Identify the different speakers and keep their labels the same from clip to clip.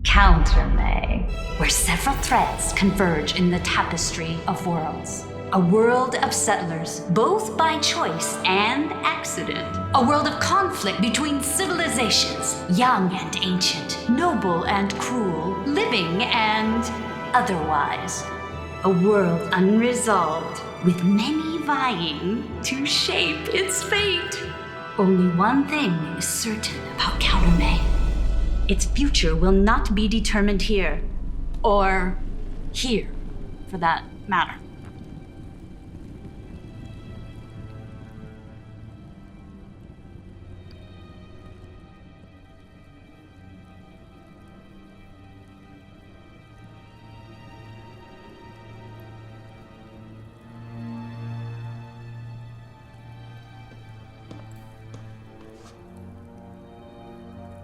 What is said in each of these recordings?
Speaker 1: Countermay, where several threads converge in the tapestry of worlds. A world of settlers, both by choice and accident. A world of conflict between civilizations, young and ancient, noble and cruel, living and otherwise. A world unresolved, with many vying to shape its fate. Only one thing is certain about Countermay. Its future will not be determined here, or here, for that matter.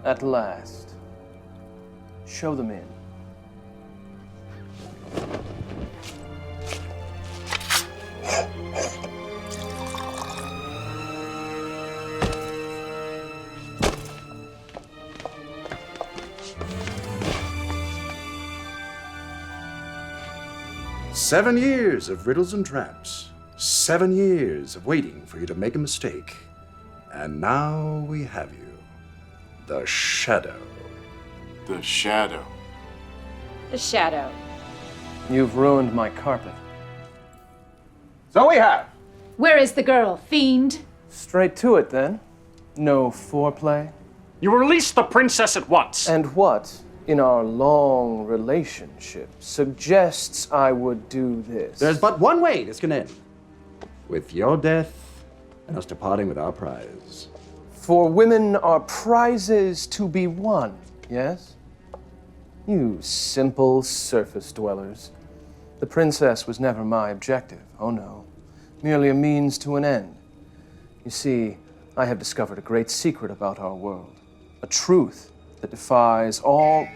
Speaker 2: At last. Show them in.
Speaker 3: "7 years of riddles and traps. 7 years of waiting for you to make a mistake. And now we have you. The Shadow."
Speaker 4: The Shadow.
Speaker 5: The Shadow.
Speaker 2: You've ruined my carpet.
Speaker 6: So we have.
Speaker 5: Where is the girl, fiend?
Speaker 2: Straight to it, then. No foreplay.
Speaker 6: You release the princess at once.
Speaker 2: And what, in our long relationship, suggests I would do this?
Speaker 3: There's but one way this can end. With your death and us departing with our prize.
Speaker 2: For women are prizes to be won, yes? You simple surface dwellers. The princess was never my objective, oh no. Merely a means to an end. You see, I have discovered a great secret about our world. A truth that defies all...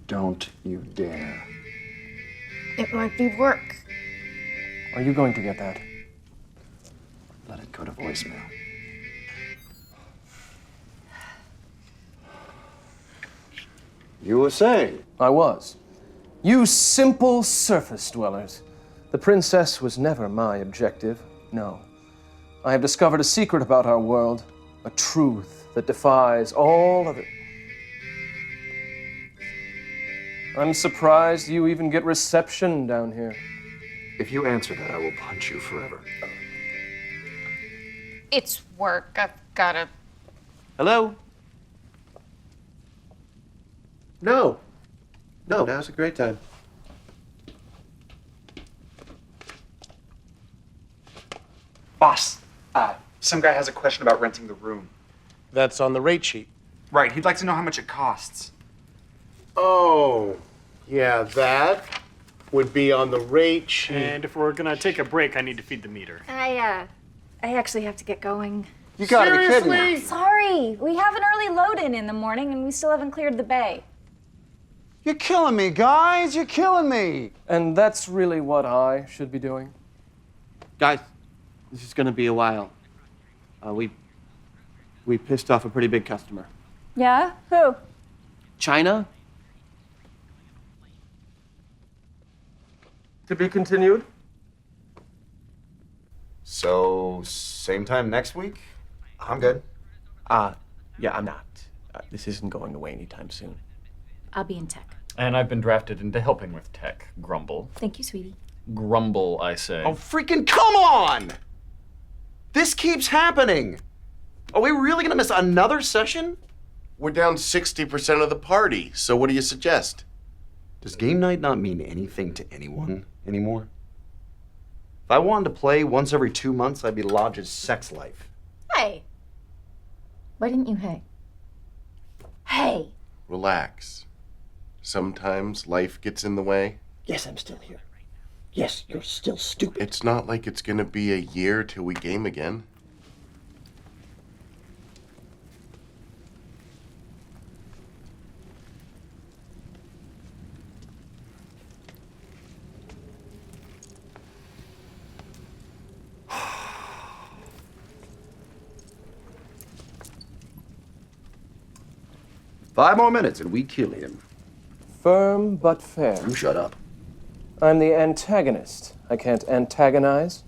Speaker 3: Don't you dare.
Speaker 5: It might be work.
Speaker 2: Are you going to get that?
Speaker 3: Let it go to voicemail. You were saying?
Speaker 2: I was. You simple surface dwellers. The princess was never my objective, no. I have discovered a secret about our world, a truth that defies all of it. I'm surprised you even get reception down here.
Speaker 3: If you answer that, I will punch you forever.
Speaker 5: It's work. I've gotta...
Speaker 7: Hello? No,
Speaker 8: Oh.
Speaker 7: now's a great time.
Speaker 8: Boss, some guy has a question about renting the room.
Speaker 4: That's on the rate sheet.
Speaker 8: Right, he'd like to know how much it costs.
Speaker 4: Oh, yeah, that would be on the rate sheet.
Speaker 6: And if we're gonna take a break, I need to feed the meter.
Speaker 5: I actually have to get going.
Speaker 4: You gotta be kidding me.
Speaker 5: Sorry, we have an early load-in in the morning and we still haven't cleared the bay.
Speaker 9: You're killing me, guys. You're killing me.
Speaker 2: And that's really what I should be doing.
Speaker 7: Guys, this is gonna be a while. We pissed off a pretty big customer.
Speaker 5: Yeah? Who?
Speaker 7: China?
Speaker 2: To be continued?
Speaker 3: So, same time next week? I'm good.
Speaker 7: Yeah, I'm not. This isn't going away anytime soon.
Speaker 5: I'll be in tech.
Speaker 10: And I've been drafted into helping with tech. Grumble.
Speaker 5: Thank you, sweetie.
Speaker 10: Grumble, I say.
Speaker 3: Oh, freaking come on! This keeps happening. Are we really gonna miss another session?
Speaker 4: We're down 60% of the party, so what do you suggest?
Speaker 3: Does game night not mean anything to anyone anymore? If I wanted to play once every 2 months, I'd be Lodge's sex life.
Speaker 5: Hey. Why didn't you hey? Hey.
Speaker 4: Relax. Sometimes life gets in the way.
Speaker 7: Yes, I'm still here. Yes, you're still stupid.
Speaker 4: It's not like it's gonna be a year till we game again.
Speaker 3: 5 more minutes and we kill him.
Speaker 2: Firm but fair.
Speaker 3: You shut up.
Speaker 2: I'm the antagonist. I can't antagonize.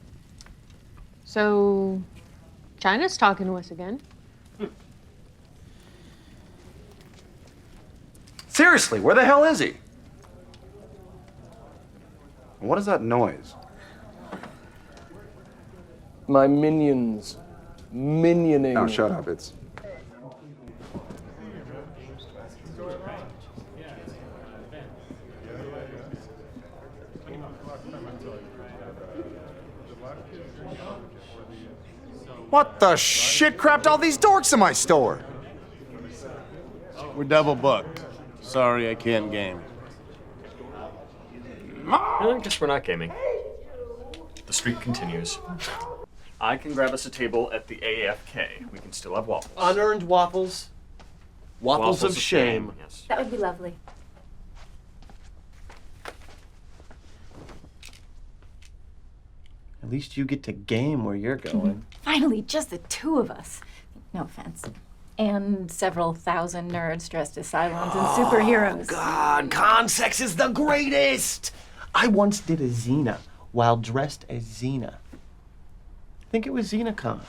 Speaker 11: So, China's talking to us again.
Speaker 3: Seriously, where the hell is he? What is that noise?
Speaker 2: My minions. Minioning.
Speaker 3: Oh, shut up. It's...
Speaker 9: What the shit crapped all these dorks in my store?
Speaker 12: We're double booked. Sorry, I can't game.
Speaker 10: I guess we're not gaming. The streak continues. I can grab us a table at the AFK. We can still have waffles.
Speaker 7: Unearned waffles. Waffles of shame.
Speaker 10: Yes.
Speaker 5: That would be lovely.
Speaker 7: At least you get to game where you're going.
Speaker 5: Finally, just the two of us. No offense. And several thousand nerds dressed as Cylons and superheroes.
Speaker 7: God, Consex is the greatest! I once did a Xena while dressed as Xena. I think it was XenaCon.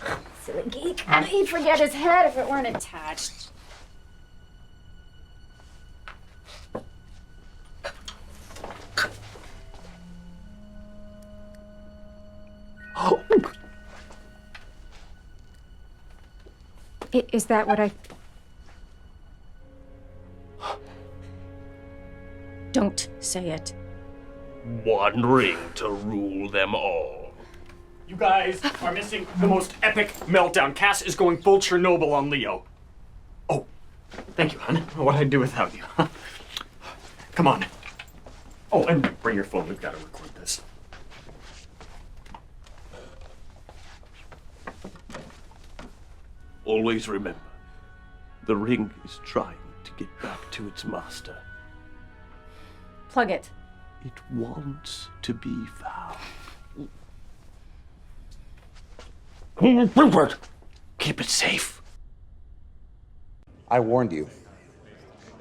Speaker 5: Silly geek. He'd forget his head if it weren't attached. Is that what I... Don't say it.
Speaker 12: One ring to rule them all.
Speaker 6: You guys are missing the most epic meltdown. Cass is going full Chernobyl on Leo. Oh, thank you, hon. What'd I do without you? Come on. Oh, and bring your phone. We've got to record this.
Speaker 12: Always remember, the ring is trying to get back to its master.
Speaker 5: Plug it.
Speaker 12: It wants to be found. Rupert, keep it safe.
Speaker 9: I warned you.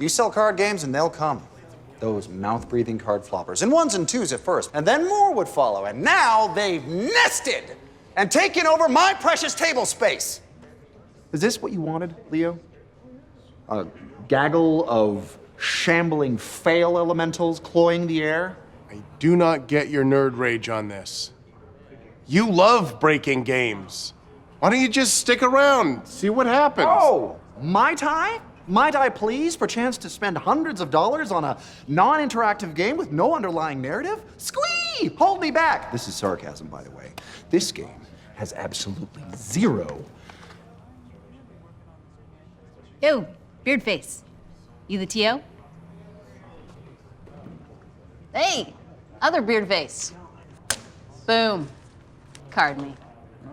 Speaker 9: You sell card games and they'll come. Those mouth-breathing card floppers. In ones and twos at first, and then more would follow. And now they've nested and taken over my precious table space. Is this what you wanted, Leo? A gaggle of shambling fail elementals cloying the air?
Speaker 12: I do not get your nerd rage on this. You love breaking games. Why don't you just stick around, see what happens?
Speaker 9: Oh, Mai Tai? Mai Tai, please, for chance to spend hundreds of dollars on a non-interactive game with no underlying narrative? Squee! Hold me back! This is sarcasm, by the way. This game has absolutely zero.
Speaker 13: Yo, beard face. You the TO? Hey, other beard face. Boom. Card me.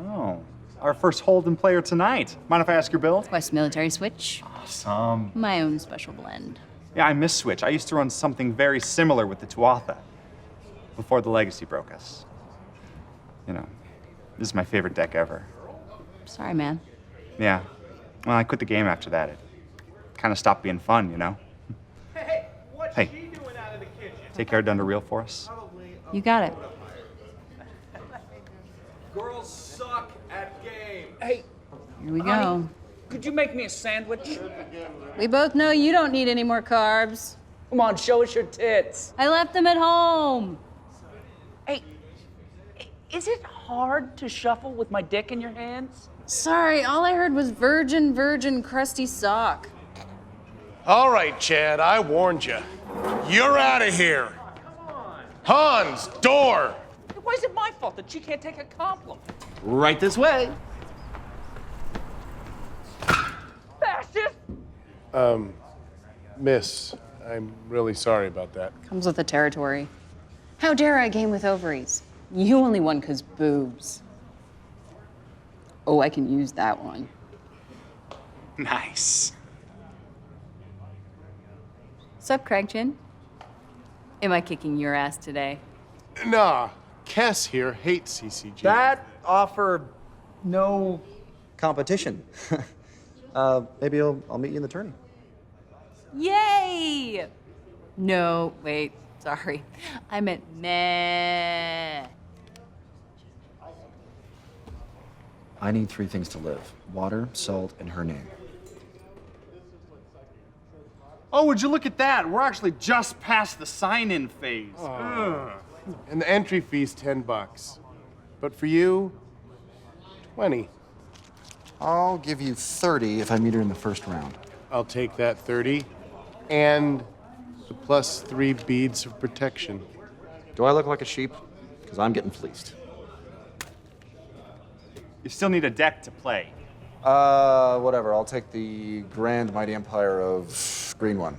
Speaker 8: Oh, our first Holden player tonight. Mind if I ask your build?
Speaker 13: Quest military switch.
Speaker 8: Awesome.
Speaker 13: My own special blend.
Speaker 8: Yeah, I miss Switch. I used to run something very similar with the Tuatha before the Legacy broke us. You know, this is my favorite deck ever.
Speaker 13: Sorry, man.
Speaker 8: Yeah. Well, I quit the game after that. It kind of stopped being fun, you know?
Speaker 9: Hey, what's
Speaker 8: Hey.
Speaker 9: she doing out of the kitchen?
Speaker 8: Take care of Dunder Real for us.
Speaker 13: You got it.
Speaker 9: Girls suck at games.
Speaker 14: Hey,
Speaker 13: Here we
Speaker 14: honey,
Speaker 13: go.
Speaker 14: could you make me a sandwich?
Speaker 13: We both know you don't need any more carbs.
Speaker 14: Come on, show us your tits.
Speaker 13: I left them at home.
Speaker 14: Hey, is it hard to shuffle with my dick in your hands?
Speaker 13: Sorry, all I heard was virgin, crusty sock.
Speaker 12: All right, Chad, I warned you. You're out of here. Hans, door.
Speaker 14: Why is it my fault that she can't take a compliment?
Speaker 7: Right this way.
Speaker 14: Fascist!
Speaker 12: Miss, I'm really sorry about that.
Speaker 13: Comes with the territory. How dare I game with ovaries? You only won 'cause boobs. Oh, I can use that one.
Speaker 8: Nice.
Speaker 13: Sup, Craigchin? Am I kicking your ass today?
Speaker 12: Nah, Kess here hates CCG.
Speaker 9: That offer no competition. Maybe I'll meet you in the tourney.
Speaker 13: Yay! No, wait, sorry. I meant meh.
Speaker 9: I need 3 things to live: water, salt, and her name.
Speaker 8: Oh, would you look at that? We're actually just past the sign-in phase.
Speaker 12: Oh. And the entry fee's $10. But for you, 20.
Speaker 9: I'll give you 30 if I meet her in the first round.
Speaker 12: I'll take that 30. And the plus 3 beads of protection.
Speaker 9: Do I look like a sheep? Because I'm getting fleeced.
Speaker 8: You still need a deck to play.
Speaker 9: Whatever. I'll take the Grand Mighty Empire of Green One.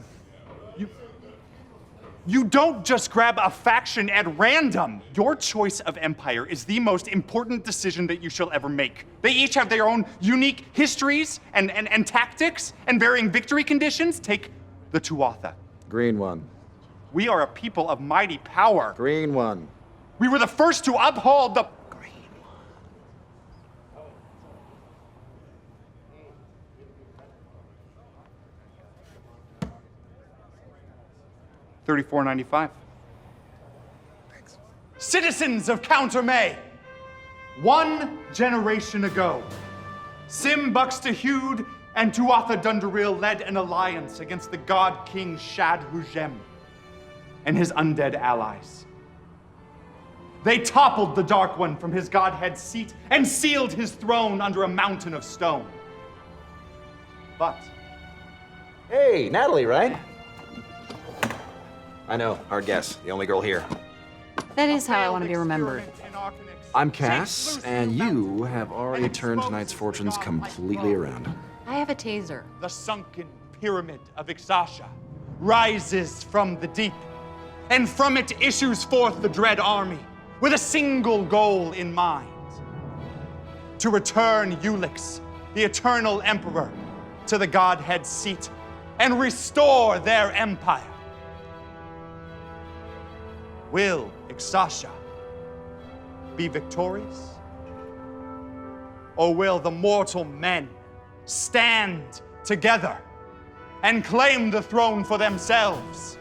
Speaker 8: You don't just grab a faction at random. Your choice of empire is the most important decision that you shall ever make. They each have their own unique histories and tactics and varying victory conditions. Take the Tuatha.
Speaker 9: Green One.
Speaker 8: We are a people of mighty power.
Speaker 9: Green One.
Speaker 8: We were the first to uphold the... $34.95. Thanks. Citizens of Countermay, 1 generation ago, Sim Buxtehude and Tuatha Dunduril led an alliance against the god king Shad Hujem and his undead allies. They toppled the Dark One from his godhead seat and sealed his throne under a mountain of stone. But...
Speaker 9: Hey, Natalie, right? I know, our guess, the only girl here.
Speaker 13: That is how I want to be remembered.
Speaker 9: I'm Cass, and you have already turned tonight's fortunes completely around.
Speaker 13: I have a taser.
Speaker 8: The sunken pyramid of Ixasha rises from the deep, and from it issues forth the dread army with a single goal in mind: to return Ulix, the eternal emperor, to the Godhead seat and restore their empire. Will Ixasha be victorious? Or will the mortal men stand together and claim the throne for themselves?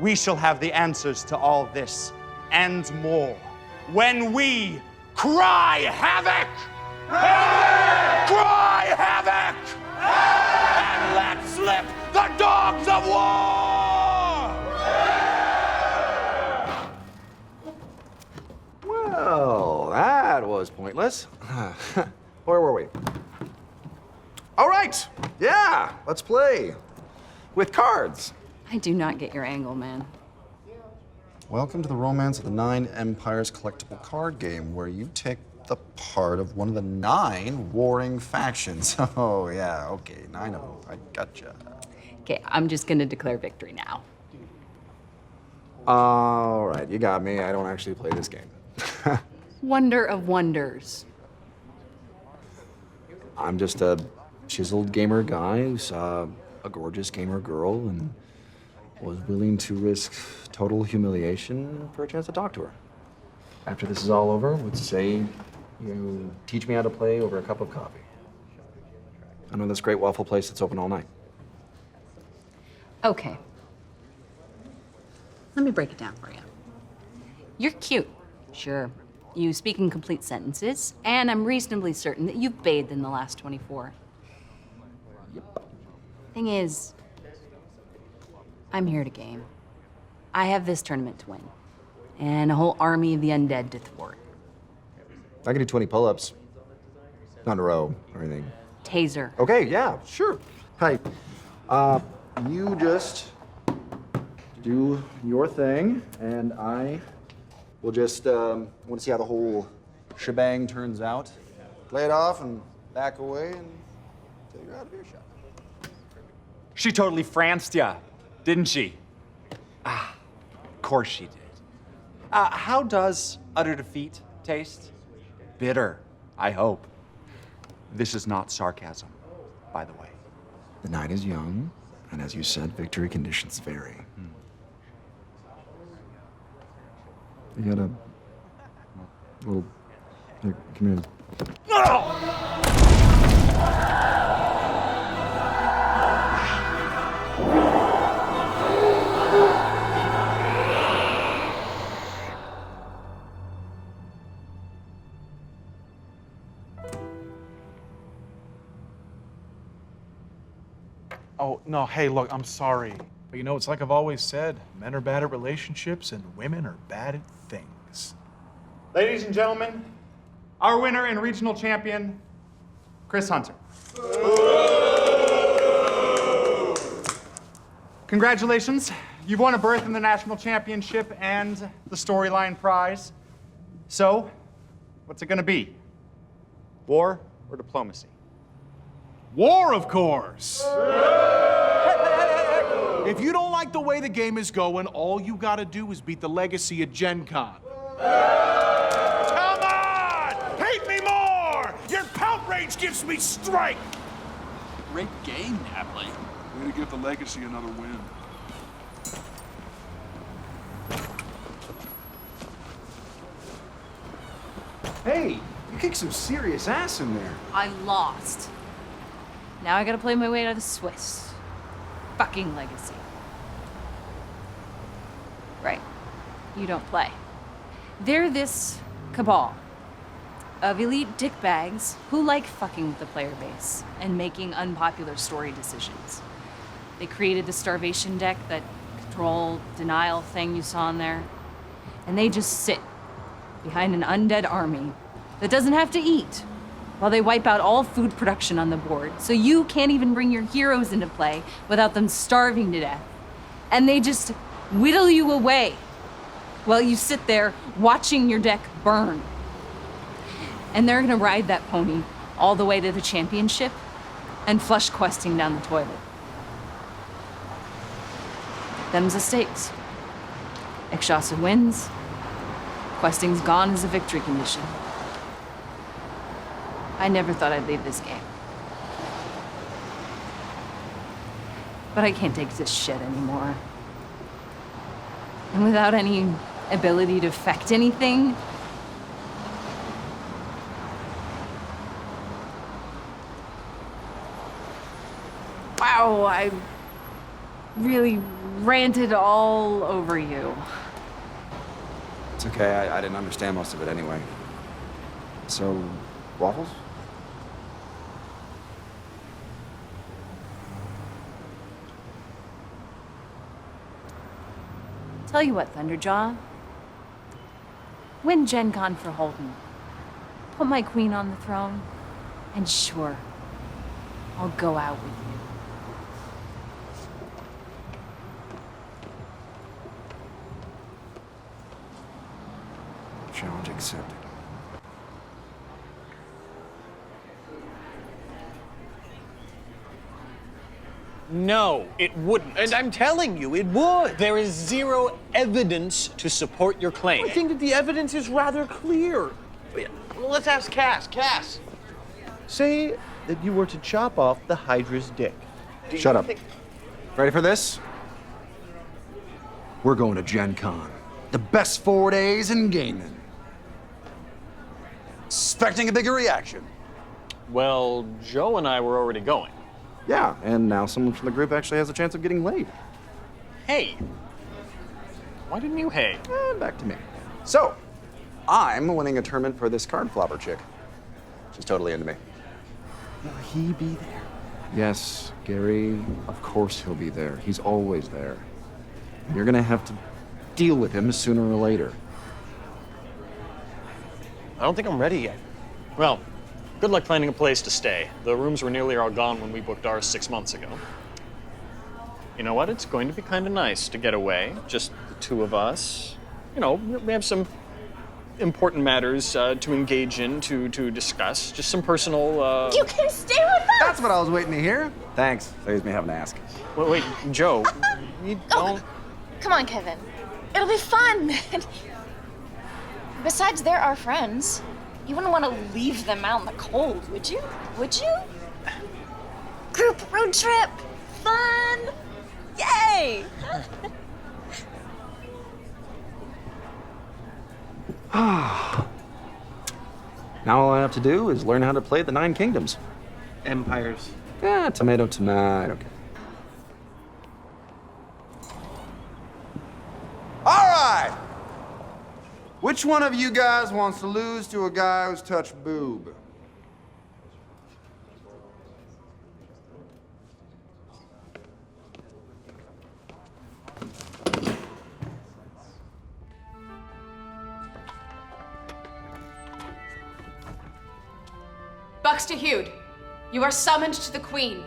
Speaker 8: We shall have the answers to all this and more when we cry havoc! Cry havoc! And let slip the dogs of war!
Speaker 9: Well, that was pointless. Where were we? All right, yeah, let's play. With cards.
Speaker 13: I do not get your angle, man.
Speaker 9: Welcome to the Romance of the 9 Empires collectible card game, where you take the part of one of the 9 warring factions. Oh, yeah, okay, 9 of them. I gotcha.
Speaker 13: Okay, I'm just gonna declare victory now.
Speaker 9: All right, you got me. I don't actually play this game.
Speaker 13: Wonder of wonders.
Speaker 9: I'm just a chiseled gamer guy who saw a gorgeous gamer girl and was willing to risk total humiliation for a chance to talk to her. After this is all over, let's say you teach me how to play over a cup of coffee. I know this great waffle place that's open all night.
Speaker 13: Okay. Let me break it down for you. You're cute, sure. You speak in complete sentences, and I'm reasonably certain that you've bathed in the last 24.
Speaker 9: Yep.
Speaker 13: Thing is, I'm here to game. I have this tournament to win, and a whole army of the undead to thwart.
Speaker 9: I can do 20 pull-ups. Not in a row or anything.
Speaker 13: Taser.
Speaker 9: Okay, yeah, sure. Hi. You just do your thing, and I will just want to see how the whole shebang turns out. Play it off and back away and take her out of earshot.
Speaker 8: She totally franced ya, didn't she? Ah, of course she did. How does utter defeat taste? Bitter, I hope. This is not sarcasm, by the way.
Speaker 9: The night is young, and as you said, victory conditions vary. You got a little... Here, come here.
Speaker 15: no, hey, look, I'm sorry. But you know, it's like I've always said, men are bad at relationships and women are bad at things.
Speaker 8: Ladies and gentlemen, our winner and regional champion, Chris Hunter. Congratulations. You've won a berth in the national championship and the storyline prize. So, what's it gonna be? War or diplomacy?
Speaker 15: War, of course! If you don't like the way the game is going, all you gotta do is beat the legacy at Gen Con. Come on! Hate me more! Your pout rage gives me strength!
Speaker 16: Great game, Natalie. Way to give the legacy another win.
Speaker 9: Hey, you kicked some serious ass in there.
Speaker 13: I lost. Now I gotta play my way out of the Swiss. Fucking legacy. Right. You don't play. They're this cabal of elite dickbags who like fucking with the player base and making unpopular story decisions. They created the starvation deck, that control denial thing you saw in there, and they just sit behind an undead army that doesn't have to eat while they wipe out all food production on the board, so you can't even bring your heroes into play without them starving to death. And they just whittle you away while you sit there watching your deck burn. And they're gonna ride that pony all the way to the championship and flush questing down the toilet. Them's the stakes. Exhausted wins. Questing's gone as a victory condition. I never thought I'd leave this game. But I can't take this shit anymore. And without any ability to affect anything, wow, I really ranted all over you.
Speaker 9: It's okay, I didn't understand most of it anyway. So, waffles?
Speaker 13: Tell you what, Thunderjaw. Win Gen Con for Holden. Put my queen on the throne, and sure, I'll go out with you.
Speaker 9: Challenge accepted.
Speaker 6: No, it wouldn't.
Speaker 7: And I'm telling you, it would.
Speaker 6: There is zero evidence to support your claim.
Speaker 7: I think that the evidence is rather clear. Well, let's ask Cass. Cass, say that you were to chop off the Hydra's dick.
Speaker 9: Shut up. Ready for this? We're going to Gen Con. The best 4 days in gaming. Expecting a bigger reaction.
Speaker 10: Well, Joe and I were already going.
Speaker 9: Yeah, and now someone from the group actually has a chance of getting laid.
Speaker 10: Hey. Why didn't you hey?
Speaker 9: Back to me. So, I'm winning a tournament for this card flopper chick. She's totally into me.
Speaker 7: Will he be there?
Speaker 9: Yes, Gary, of course he'll be there. He's always there. You're gonna have to deal with him sooner or later.
Speaker 7: I don't think I'm ready yet.
Speaker 10: Well, good luck finding a place to stay. The rooms were nearly all gone when we booked ours 6 months ago. You know what? It's going to be kind of nice to get away, just the two of us. You know, we have some important matters to engage in, to discuss. Just some personal,
Speaker 5: You can stay with us!
Speaker 9: That's what I was waiting to hear. Thanks. Saves me having to ask.
Speaker 10: Wait, Joe, you don't...
Speaker 5: Come on, Kevin. It'll be fun. Besides, they're our friends. You wouldn't want to leave them out in the cold, would you? Would you? Group road trip. Fun. Yay!
Speaker 9: Now all I have to do is learn how to play the 9 Kingdoms.
Speaker 7: Empires.
Speaker 9: Yeah, tomato, tomato. Okay. All right! Which one of you guys wants to lose to a guy who's touched boob?
Speaker 17: Buxtehude, you are summoned to the Queen.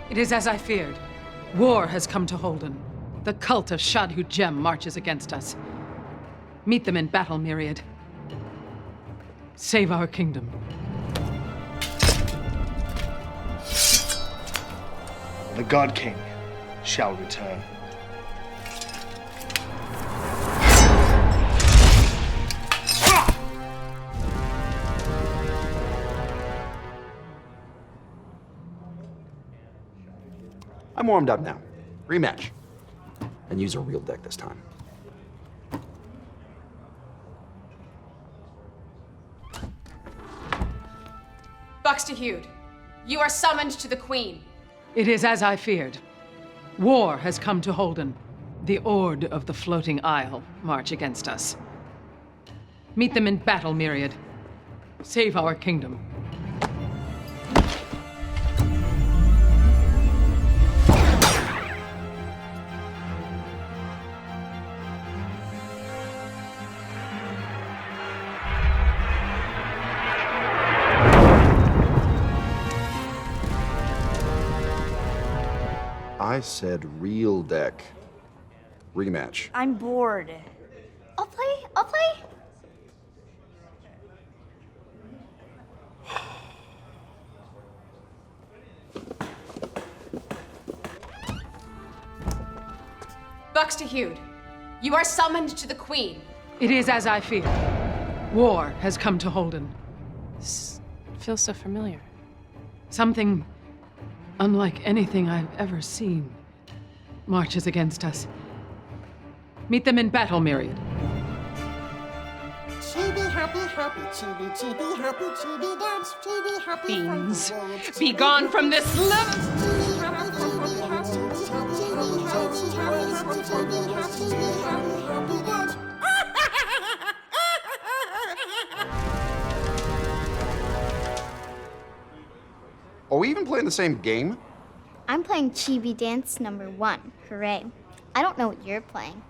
Speaker 18: It is as I feared. War has come to Holden. The cult of Shadhu Jem marches against us. Meet them in battle, Myriad. Save our kingdom.
Speaker 19: The God King shall return.
Speaker 9: I'm warmed up now. Rematch. And use a real deck this time.
Speaker 17: Buxtehude, you are summoned to the Queen.
Speaker 18: It is as I feared. War has come to Holden. The Ord of the Floating Isle march against us. Meet them in battle, Myriad. Save our kingdom.
Speaker 9: I said real deck. Rematch.
Speaker 5: I'm bored. I'll play.
Speaker 17: Buxtehude, you are summoned to the Queen.
Speaker 18: It is as I feared. War has come to Holden.
Speaker 11: This feels so familiar.
Speaker 18: Something unlike anything I've ever seen marches against us. Meet them in battle, Myriad.
Speaker 17: Fiends, be gone from this
Speaker 9: Are we even playing the same game?
Speaker 20: I'm playing Chibi Dance number 1. Hooray. I don't know what you're playing.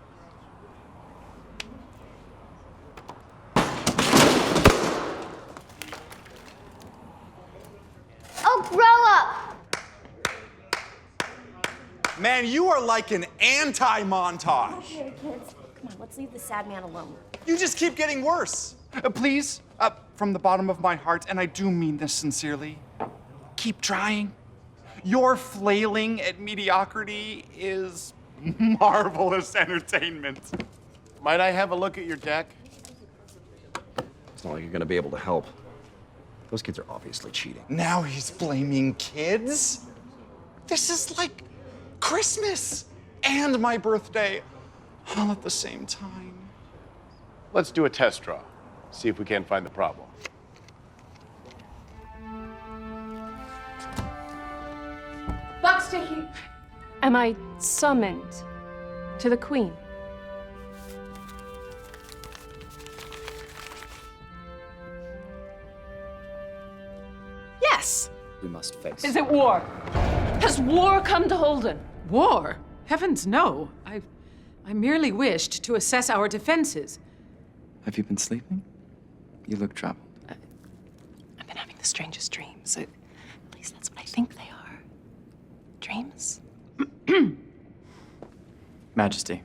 Speaker 20: Oh, grow up!
Speaker 21: Man, you are like an anti-montage.
Speaker 5: Okay, kids. Come on, let's leave the sad man alone.
Speaker 21: You just keep getting worse. Please, from the bottom of my heart, and I do mean this sincerely, keep trying. Your flailing at mediocrity is marvelous entertainment.
Speaker 12: Might I have a look at your deck?
Speaker 9: It's not like you're gonna be able to help. Those kids are obviously cheating.
Speaker 21: Now he's blaming kids? This is like Christmas and my birthday all at the same time.
Speaker 12: Let's do a test draw. See if we can't find the problem.
Speaker 17: Buxtehude.
Speaker 11: Am I summoned to the Queen?
Speaker 13: Yes.
Speaker 9: We must face.
Speaker 13: Is it war? Has war come to Holden?
Speaker 18: War? Heavens, no. I merely wished to assess our defenses.
Speaker 22: Have you been sleeping? You look troubled.
Speaker 11: I've been having the strangest dreams. At least that's what I think they are. Dreams?
Speaker 22: Majesty,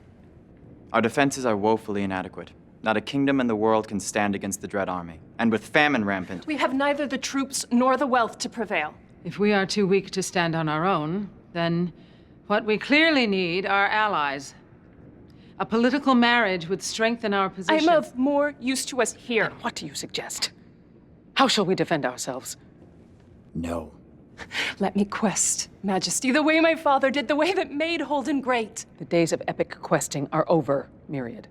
Speaker 22: our defenses are woefully inadequate. Not a kingdom in the world can stand against the Dread Army. And with famine rampant,
Speaker 11: We have neither the troops nor the wealth to prevail.
Speaker 18: If we are too weak to stand on our own, then what we clearly need are allies. A political marriage would strengthen our position.
Speaker 11: I'm of more use to us here.
Speaker 18: What do you suggest? How shall we defend ourselves?
Speaker 22: No.
Speaker 11: Let me quest, Majesty, the way my father did, the way that made Holden great.
Speaker 18: The days of epic questing are over, Myriad.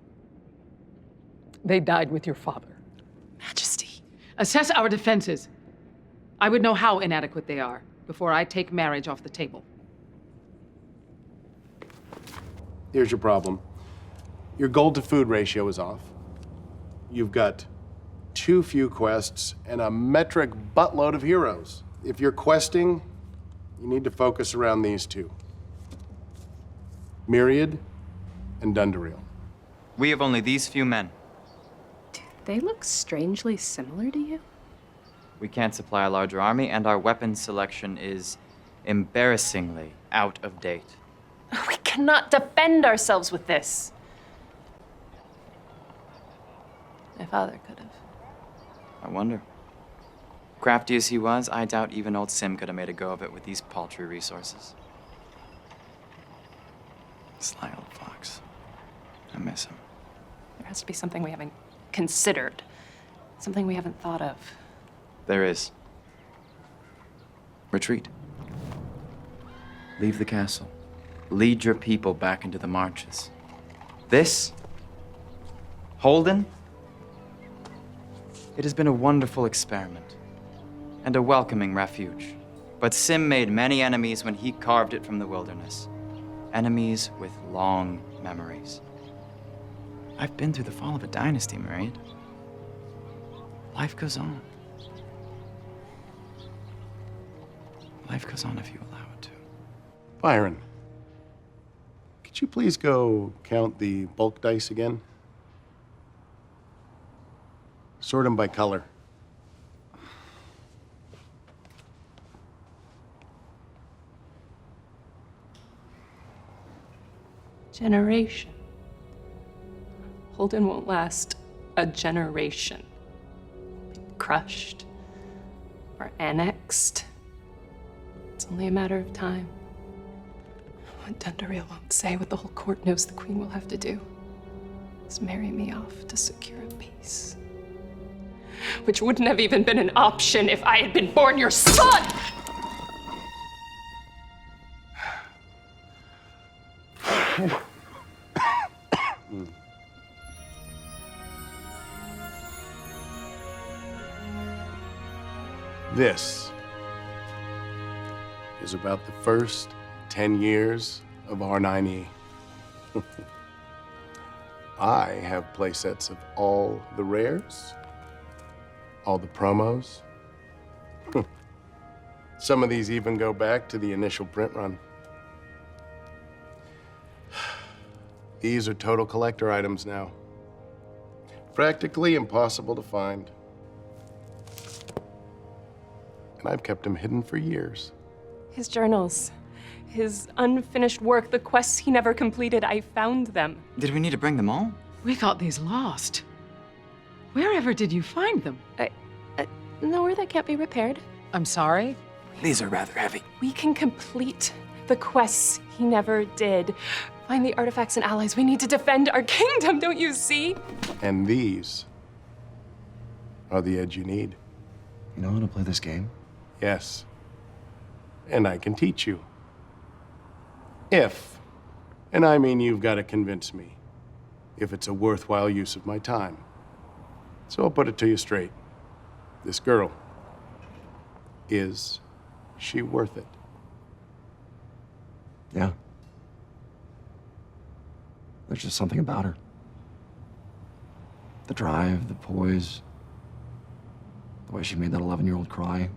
Speaker 18: They died with your father.
Speaker 11: Majesty.
Speaker 18: Assess our defenses. I would know how inadequate they are before I take marriage off the table.
Speaker 12: Here's your problem. Your gold to food ratio is off. You've got too few quests and a metric buttload of heroes. If you're questing, you need to focus around these two. Myriad and Dundariel.
Speaker 22: We have only these few men.
Speaker 11: They look strangely similar to you.
Speaker 22: We can't supply a larger army, and our weapons selection is embarrassingly out of date.
Speaker 11: We cannot defend ourselves with this. My father could have.
Speaker 22: I wonder. Crafty as he was, I doubt even old Sim could have made a go of it with these paltry resources. Sly old fox. I miss him.
Speaker 11: There has to be something we haven't considered. Something we haven't thought of.
Speaker 22: There is. Retreat. Leave the castle. Lead your people back into the marches. This, Holden, it has been a wonderful experiment and a welcoming refuge. But Sim made many enemies when he carved it from the wilderness. Enemies with long memories. I've been through the fall of a dynasty, Myriad. Life goes on. Life goes on if you allow it to.
Speaker 12: Byron, could you please go count the bulk dice again? Sort them by color.
Speaker 11: Generation. Holden won't last a generation. Crushed or annexed. It's only a matter of time. What Dundariel won't say, what the whole court knows the Queen will have to do, is marry me off to secure a peace. Which wouldn't have even been an option if I had been born your son!
Speaker 12: This is about the first 10 years of R9E. I have playsets of all the rares, all the promos. Some of these even go back to the initial print run. These are total collector items now. Practically impossible to find. And I've kept them hidden for years.
Speaker 11: His journals, his unfinished work, the quests he never completed, I found them.
Speaker 22: Did we need to bring them all?
Speaker 18: We thought these lost. Wherever did you find them?
Speaker 11: Nowhere that can't be repaired.
Speaker 18: I'm sorry?
Speaker 22: These are rather heavy.
Speaker 11: We can complete the quests he never did. Find the artifacts and allies we need to defend our kingdom, don't you see?
Speaker 12: And these are the edge you need.
Speaker 9: You know how to play this game?
Speaker 12: Yes. And I can teach you. If, and I mean you've got to convince me, if it's a worthwhile use of my time. So I'll put it to you straight. This girl, is she worth it?
Speaker 9: Yeah. There's just something about her. The drive, the poise, the way she made that 11-year-old cry.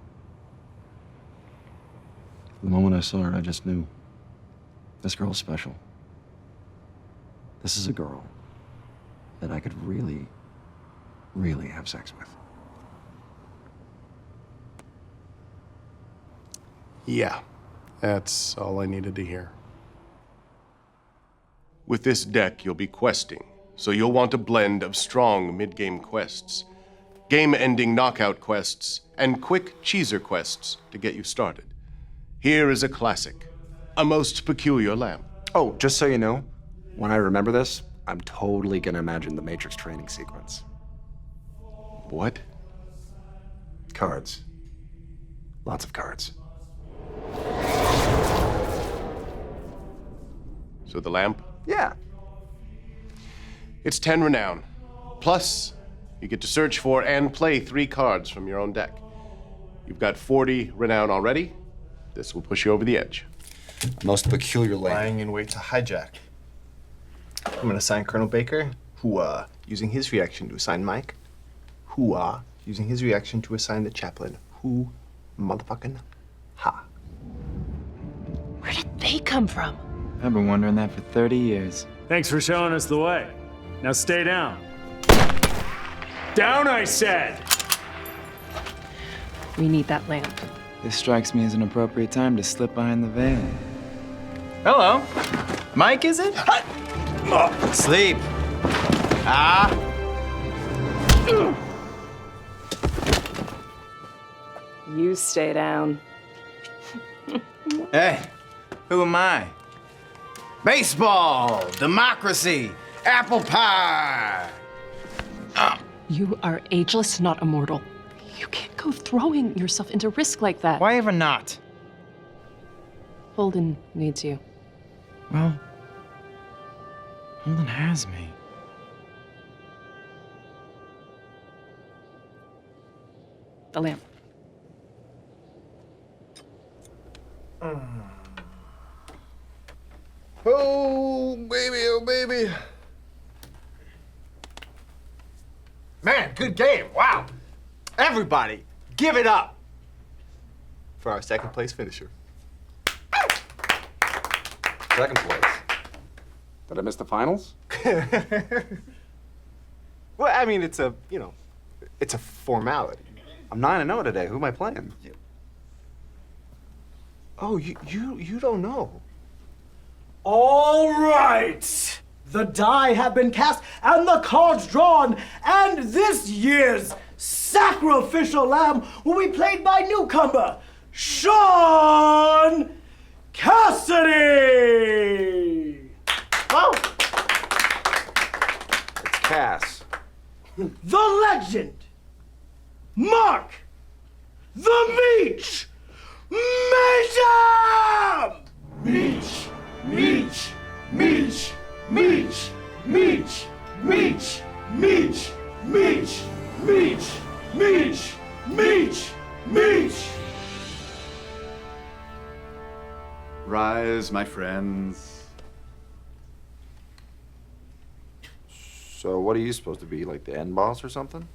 Speaker 9: The moment I saw her, I just knew this girl's special. This is a girl that I could really, really have sex with.
Speaker 12: Yeah, that's all I needed to hear. With this deck, you'll be questing, so you'll want a blend of strong mid-game quests, game-ending knockout quests, and quick cheeser quests to get you started. Here is a classic, a most peculiar lamp.
Speaker 9: Oh, just so you know, when I remember this, I'm totally gonna imagine the Matrix training sequence.
Speaker 12: What?
Speaker 9: Cards. Lots of cards.
Speaker 12: So the lamp?
Speaker 9: Yeah.
Speaker 12: It's 10 renown. Plus, you get to search for and play 3 cards from your own deck. You've got 40 renown already. This will push you over the edge.
Speaker 9: Most peculiar
Speaker 7: Lying in wait to hijack. I'm gonna assign Colonel Baker, using his reaction to assign Mike, using his reaction to assign the chaplain, motherfucking ha.
Speaker 11: Where did they come from?
Speaker 22: I've been wondering that for 30 years.
Speaker 1: Thanks for showing us the way. Now stay down.
Speaker 15: Down, I said!
Speaker 11: We need that lamp.
Speaker 22: This strikes me as an appropriate time to slip behind the veil. Hello. Mike, is it? Sleep. Ah.
Speaker 11: You stay down.
Speaker 22: Hey, who am I? Baseball, democracy, apple pie.
Speaker 11: You are ageless, not immortal. You can't go throwing yourself into risk like that.
Speaker 22: Why ever not?
Speaker 11: Holden needs you.
Speaker 22: Well, Holden has me.
Speaker 11: The lamp.
Speaker 7: Oh, baby, oh, baby. Man, good game. Wow. Everybody, give it up for our second place finisher.
Speaker 9: Second place. Did I miss the finals?
Speaker 7: Well, I mean, it's a, it's a formality.
Speaker 9: I'm 9-0 today. Who am I playing?
Speaker 7: Oh, you don't know.
Speaker 1: All right! The die have been cast and the cards drawn, and this year's sacrificial lamb will be played by newcomer Sean Cassidy!
Speaker 7: Oh!
Speaker 9: It's Cass.
Speaker 1: The legend, Mark, the Meech, Meacham! Meech, Meech, Meech, Meech, Meech, Meech, Meech, Meech, Meech, Meech, Meech, Meech.
Speaker 3: Rise, my friends.
Speaker 9: So what are you supposed to be, like the end boss or something?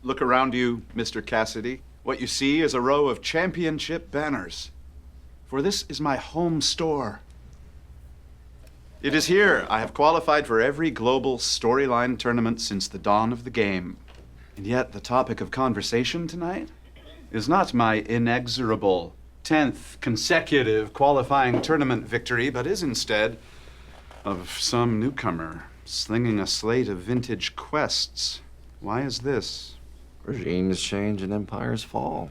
Speaker 3: Look around you, Mr. Cassidy. What you see is a row of championship banners. For this is my home store. It is here I have qualified for every global storyline tournament since the dawn of the game. And yet the topic of conversation tonight is not my inexorable 10th consecutive qualifying tournament victory, but is instead of some newcomer slinging a slate of vintage quests. Why is this?
Speaker 9: Regimes change and empires fall.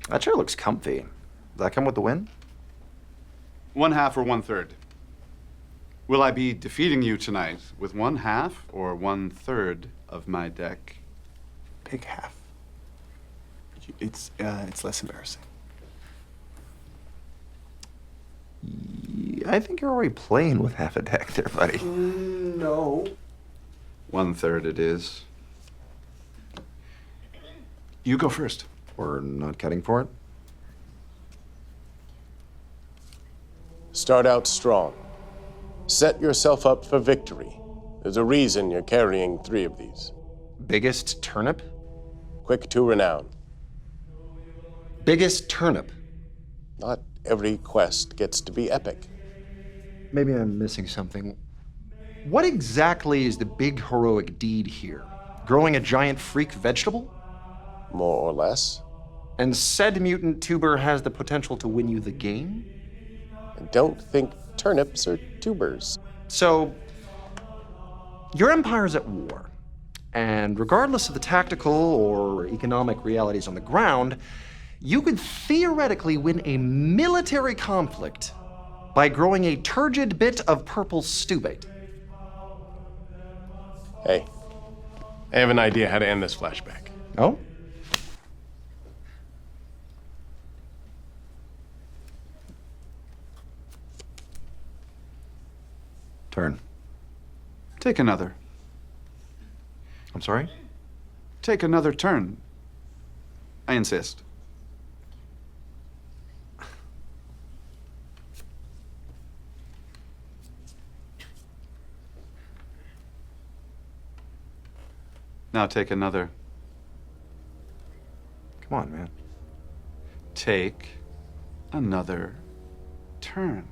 Speaker 9: That chair looks comfy. Does that come with the win?
Speaker 3: 1/2 or 1/3? Will I be defeating you tonight with 1/2 or 1/3 of my deck?
Speaker 7: Big half. It's less embarrassing.
Speaker 9: I think you're already playing with half a deck there, buddy.
Speaker 1: No.
Speaker 3: 1/3 it is. You go first.
Speaker 9: We're not cutting for it?
Speaker 12: Start out strong. Set yourself up for victory. There's a reason you're carrying 3 of these.
Speaker 9: Biggest turnip?
Speaker 12: Quick to renown.
Speaker 9: Biggest turnip?
Speaker 12: Not every quest gets to be epic.
Speaker 9: Maybe I'm missing something. What exactly is the big heroic deed here? Growing a giant freak vegetable?
Speaker 12: More or less.
Speaker 9: And said mutant tuber has the potential to win you the game?
Speaker 12: And don't think turnips are tubers.
Speaker 9: So, your empire's at war. And regardless of the tactical or economic realities on the ground, you could theoretically win a military conflict by growing a turgid bit of purple stewbait.
Speaker 12: Hey, I have an idea how to end this flashback.
Speaker 9: Oh? Turn.
Speaker 3: Take another.
Speaker 9: I'm sorry?
Speaker 3: Take another turn. I insist. Now take another.
Speaker 9: Come on, man.
Speaker 3: Take another turn.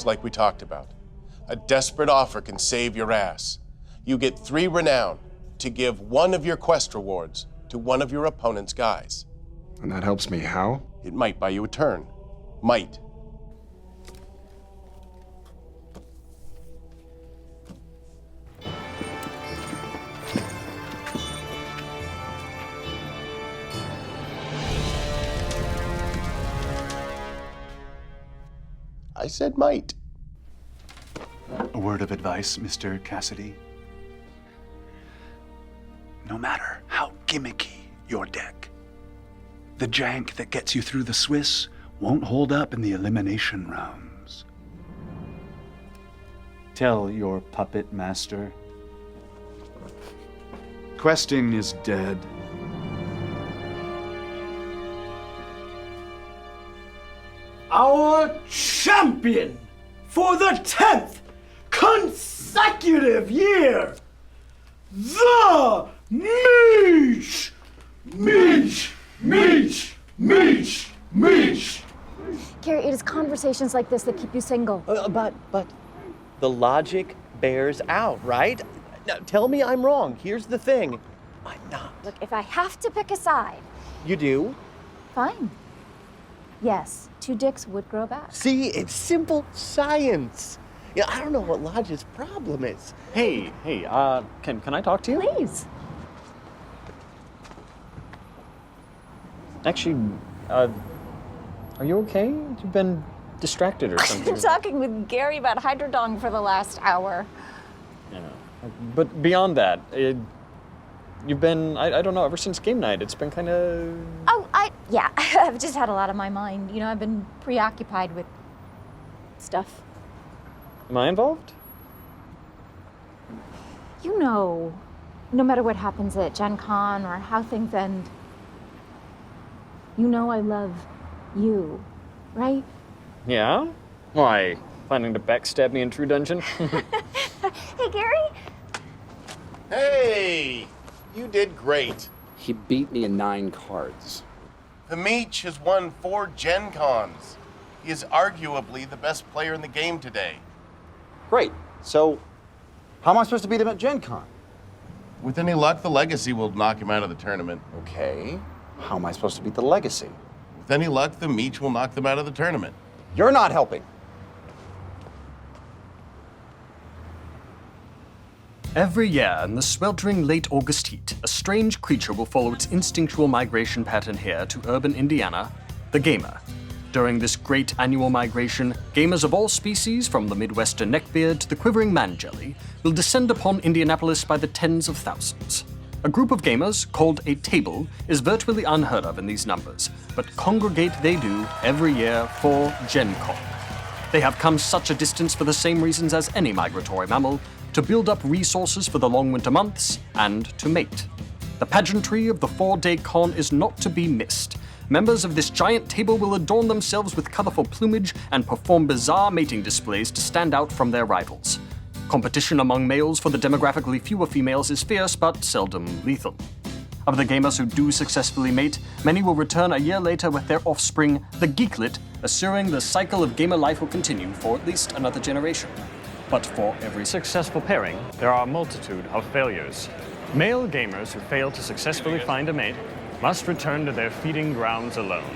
Speaker 12: like we talked about. A desperate offer can save your ass. You get 3 renown to give one of your quest rewards to one of your opponent's guys.
Speaker 3: And that helps me how?
Speaker 12: It might buy you a turn. Might. I said might.
Speaker 3: A word of advice, Mr. Cassidy. No matter how gimmicky your deck, the jank that gets you through the Swiss won't hold up in the elimination rounds. Tell your puppet master. Questing is dead.
Speaker 1: Our champion for the 10th consecutive year, the Meech!
Speaker 2: Carrie, it is conversations like this that keep you single.
Speaker 4: But the logic bears out, right? Now, tell me I'm wrong. Here's the thing. I'm not.
Speaker 2: Look, if I have to pick a side,
Speaker 4: You do?
Speaker 2: fine. Yes, 2 dicks would grow back.
Speaker 4: See, it's simple science. Yeah, I don't know what Lodge's problem is.
Speaker 10: Hey, can I talk to you?
Speaker 2: Please.
Speaker 10: Actually, are you okay? You've been distracted or
Speaker 2: I've
Speaker 10: something.
Speaker 2: been talking with Gary about Hydrodong for the last hour.
Speaker 10: Yeah. But beyond that, you've been, I don't know, ever since game night, it's been kind of...
Speaker 2: Oh, yeah, I've just had a lot on my mind. You know, I've been preoccupied with stuff.
Speaker 10: Am I involved?
Speaker 2: You know, no matter what happens at Gen Con or how things end, you know I love you, right?
Speaker 10: Yeah? Why, planning to backstab me in True Dungeon?
Speaker 2: Hey, Gary?
Speaker 12: Hey! You did great.
Speaker 23: He beat me in 9 cards.
Speaker 12: The Meech has won 4 Gen Cons. He is arguably the best player in the game today.
Speaker 9: Great. So, how am I supposed to beat him at Gen Con?
Speaker 12: With any luck, the Legacy will knock him out of the tournament.
Speaker 9: Okay. How am I supposed to beat the Legacy?
Speaker 12: With any luck, the Meech will knock them out of the tournament.
Speaker 9: You're not helping.
Speaker 10: Every year in the sweltering late August heat, a strange creature will follow its instinctual migration pattern here to urban Indiana, the gamer. During this great annual migration, gamers of all species, from the Midwestern neckbeard to the quivering man-jelly, will descend upon Indianapolis by the tens of thousands. A group of gamers, called a table, is virtually unheard of in these numbers, but congregate they do every year for Gen Con. They have come such a distance for the same reasons as any migratory mammal, to build up resources for the long winter months, and to mate. The pageantry of the 4-day con is not to be missed. Members of this giant table will adorn themselves with colorful plumage and perform bizarre mating displays to stand out from their rivals. Competition among males for the demographically fewer females is fierce but seldom lethal. Of the gamers who do successfully mate, many will return a year later with their offspring, the geeklet, assuring the cycle of gamer life will continue for at least another generation. But for every successful pairing, there are a multitude of failures. Male gamers who fail to successfully find a mate must return to their feeding grounds alone,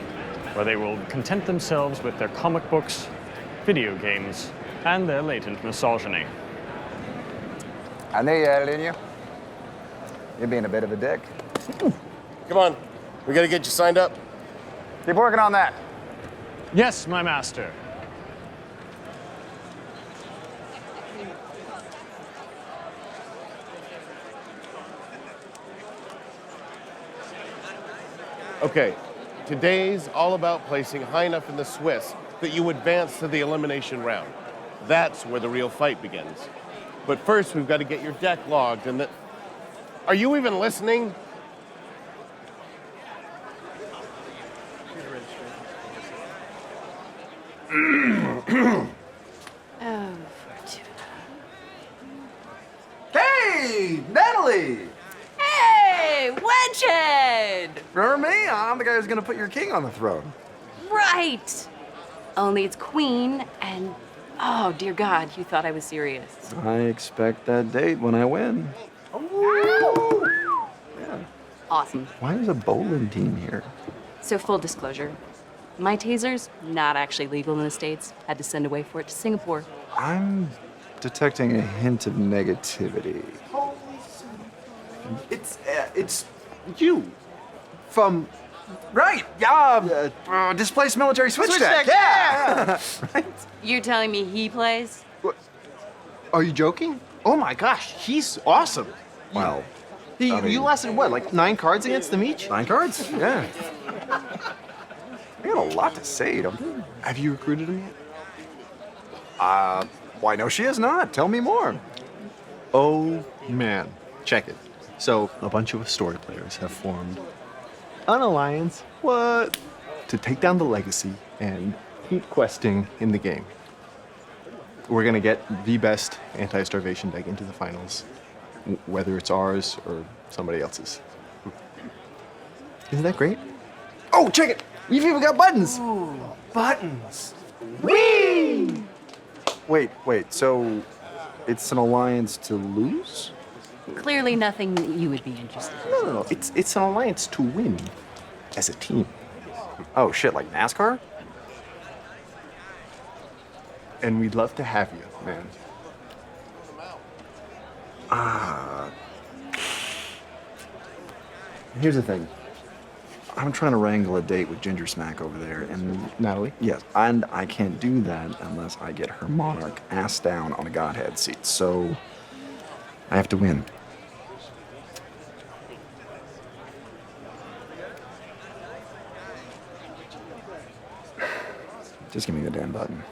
Speaker 10: where they will content themselves with their comic books, video games, and their latent misogyny.
Speaker 9: I knew you had it in you. You're being a bit of a dick.
Speaker 12: Come on, we gotta get you signed up.
Speaker 9: Keep working on that.
Speaker 10: Yes, my master.
Speaker 12: Okay, today's all about placing high enough in the Swiss that you advance to the elimination round. That's where the real fight begins. But first, we've got to get your deck logged and that... Are you even listening?
Speaker 2: Oh,
Speaker 9: Hey, Natalie!
Speaker 13: Hey, Wedgehead!
Speaker 9: Remember me? I'm the guy who's gonna put your king on the throne.
Speaker 17: Right. Only it's queen and
Speaker 13: Oh, dear God, you thought I was serious.
Speaker 22: I expect that date when I win.
Speaker 13: Awesome.
Speaker 22: Why is a bowling team here?
Speaker 13: So, full disclosure, my taser's not actually legal in the States. Had to send away for it to Singapore.
Speaker 22: I'm detecting a hint of negativity.
Speaker 9: It's you. From, right, displaced military switchback. Yeah. Right?
Speaker 13: You're telling me he plays?
Speaker 7: Are you joking? Oh my gosh, he's awesome.
Speaker 22: Well,
Speaker 7: you lasted what, like 9 cards against them each?
Speaker 22: 9 cards? Yeah. I got a lot to say. Have you recruited him yet?
Speaker 9: Why, no, she is not. Tell me more.
Speaker 7: Oh man, check it. So a bunch of Astoria players have formed an alliance. What? To take down the legacy and keep questing in the game. We're gonna get the best anti-starvation deck into the finals, whether it's ours or somebody else's. Isn't that great? Oh, check it! We've even got buttons!
Speaker 9: Ooh, buttons.
Speaker 22: Whee! Wait, so it's an alliance to lose?
Speaker 13: Clearly nothing that you would be interested in.
Speaker 7: No. It's an alliance to win as a team.
Speaker 22: Oh shit, like NASCAR?
Speaker 7: And we'd love to have you, man.
Speaker 22: Here's the thing. I'm trying to wrangle a date with Ginger Smack over there, and
Speaker 7: Natalie?
Speaker 22: Yes, and I can't do that unless I get her monarch ass down on a godhead seat. So I have to win. Just give me the damn button.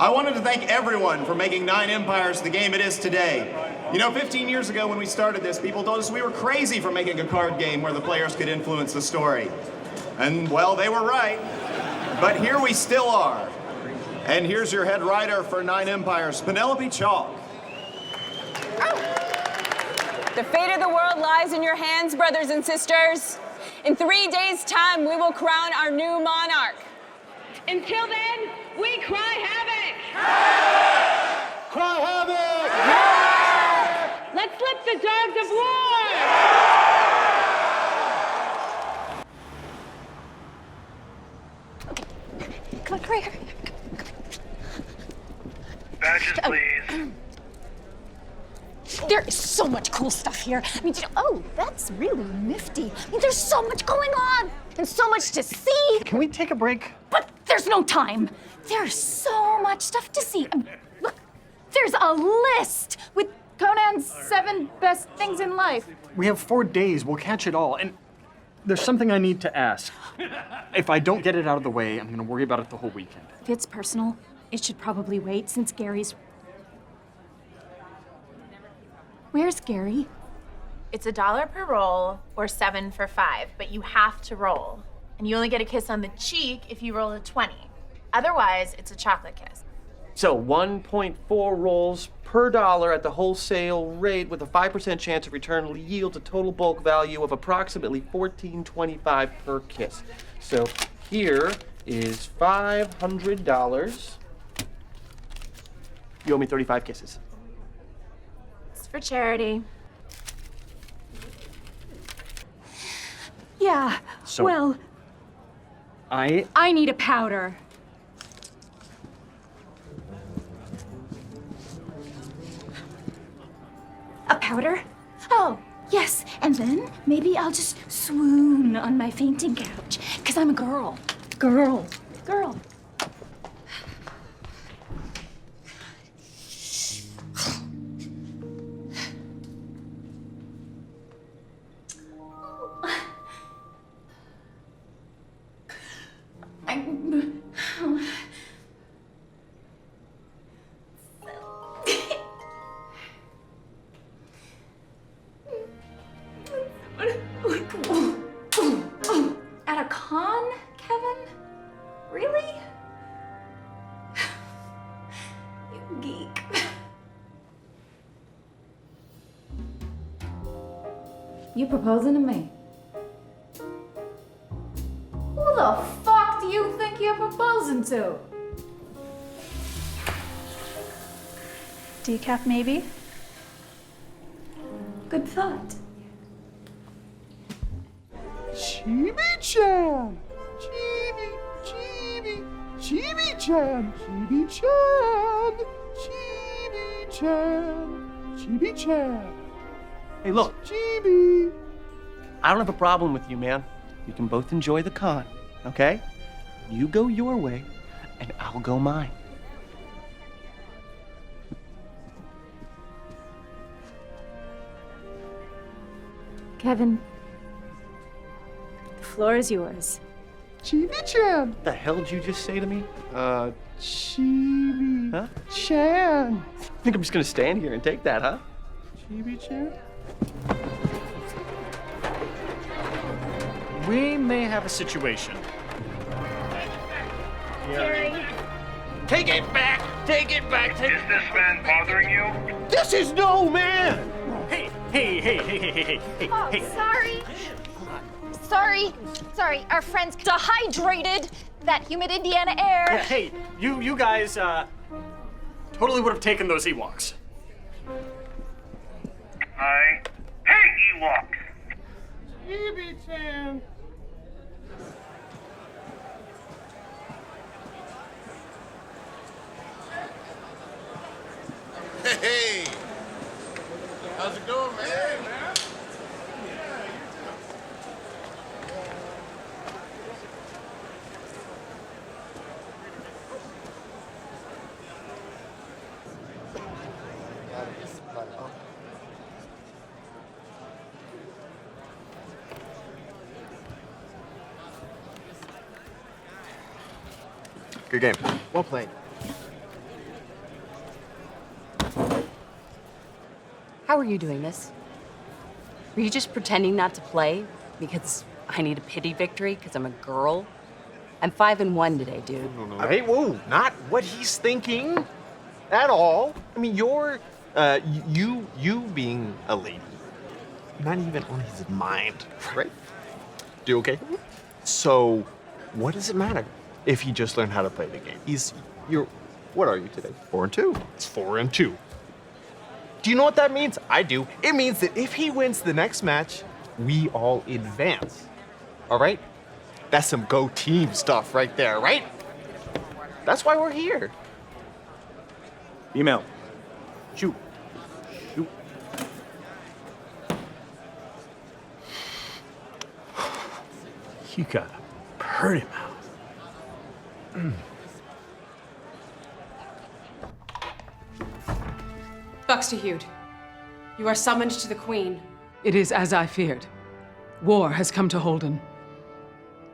Speaker 8: I wanted to thank everyone for making Nine Empires the game it is today. You know, 15 years ago when we started this, people told us we were crazy for making a card game where the players could influence the story. And, well, they were right. But here we still are. And here's your head writer for Nine Empires, Penelope Chalk.
Speaker 14: The fate of the world lies in your hands, brothers and sisters. In 3 days' time, we will crown our new monarch. Until then, we cry havoc!
Speaker 15: Cry havoc!
Speaker 14: Let's let the dogs of war!
Speaker 5: Come on, hurry.
Speaker 16: Badges, please.
Speaker 5: There is so much cool stuff here. I mean, oh, that's really nifty. I mean, there's so much going on and so much to see.
Speaker 6: Can we take a break?
Speaker 5: But there's no time. There's so much stuff to see. I mean, look, there's a list with Conan's 7 best things in life.
Speaker 6: We have 4 days. We'll catch it all. And there's something I need to ask. If I don't get it out of the way, I'm going to worry about it the whole weekend.
Speaker 2: If it's personal, it should probably wait since Gary's... Where's Gary?
Speaker 24: It's $1 per roll or 7 for 5, but you have to roll. And you only get a kiss on the cheek if you roll a 20. Otherwise, it's a chocolate kiss.
Speaker 4: So 1.4 rolls per dollar at the wholesale rate with a 5% chance of return yields a total bulk value of approximately $14.25 per kiss. So here is $500. You owe me 35 kisses.
Speaker 24: It's for charity.
Speaker 2: Yeah,
Speaker 6: So-
Speaker 2: well, I need a powder. A powder? Oh, yes. And then maybe I'll just swoon on my fainting couch. Because I'm a girl. Girl. At a con, Kevin? Really? You geek. You proposing to me? Who the fuck do you think you're proposing
Speaker 17: falls into.
Speaker 18: Decaf, maybe?
Speaker 17: Good thought.
Speaker 12: Chibi-chan! Chibi-chan! Chibi-chan! Chibi-chan! Chibi-chan!
Speaker 4: Hey, look.
Speaker 12: Chibi!
Speaker 4: I don't have a problem with you, man. We can both enjoy the con, okay? You go your way, and I'll go mine.
Speaker 2: Kevin, the floor is yours.
Speaker 12: Chibi-chan!
Speaker 4: What the hell did you just say to me?
Speaker 12: Chibi.
Speaker 4: Huh?
Speaker 12: Chan.
Speaker 4: I think I'm just gonna stand here and take that, huh?
Speaker 12: Chibi-chan?
Speaker 10: We may have a situation.
Speaker 4: Take it back! Take it back! Take
Speaker 16: Is this man bothering you?
Speaker 4: This is no man!
Speaker 6: Hey!
Speaker 5: Oh, sorry. Sorry, our friend's dehydrated. That humid Indiana air.
Speaker 6: Yeah, hey, you guys, totally would have taken those Ewoks.
Speaker 16: I hate Ewoks.
Speaker 12: Chibi-chan.
Speaker 19: Hey! How's it going, man? Hey, man.
Speaker 7: Good game. Well played.
Speaker 11: How are you doing this? Were you just pretending not to play because I need a pity victory because I'm a girl? I'm 5-1 today, dude.
Speaker 7: Hey, whoa, not what he's thinking at all. I mean, you're, you being a lady, not even on his mind, right? Do okay? So, what does it matter if he just learned how to play the game? What are you today? 4-2. It's 4-2. Do you know what that means? I do. It means that if he wins the next match, we all advance. All right? That's some go team stuff right there, right? That's why we're here.
Speaker 6: Email. Shoot.
Speaker 15: You got a pretty mouth.
Speaker 17: Buxtehude, you are summoned to the Queen.
Speaker 20: It is as I feared. War has come to Holden.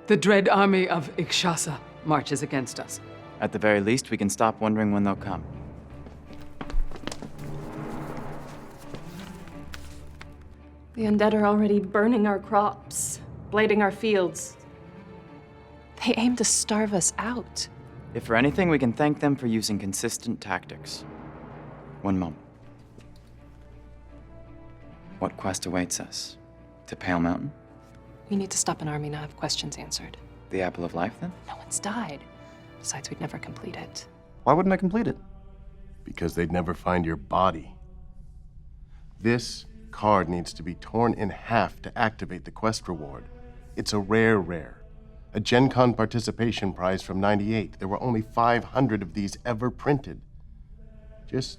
Speaker 20: The dread army of Ikshasa marches against us.
Speaker 22: At the very least, we can stop wondering when they'll come.
Speaker 11: The undead are already burning our crops, blading our fields. They aim to starve us out.
Speaker 22: If for anything, we can thank them for using consistent tactics. One moment. What quest awaits us? To Pale Mountain?
Speaker 11: We need to stop an army, not have questions answered.
Speaker 22: The Apple of Life, then?
Speaker 11: No one's died. Besides, we'd never complete it.
Speaker 22: Why wouldn't I complete it?
Speaker 12: Because they'd never find your body. This card needs to be torn in half to activate the quest reward. It's a rare. A Gen Con participation prize from '98. There were only 500 of these ever printed. Just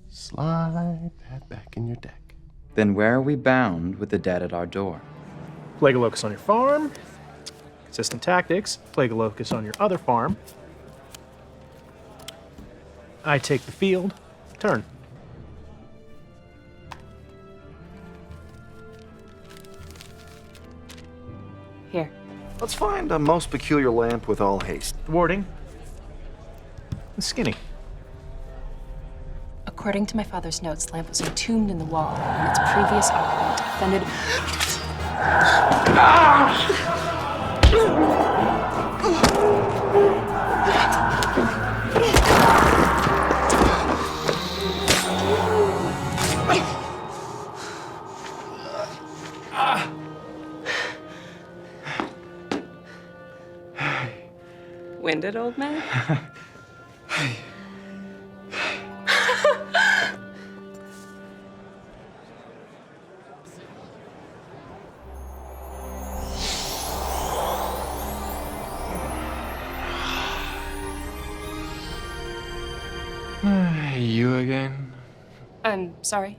Speaker 12: slide that back in your deck.
Speaker 22: Then where are we bound with the dead at our door?
Speaker 15: Plague a Locust on your farm. Consistent tactics. Plague a Locust on your other farm. I take the field. Turn.
Speaker 11: Here.
Speaker 21: Let's find a most peculiar lamp with all haste.
Speaker 15: Warding. Skinny.
Speaker 11: According to my father's notes, the lamp was entombed in the wall, and its previous occupant defended. Winded? excited, old man?
Speaker 1: You again?
Speaker 11: I'm sorry.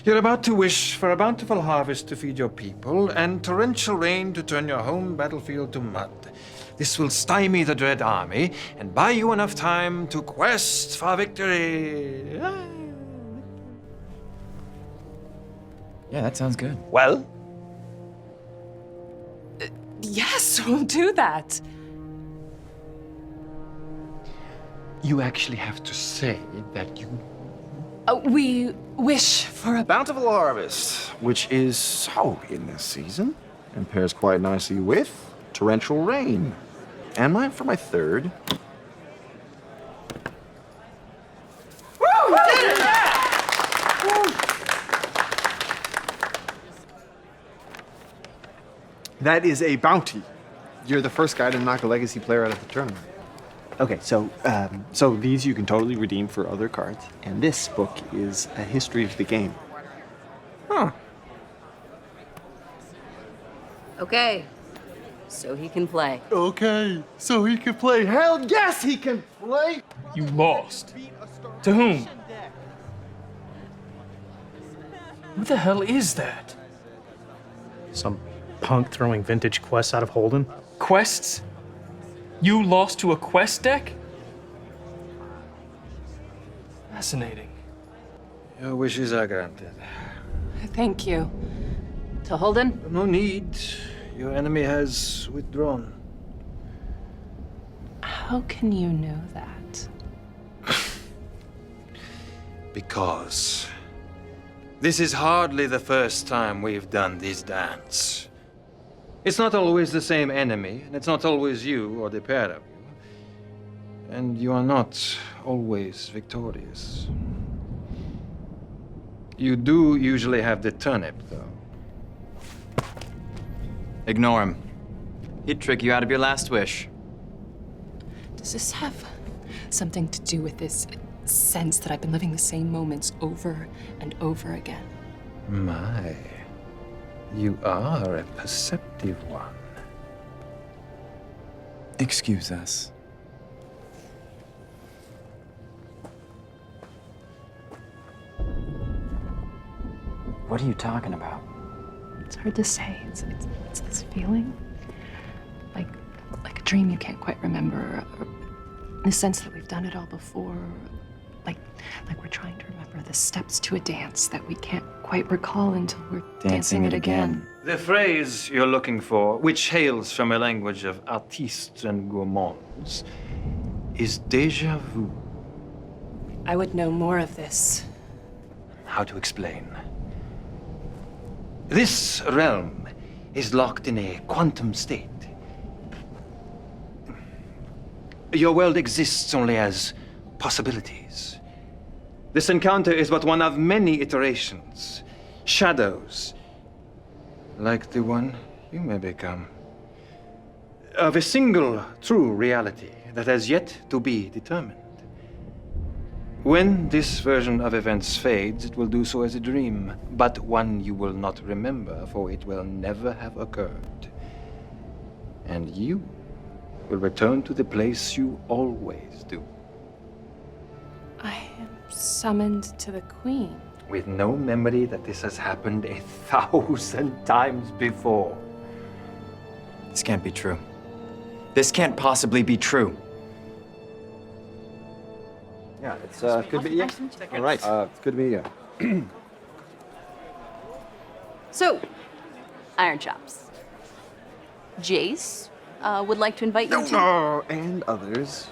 Speaker 1: You're about to wish for a bountiful harvest to feed your people and torrential rain to turn your home battlefield to mud. This will stymie the dread army and buy you enough time to quest for victory.
Speaker 22: Yeah, that sounds good.
Speaker 1: Well?
Speaker 11: Yes, we'll do that.
Speaker 1: You actually have to say that you...
Speaker 11: We wish for a
Speaker 21: bountiful harvest, which is so in this season and pairs quite nicely with torrential rain. And mine for my third.
Speaker 7: That is a bounty. You're the first guy to knock a legacy player out of the tournament. Okay, so these you can totally redeem for other cards, and this book is a history of the game.
Speaker 21: Huh.
Speaker 3: Okay, so he can play.
Speaker 12: Okay, so he can play. Hell yes, he can play.
Speaker 18: You lost. To whom? Who the hell is that?
Speaker 23: Some punk throwing vintage quests out of Holden.
Speaker 18: Quests? You lost to a quest deck? Fascinating.
Speaker 1: Your wishes are granted.
Speaker 11: Thank you. To Holden?
Speaker 1: No need. Your enemy has withdrawn.
Speaker 11: How can you know that?
Speaker 1: Because this is hardly the first time we've done this dance. It's not always the same enemy, and it's not always you or the pair of you. And you are not always victorious. You do usually have the turnip, though.
Speaker 22: Ignore him. He'd trick you out of your last wish.
Speaker 11: Does this have something to do with this sense that I've been living the same moments over and over again?
Speaker 1: My, you are a perceptive one.
Speaker 22: Excuse us. What are you talking about?
Speaker 11: It's hard to say. It's this feeling, like a dream you can't quite remember, or in the sense that we've done it all before, like we're trying to remember the steps to a dance that we can't quite recall until we're dancing it again.
Speaker 1: The phrase you're looking for, which hails from a language of artistes and gourmands, is déjà vu.
Speaker 11: I would know more of this.
Speaker 1: How to explain? This realm is locked in a quantum state. Your world exists only as possibilities. This encounter is but one of many iterations, shadows, like the one you may become, of a single true reality that has yet to be determined. When this version of events fades, it will do so as a dream, but one you will not remember, for it will never have occurred. And you will return to the place you always do.
Speaker 11: I am summoned to the Queen.
Speaker 1: With no memory that this has happened 1,000 times before.
Speaker 22: This can't be true. This can't possibly be true.
Speaker 21: Yeah, it's good to meet you. All right, it's good to meet you.
Speaker 3: So, Iron Chops. Jace would like to invite you to...
Speaker 21: No, and others.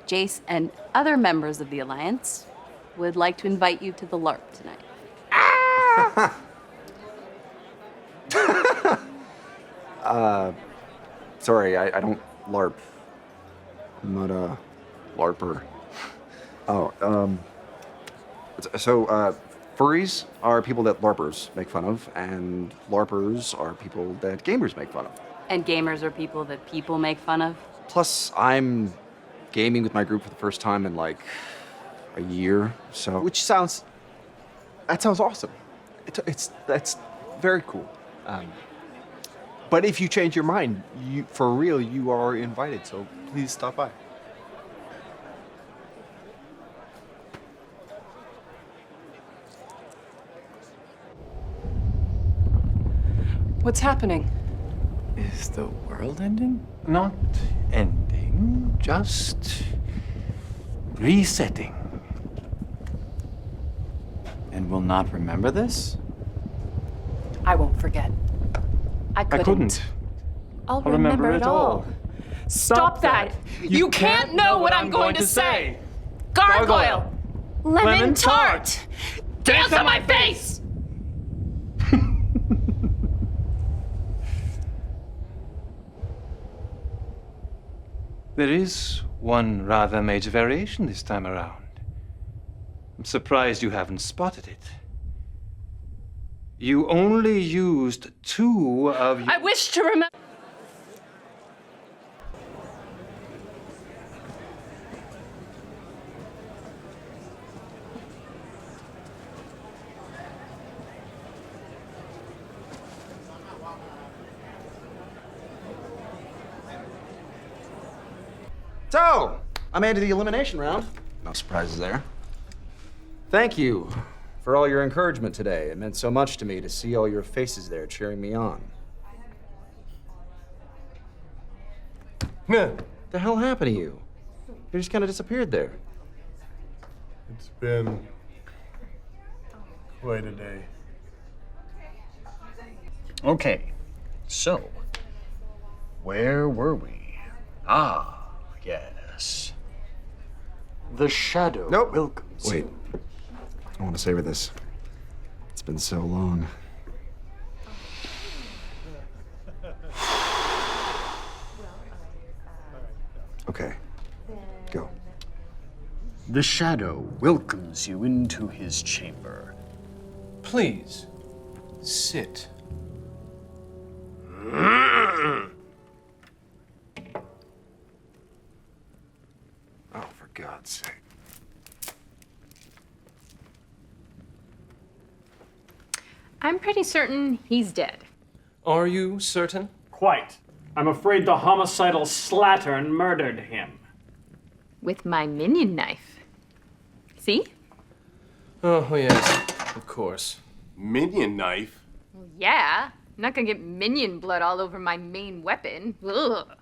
Speaker 3: Jace and other members of the Alliance would like to invite you to the LARP tonight.
Speaker 21: Sorry, I don't LARP. I'm not a LARPer. So, furries are people that LARPers make fun of, and LARPers are people that gamers make fun of.
Speaker 3: And gamers are people that people make fun of?
Speaker 21: Plus, I'm gaming with my group for the first time in like a year, so.
Speaker 7: That sounds awesome. That's very cool. But if you change your mind, for real, you are invited, so please stop by.
Speaker 11: What's happening?
Speaker 1: Is the world ending? Not ending, just resetting.
Speaker 22: And will not remember this?
Speaker 11: I won't forget.
Speaker 1: I couldn't.
Speaker 11: I'll
Speaker 1: remember it all.
Speaker 11: Stop that! You can't know what I'm going to say! Gargoyle!
Speaker 1: Lemon
Speaker 11: tart! Dance on my face!
Speaker 1: There is one rather major variation this time around. I'm surprised you haven't spotted it. You only used 2 of your...
Speaker 11: I wish to remember.
Speaker 21: So, I made it to the elimination round. No surprises there. Thank you for all your encouragement today. It meant so much to me to see all your faces there cheering me on. What the hell happened to you? You just kind of disappeared there.
Speaker 12: It's been quite a day.
Speaker 10: Okay, so where were we? Ah, yes. The shadow welcomes
Speaker 21: Wait.
Speaker 10: you.
Speaker 21: I want to savor this. It's been so long. Okay. Go.
Speaker 10: The shadow welcomes you into his chamber.
Speaker 4: Please, sit.
Speaker 21: Oh, for God's sake.
Speaker 17: I'm pretty certain he's dead.
Speaker 4: Are you certain?
Speaker 6: Quite. I'm afraid the homicidal slattern murdered him.
Speaker 17: With my minion knife. See?
Speaker 4: Oh, yes, of course.
Speaker 12: Minion knife?
Speaker 17: Well, yeah. I'm not gonna get minion blood all over my main weapon. Ugh.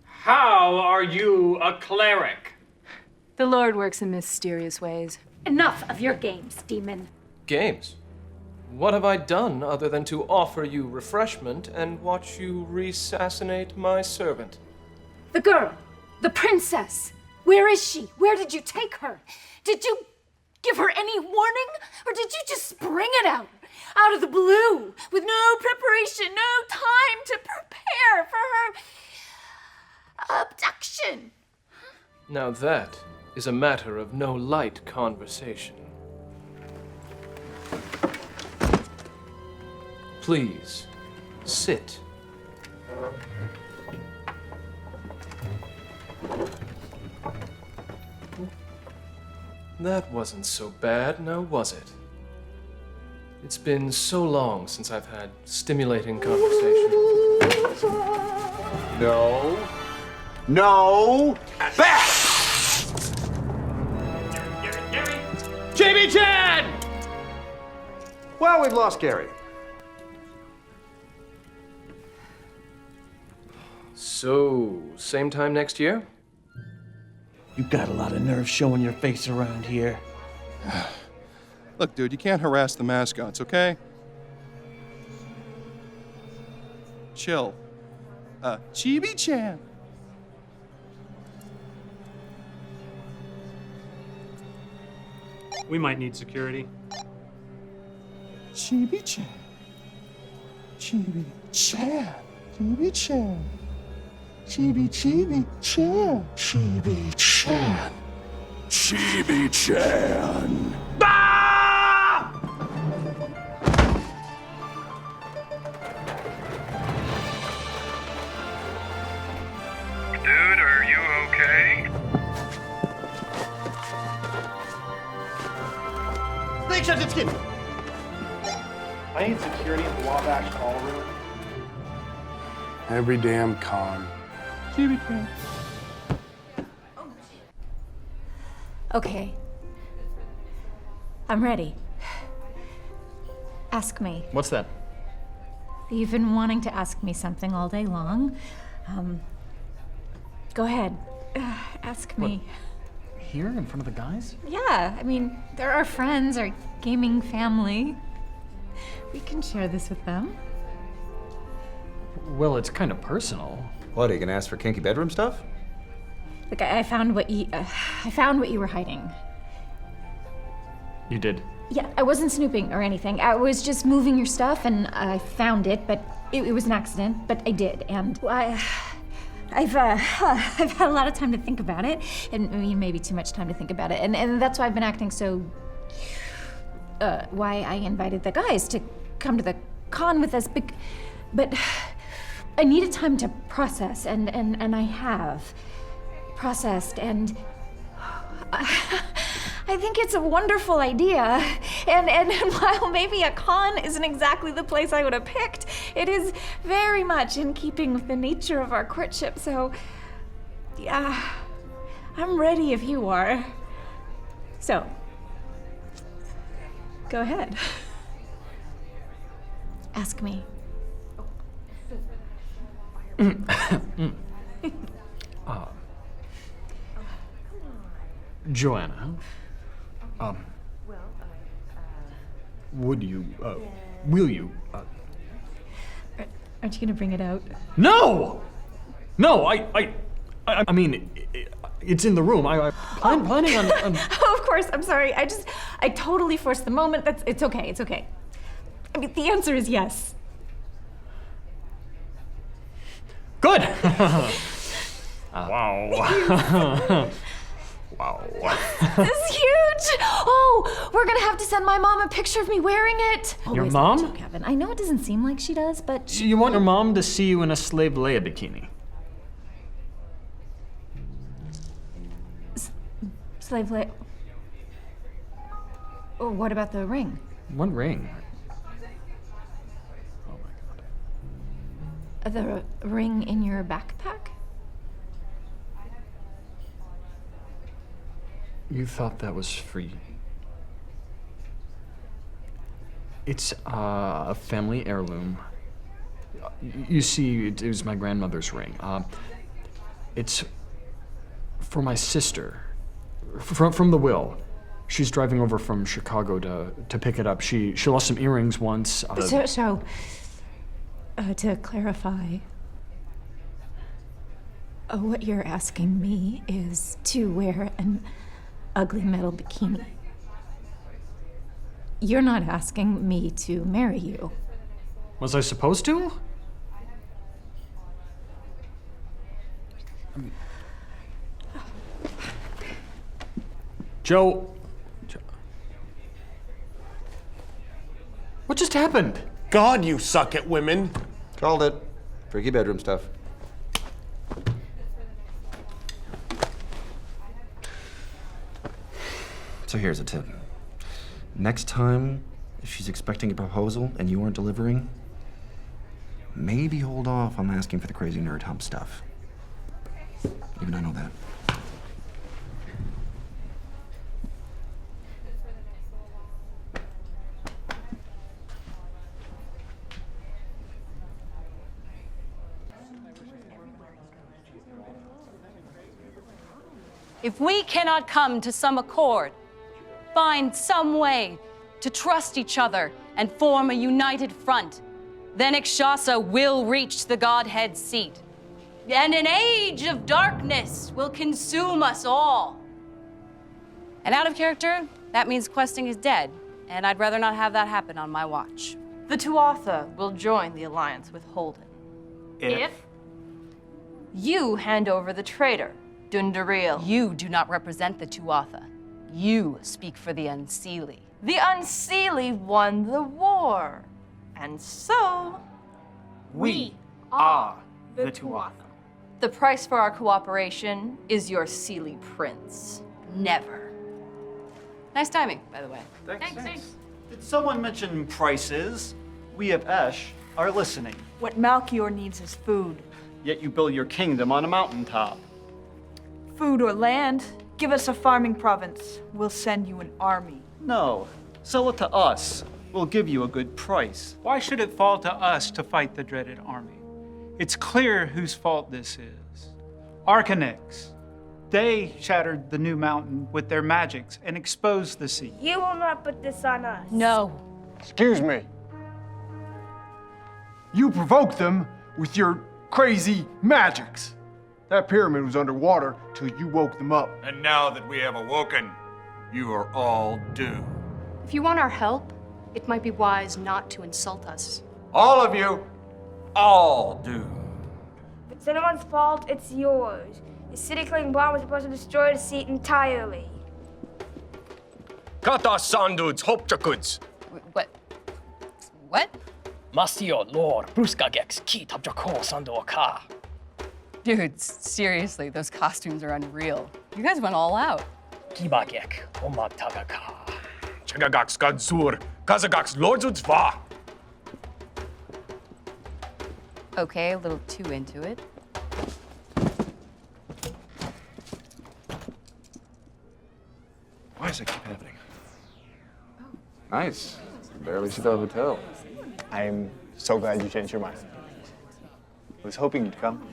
Speaker 6: How are you a cleric?
Speaker 17: The Lord works in mysterious ways.
Speaker 8: Enough of your games, demon.
Speaker 4: Games? What have I done other than to offer you refreshment and watch you re-assassinate my servant?
Speaker 8: The girl, the princess. Where is she? Where did you take her? Did you give her any warning? Or did you just spring it out of the blue, with no preparation, no time to prepare for her abduction?
Speaker 4: Now that is a matter of no light conversation. Please, sit. That wasn't so bad, now was it? It's been so long since I've had stimulating conversation.
Speaker 21: No. No. Back!
Speaker 4: JB Chan!
Speaker 21: Well, we've lost Gary.
Speaker 4: So, same time next year?
Speaker 9: You got a lot of nerve showing your face around here.
Speaker 15: Look, dude, you can't harass the mascots, okay? Chill. Chibi-chan.
Speaker 18: We might need security.
Speaker 15: Chibi-chan. Chibi-chan. Chibi-chan. Chibi-chan. Chibi-chan. Chibi-chan.
Speaker 12: I need security at the Wabash Ballroom. Every damn con.
Speaker 8: Okay. I'm ready. Ask me.
Speaker 10: What's that?
Speaker 8: You've been wanting to ask me something all day long. Go ahead. Ask me.
Speaker 10: Here, in front of the guys?
Speaker 8: Yeah, I mean, they're our friends, our gaming family. We can share this with them.
Speaker 10: Well, it's kind of personal.
Speaker 21: What, are you gonna ask for kinky bedroom stuff?
Speaker 8: Look, I found what you were hiding.
Speaker 10: You did?
Speaker 8: Yeah, I wasn't snooping or anything. I was just moving your stuff, and I found it, but it was an accident. But I did, and I've had a lot of time to think about it, and I mean, maybe too much time to think about it, and that's why I've been acting so. Why I invited the guys to come to the con with us, but I needed time to process, and I have processed, and I think it's a wonderful idea. And while maybe a con isn't exactly the place I would have picked, it is very much in keeping with the nature of our courtship. So, yeah, I'm ready if you are. So, go ahead. Ask me.
Speaker 10: Joanna, would you, will you,
Speaker 8: Aren't you gonna bring it out?
Speaker 10: No! No, I mean, it's in the room. Planning on...
Speaker 8: Oh, of course, I'm sorry. I totally forced the moment. It's okay, it's okay. I mean, the answer is yes.
Speaker 10: Good! Wow. Wow.
Speaker 8: This is huge! Oh, we're gonna have to send my mom a picture of me wearing it.
Speaker 10: Your mom?
Speaker 8: Kevin. I know it doesn't seem like she does, but
Speaker 10: You want your mom to see you in a slave Leia bikini?
Speaker 8: Slave Leia. Oh, what about the ring?
Speaker 10: What ring?
Speaker 8: The ring in your backpack?
Speaker 10: You thought that was for you? It's a family heirloom. You see, it was my grandmother's ring. It's for my sister. From the will. She's driving over from Chicago to pick it up. She lost some earrings once.
Speaker 8: To clarify, what you're asking me is to wear an ugly metal bikini. You're not asking me to marry you.
Speaker 10: Was I supposed to? Joe. What just happened?
Speaker 12: God, you suck at women.
Speaker 21: Called it. Freaky bedroom stuff. So here's a tip. Next time, if she's expecting a proposal and you aren't delivering, maybe hold off on asking for the crazy nerd hump stuff. Even I know that.
Speaker 3: If we cannot come to some accord, find some way to trust each other and form a united front, then Ikshasa will reach the Godhead seat. And an age of darkness will consume us all. And out of character, that means questing is dead, and I'd rather not have that happen on my watch.
Speaker 2: The Tuatha will join the alliance with Holden. If you hand over the traitor, Dundariel.
Speaker 3: You do not represent the Tuatha. You speak for the Unseelie.
Speaker 2: The Unseelie won the war. And so...
Speaker 6: We are the Tuatha.
Speaker 2: The price for our cooperation is your Seelie prince.
Speaker 3: Never. Nice timing, by the way.
Speaker 2: Thanks.
Speaker 5: Did someone mention prices? We of Esh are listening.
Speaker 13: What Malchior needs is food.
Speaker 5: Yet you build your kingdom on a mountaintop.
Speaker 13: Food or land. Give us a farming province. We'll send you an army.
Speaker 5: No, sell it to us. We'll give you a good price.
Speaker 14: Why should it fall to us to fight the dreaded army? It's clear whose fault this is. Arcanix. They shattered the new mountain with their magics and exposed the sea.
Speaker 24: You will not put this on us.
Speaker 3: No.
Speaker 25: Excuse me. You provoked them with your crazy magics. That pyramid was underwater till you woke them up.
Speaker 19: And now that we have awoken, you are all doomed.
Speaker 17: If you want our help, it might be wise not to insult us.
Speaker 19: All of you, all doomed.
Speaker 24: If it's anyone's fault, it's yours. The city-killing bomb was supposed to destroy the seat entirely.
Speaker 26: Kata sanduds hopchakuds.
Speaker 3: What?
Speaker 27: Mastio Lord Bruskagex Ki Tabjako Sandoka.
Speaker 3: Dude, seriously, those costumes are unreal. You guys went all out.
Speaker 27: Kibagek Omatagaka.
Speaker 26: Chagagax Gadsur, Kazagax Lordzudzva.
Speaker 3: Okay, a little too into it.
Speaker 21: Why does that keep happening? Nice. Barely see the hotel.
Speaker 7: I'm so glad you changed your mind. I was hoping you'd come.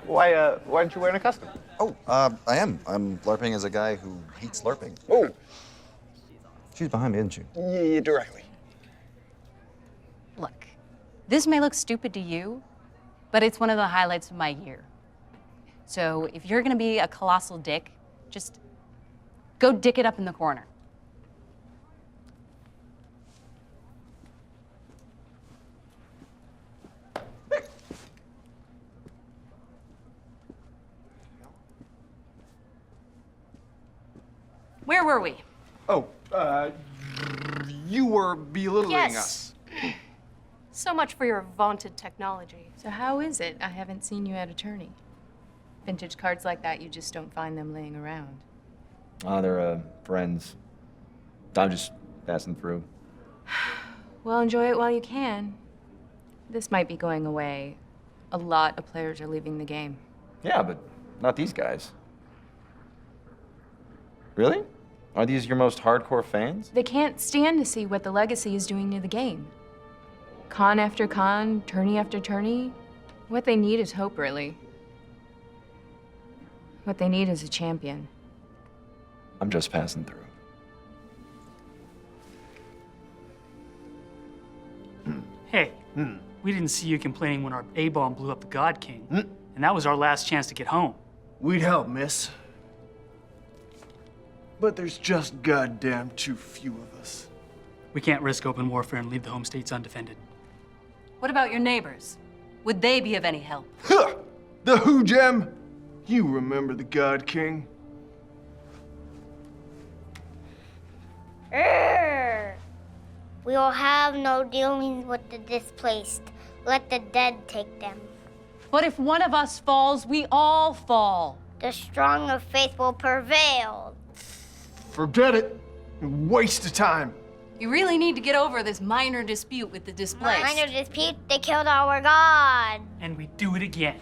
Speaker 7: Why aren't you wearing a custom?
Speaker 28: Oh, I am. I'm LARPing as a guy who hates LARPing.
Speaker 7: Oh.
Speaker 28: She's behind me, isn't she?
Speaker 7: Yeah, directly.
Speaker 3: Look, this may look stupid to you, but it's one of the highlights of my year. So if you're gonna be a colossal dick, just go dick it up in the corner. Where were we?
Speaker 25: Oh, you were belittling
Speaker 17: Yes.
Speaker 25: us.
Speaker 17: So much for your vaunted technology.
Speaker 11: So how is it I haven't seen you at a tourney? Vintage cards like that, you just don't find them laying around.
Speaker 21: They're friends. I'm just passing through.
Speaker 11: Well, enjoy it while you can. This might be going away. A lot of players are leaving the game.
Speaker 21: Yeah, but not these guys. Really? Are these your most hardcore fans?
Speaker 11: They can't stand to see what the legacy is doing to the game. Con after con, tourney after tourney. What they need is hope, really. What they need is a champion.
Speaker 21: I'm just passing through.
Speaker 18: Hey, we didn't see you complaining when our A-bomb blew up the God King. And that was our last chance to get home.
Speaker 25: We'd help, miss. But there's just goddamn too few of us.
Speaker 18: We can't risk open warfare and leave the home states undefended.
Speaker 3: What about your neighbors? Would they be of any help?
Speaker 25: Huh! The Who Gem? You remember the God King?
Speaker 29: We will have no dealings with the displaced. Let the dead take them.
Speaker 3: But if one of us falls, we all fall.
Speaker 29: The strong of faith will prevail.
Speaker 25: Forget it. Waste of time.
Speaker 3: You really need to get over this minor dispute with the displaced.
Speaker 29: Minor dispute, they killed our god.
Speaker 18: And we do it again.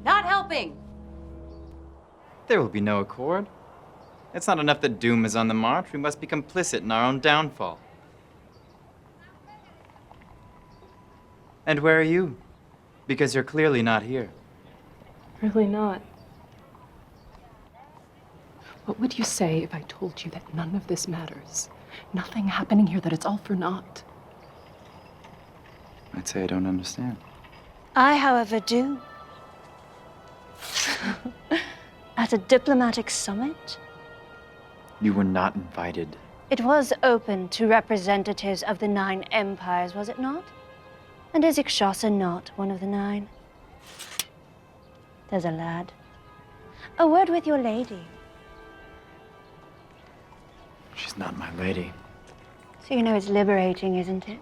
Speaker 3: Not helping.
Speaker 22: There will be no accord. It's not enough that doom is on the march. We must be complicit in our own downfall. And where are you? Because you're clearly not here.
Speaker 11: Really not. What would you say if I told you that none of this matters? Nothing happening here, that it's all for naught?
Speaker 22: I'd say I don't understand.
Speaker 30: I, however, do. At a diplomatic summit,
Speaker 22: You were not invited.
Speaker 30: it was open to representatives of the 9 empires, was it not? And is Ikshasa not one of the 9? There's a lad. A word with your lady.
Speaker 22: She's not my lady.
Speaker 30: So you know it's liberating, isn't it?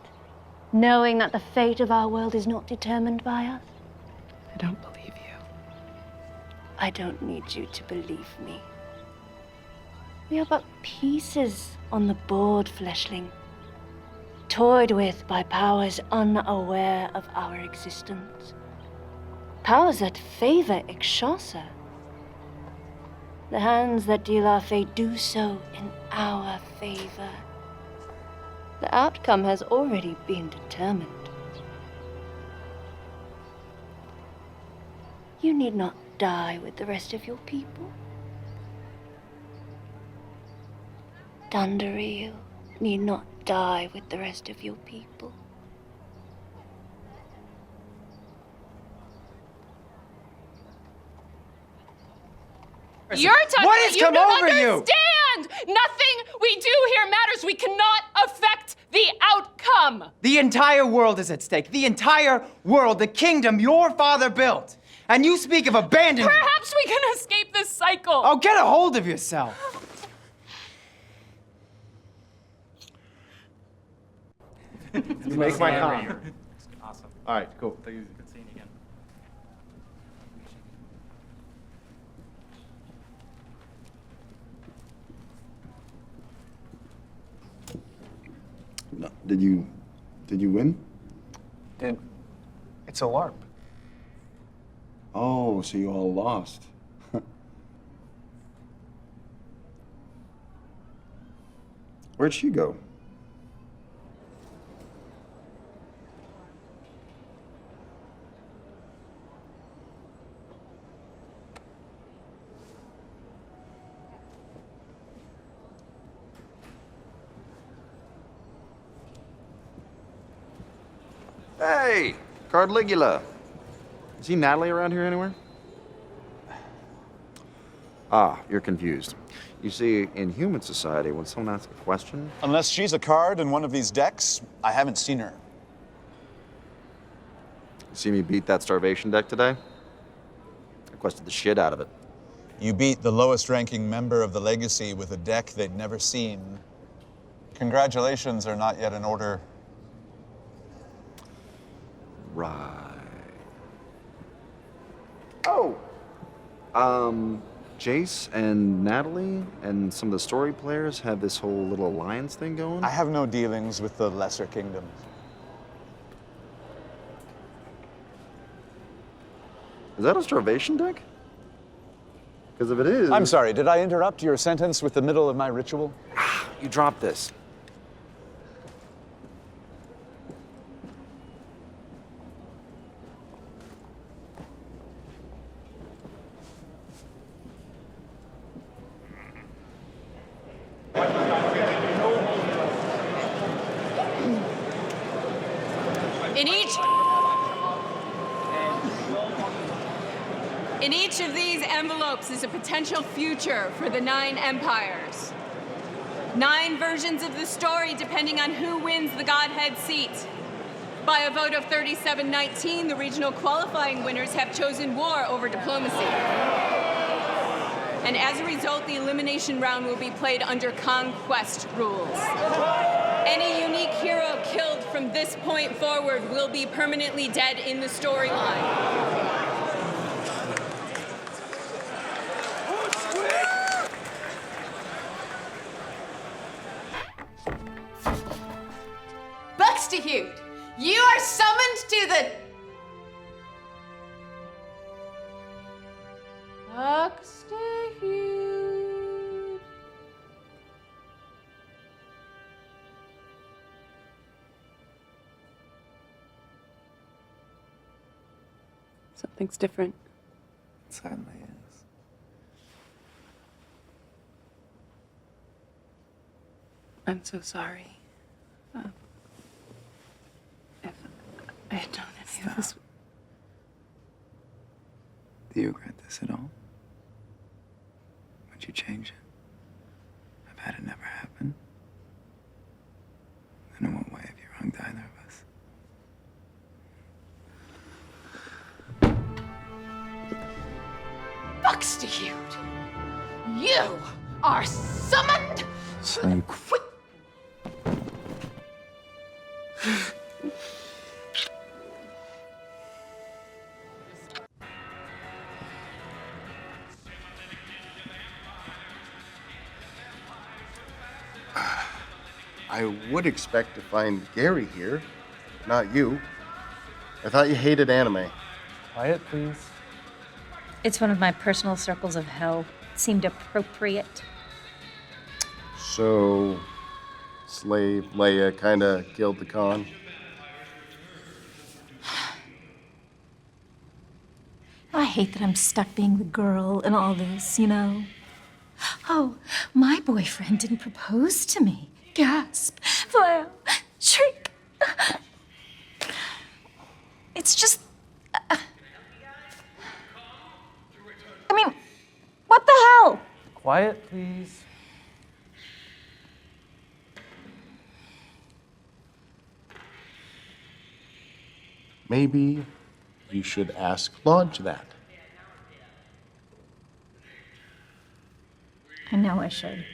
Speaker 30: Knowing that the fate of our world is not determined by us.
Speaker 11: I don't believe you.
Speaker 30: I don't need you to believe me. We are but pieces on the board, fleshling, toyed with by powers unaware of our existence. Powers that favor Ikshasa. The hands that deal our fate do so in our favor. The outcome has already been determined. You need not die with the rest of your people. Dundariel need not die with the rest of your people.
Speaker 17: You're talking
Speaker 22: What has
Speaker 17: you
Speaker 22: come
Speaker 17: don't
Speaker 22: over you?
Speaker 17: understand! Nothing we do here matters. We cannot affect the outcome.
Speaker 22: The entire world is at stake. The entire world, the kingdom your father built. And you speak of abandoning.
Speaker 17: Perhaps we can escape this cycle.
Speaker 22: Oh, get a hold of yourself.
Speaker 7: Make my comment.
Speaker 6: Awesome.
Speaker 7: All right, cool.
Speaker 6: Good seeing you again.
Speaker 28: No, did you win?
Speaker 7: It's a LARP.
Speaker 28: Oh, so you all lost. Where'd she go? Hey, Cardligula.
Speaker 21: See Natalie around here anywhere? Ah, you're confused. You see, in human society, when someone asks a question...
Speaker 28: Unless she's a card in one of these decks, I haven't seen her.
Speaker 21: See me beat that starvation deck today? I quested the shit out of it.
Speaker 28: You beat the lowest ranking member of the Legacy with a deck they'd never seen. Congratulations are not yet in order.
Speaker 21: Right. Oh! Jace and Natalie and some of the story players have this whole little alliance thing going?
Speaker 28: I have no dealings with the Lesser Kingdoms.
Speaker 21: Is that a starvation deck? Because if it is...
Speaker 28: I'm sorry, did I interrupt your sentence with the middle of my ritual?
Speaker 21: You dropped this.
Speaker 3: In each of these envelopes is a potential future for the 9 empires. 9 versions of the story depending on who wins the Godhead seat. By a vote of 37-19, the regional qualifying winners have chosen war over diplomacy. And as a result, the elimination round will be played under conquest rules. Any unique hero killed from this point forward will be permanently dead in the storyline.
Speaker 17: Buxtehude, you are summoned to the... Buxtehude.
Speaker 11: Something's different.
Speaker 28: Sadly, yes.
Speaker 11: I'm so sorry. If I had known any of this...
Speaker 28: Do you regret this at all? Would you change it? I've had it never happen. And in what way have you wronged either of us?
Speaker 17: Buxtehude, you are summoned to the queen.
Speaker 25: I would expect to find Gary here, not you. I thought you hated anime.
Speaker 1: Quiet, please.
Speaker 4: It's one of my personal circles of hell. It seemed appropriate.
Speaker 25: So, Slave Leia kinda killed the Khan?
Speaker 4: I hate that I'm stuck being the girl in all this, you know? Oh, my boyfriend didn't propose to me. Gasp, flail, shriek. It's just... I mean, what the hell?
Speaker 1: Quiet, please.
Speaker 25: Maybe you should ask Lodge that.
Speaker 4: I know I should.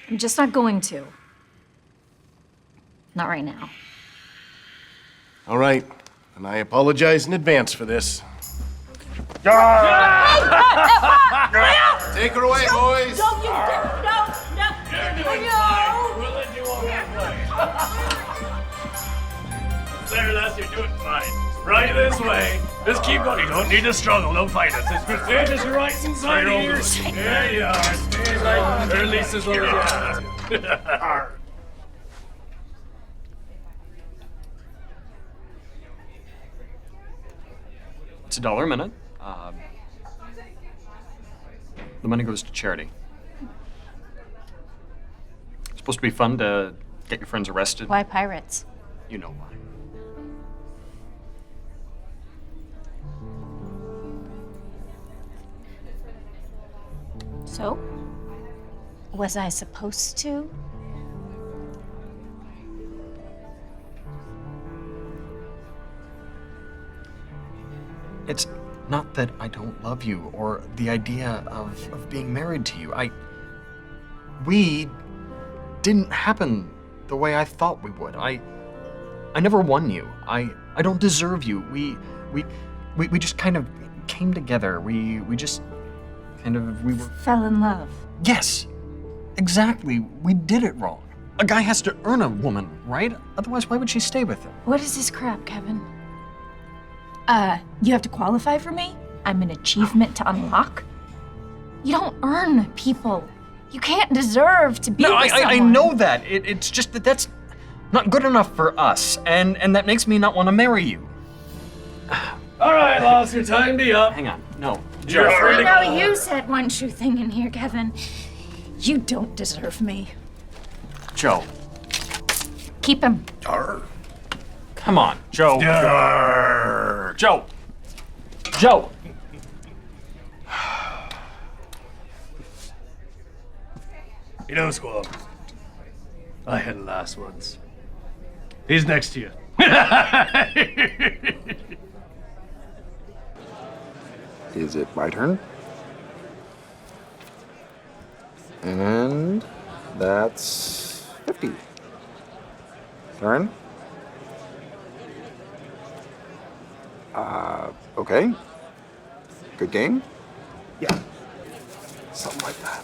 Speaker 4: I'm just not going to. Not right now.
Speaker 25: All right, and I apologize in advance for this. Take her away, boys.
Speaker 4: Don't you no.
Speaker 26: We'll let you all Sarah, you're doing fine. Right this way. Just keep going. You don't need to struggle. Don't fight us. It's good. Just right inside here. There you are. Stay right. Or at least as long as you have.
Speaker 6: It's $1 a minute. The money goes to charity. It's supposed to be fun to get your friends arrested.
Speaker 4: Why pirates?
Speaker 6: You know why.
Speaker 4: So? Was I supposed to?
Speaker 6: It's not that I don't love you or the idea of being married to you. We didn't happen the way I thought we would. I never won you. I don't deserve you. We just kind of came together. We were...
Speaker 4: Fell in love.
Speaker 6: Yes, exactly. We did it wrong. A guy has to earn a woman, right? Otherwise, why would she stay with him?
Speaker 4: What is this crap, Kevin? You have to qualify for me? I'm an achievement to unlock? You don't earn people. You can't deserve to be with someone.
Speaker 6: I know that. It's just that that's not good enough for us, and that makes me not want to marry you.
Speaker 26: All right, Lost, your time be up.
Speaker 6: Hang on. No.
Speaker 4: I know you said one true thing in here, Kevin. You don't deserve me.
Speaker 6: Joe.
Speaker 4: Keep him.
Speaker 6: Come on, Joe. Joe. Joe.
Speaker 26: You know, Squall, I had the last ones. He's next to you.
Speaker 21: Is it my turn? And that's 50. Turn. Okay. Good game? Yeah. Something like that.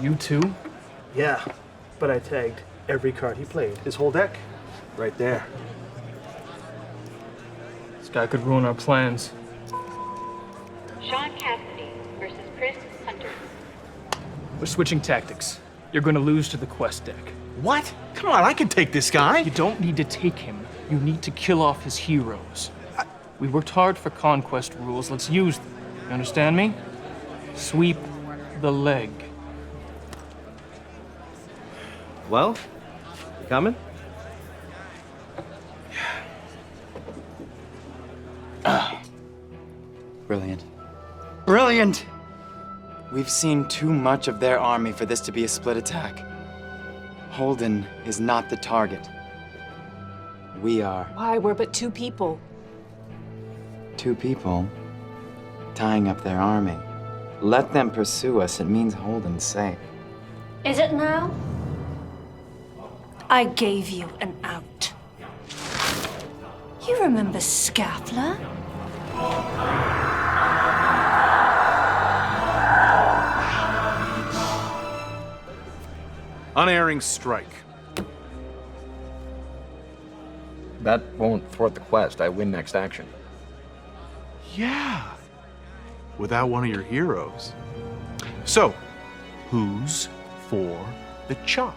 Speaker 8: You too? Yeah, but I tagged every card he played. His whole deck, right there.
Speaker 18: This guy could ruin our plans.
Speaker 9: Sean Cassidy versus Chris Hunter.
Speaker 18: We're switching tactics. You're gonna lose to the quest deck.
Speaker 7: What? Come on, I can take this guy.
Speaker 18: You don't need to take him. You need to kill off his heroes. We worked hard for conquest rules. Let's use them. You understand me? Sweep the leg.
Speaker 7: Well, you coming?
Speaker 22: Brilliant. Brilliant! We've seen too much of their army for this to be a split attack. Holden is not the target. We are.
Speaker 11: Why? We're but 2 people.
Speaker 22: 2 people tying up their army. Let them pursue us. It means Holden's safe.
Speaker 30: Is it now? I gave you an out. You remember Scapler?
Speaker 8: Unerring strike.
Speaker 21: That won't thwart the quest. I win next action.
Speaker 8: Yeah. Without one of your heroes. So, who's for the chop?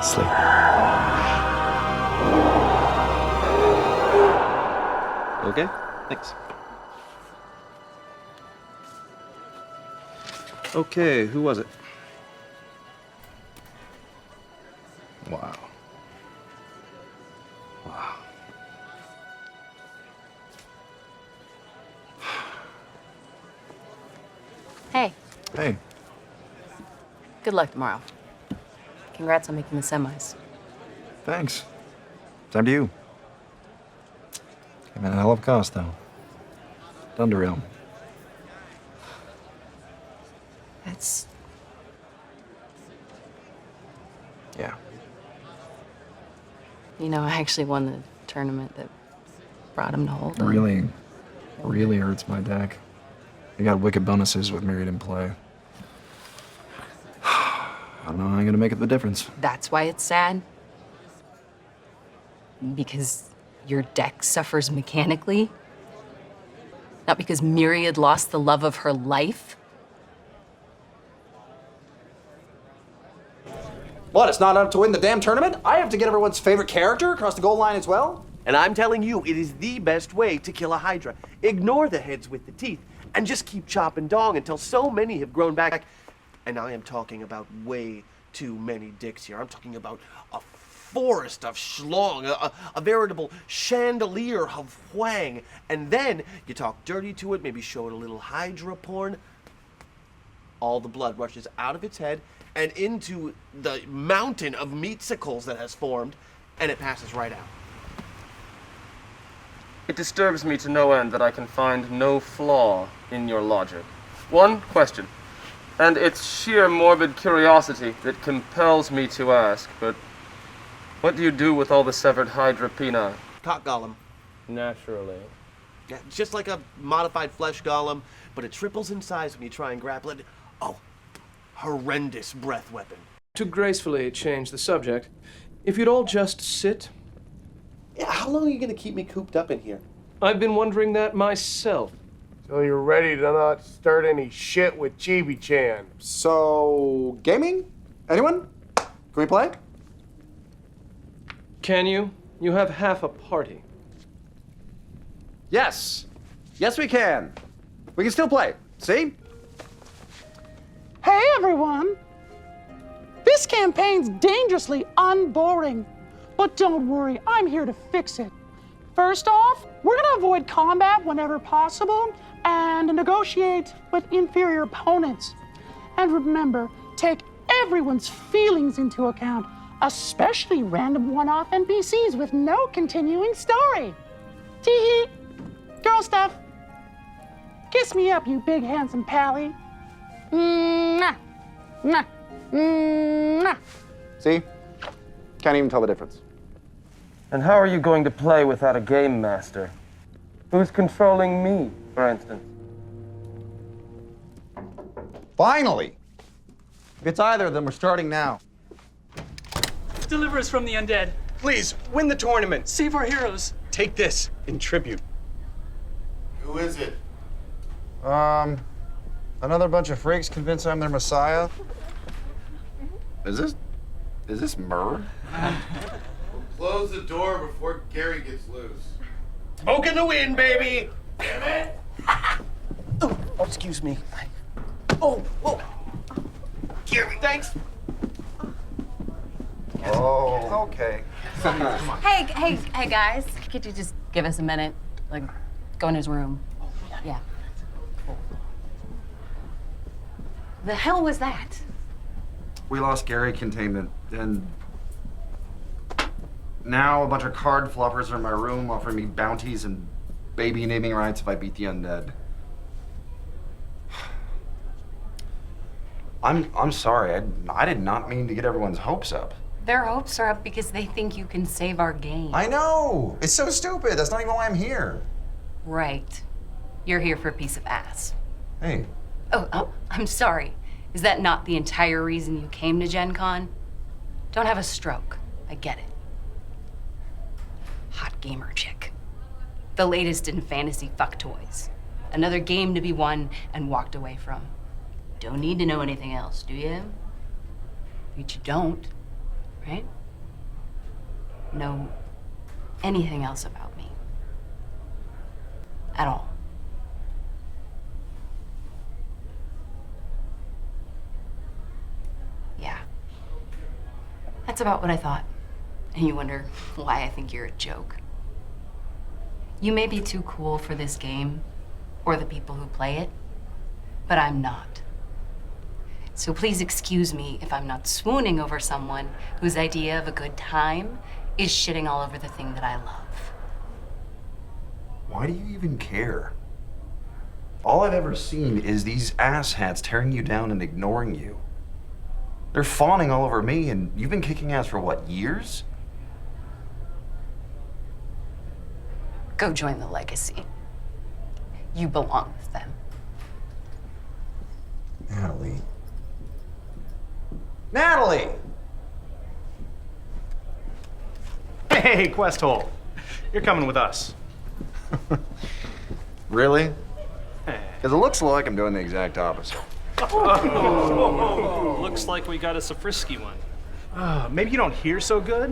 Speaker 21: Sleep.
Speaker 2: Okay, thanks. Okay, who was it?
Speaker 21: Wow. Wow.
Speaker 3: Hey,
Speaker 21: Hey.
Speaker 3: good luck tomorrow. Congrats on making the semis.
Speaker 21: Thanks. Time to you. Came at a hell of a cost, though. Thunderrealm.
Speaker 3: That's...
Speaker 21: Yeah.
Speaker 3: You know, I actually won the tournament that brought him to Hold.
Speaker 21: Really hurts my deck. I got wicked bonuses with Myriad in play. I don't know how I'm gonna make up the difference.
Speaker 3: That's why it's sad? Because your deck suffers mechanically? Not because Myriad lost the love of her life?
Speaker 21: What, it's not enough to win the damn tournament? I have to get everyone's favorite character across the goal line as well?
Speaker 5: And I'm telling you, it is the best way to kill a Hydra. Ignore the heads with the teeth, and just keep chopping dong until so many have grown back. And I am talking about way too many dicks here. I'm talking about a forest of schlong, a veritable chandelier of Huang. And then you talk dirty to it, maybe show it a little Hydra porn. All the blood rushes out of its head and into the mountain of meatsicles that has formed, and it passes right out.
Speaker 18: It disturbs me to no end that I can find no flaw in your logic. One question, and it's sheer morbid curiosity that compels me to ask, but what do you do with all the severed Hydra peni?
Speaker 5: Cock golem.
Speaker 18: Naturally.
Speaker 5: Yeah, just like a modified flesh golem, but it triples in size when you try and grapple it. Oh, horrendous breath weapon.
Speaker 18: To gracefully change the subject, if you'd all just sit.
Speaker 5: Yeah, how long are you gonna keep me cooped up in here?
Speaker 18: I've been wondering that myself.
Speaker 25: So you're ready to not start any shit with Chibi-chan.
Speaker 21: So, gaming? Anyone? Can we play?
Speaker 18: Can you? You have half a party.
Speaker 21: Yes. Yes, we can. We can still play. See?
Speaker 10: Hey, everyone! This campaign's dangerously unboring. But don't worry, I'm here to fix it. First off, we're gonna avoid combat whenever possible and negotiate with inferior opponents. And remember, take everyone's feelings into account, especially random one-off NPCs with no continuing story. Tee-hee. Girl stuff. Kiss me up, you big handsome pally. Mwah. Mwah. Mwah.
Speaker 21: See? Can't even tell the difference.
Speaker 18: And how are you going to play without a game master? Who's controlling me, for instance?
Speaker 21: Finally! If it's either of them, we're starting now.
Speaker 27: Deliver us from the undead.
Speaker 5: Please, win the tournament.
Speaker 27: Save our heroes.
Speaker 5: Take this in tribute.
Speaker 25: Who is it?
Speaker 21: Another bunch of freaks convinced I'm their messiah. Is this Myrrh?
Speaker 25: Close the door before Gary gets loose.
Speaker 5: Smoke in the wind, baby! Damn it! Oh, excuse me. Oh, whoa. Gary, thanks.
Speaker 21: Oh, okay.
Speaker 3: Hey, guys. Could you just give us a minute? Like, go in his room. Yeah. The hell was that?
Speaker 21: We lost Gary containment, and now a bunch of card floppers are in my room offering me bounties and baby naming rights if I beat the undead. I'm sorry. I did not mean to get everyone's hopes up.
Speaker 3: Their hopes are up because they think you can save our game.
Speaker 21: I know! It's so stupid. That's not even why I'm here.
Speaker 3: Right. You're here for a piece of ass.
Speaker 21: Hey.
Speaker 3: Oh, I'm sorry. Is that not the entire reason you came to Gen Con? Don't have a stroke. I get it. Hot gamer chick. The latest in fantasy fuck toys. Another game to be won and walked away from. Don't need to know anything else, do you? But you don't, right? Know anything else about me. At all. Yeah. That's about what I thought. And you wonder why I think you're a joke. You may be too cool for this game, or the people who play it, but I'm not. So please excuse me if I'm not swooning over someone whose idea of a good time is shitting all over the thing that I love.
Speaker 21: Why do you even care? All I've ever seen is these asshats tearing you down and ignoring you. They're fawning all over me, and you've been kicking ass for what, years?
Speaker 3: Go join the legacy. You belong with them.
Speaker 21: Natalie. Natalie!
Speaker 8: Hey, Quest Hole. You're coming with us.
Speaker 21: Really? Because it looks like I'm doing the exact opposite.
Speaker 8: Looks like we got us a frisky one. Maybe you don't hear so good,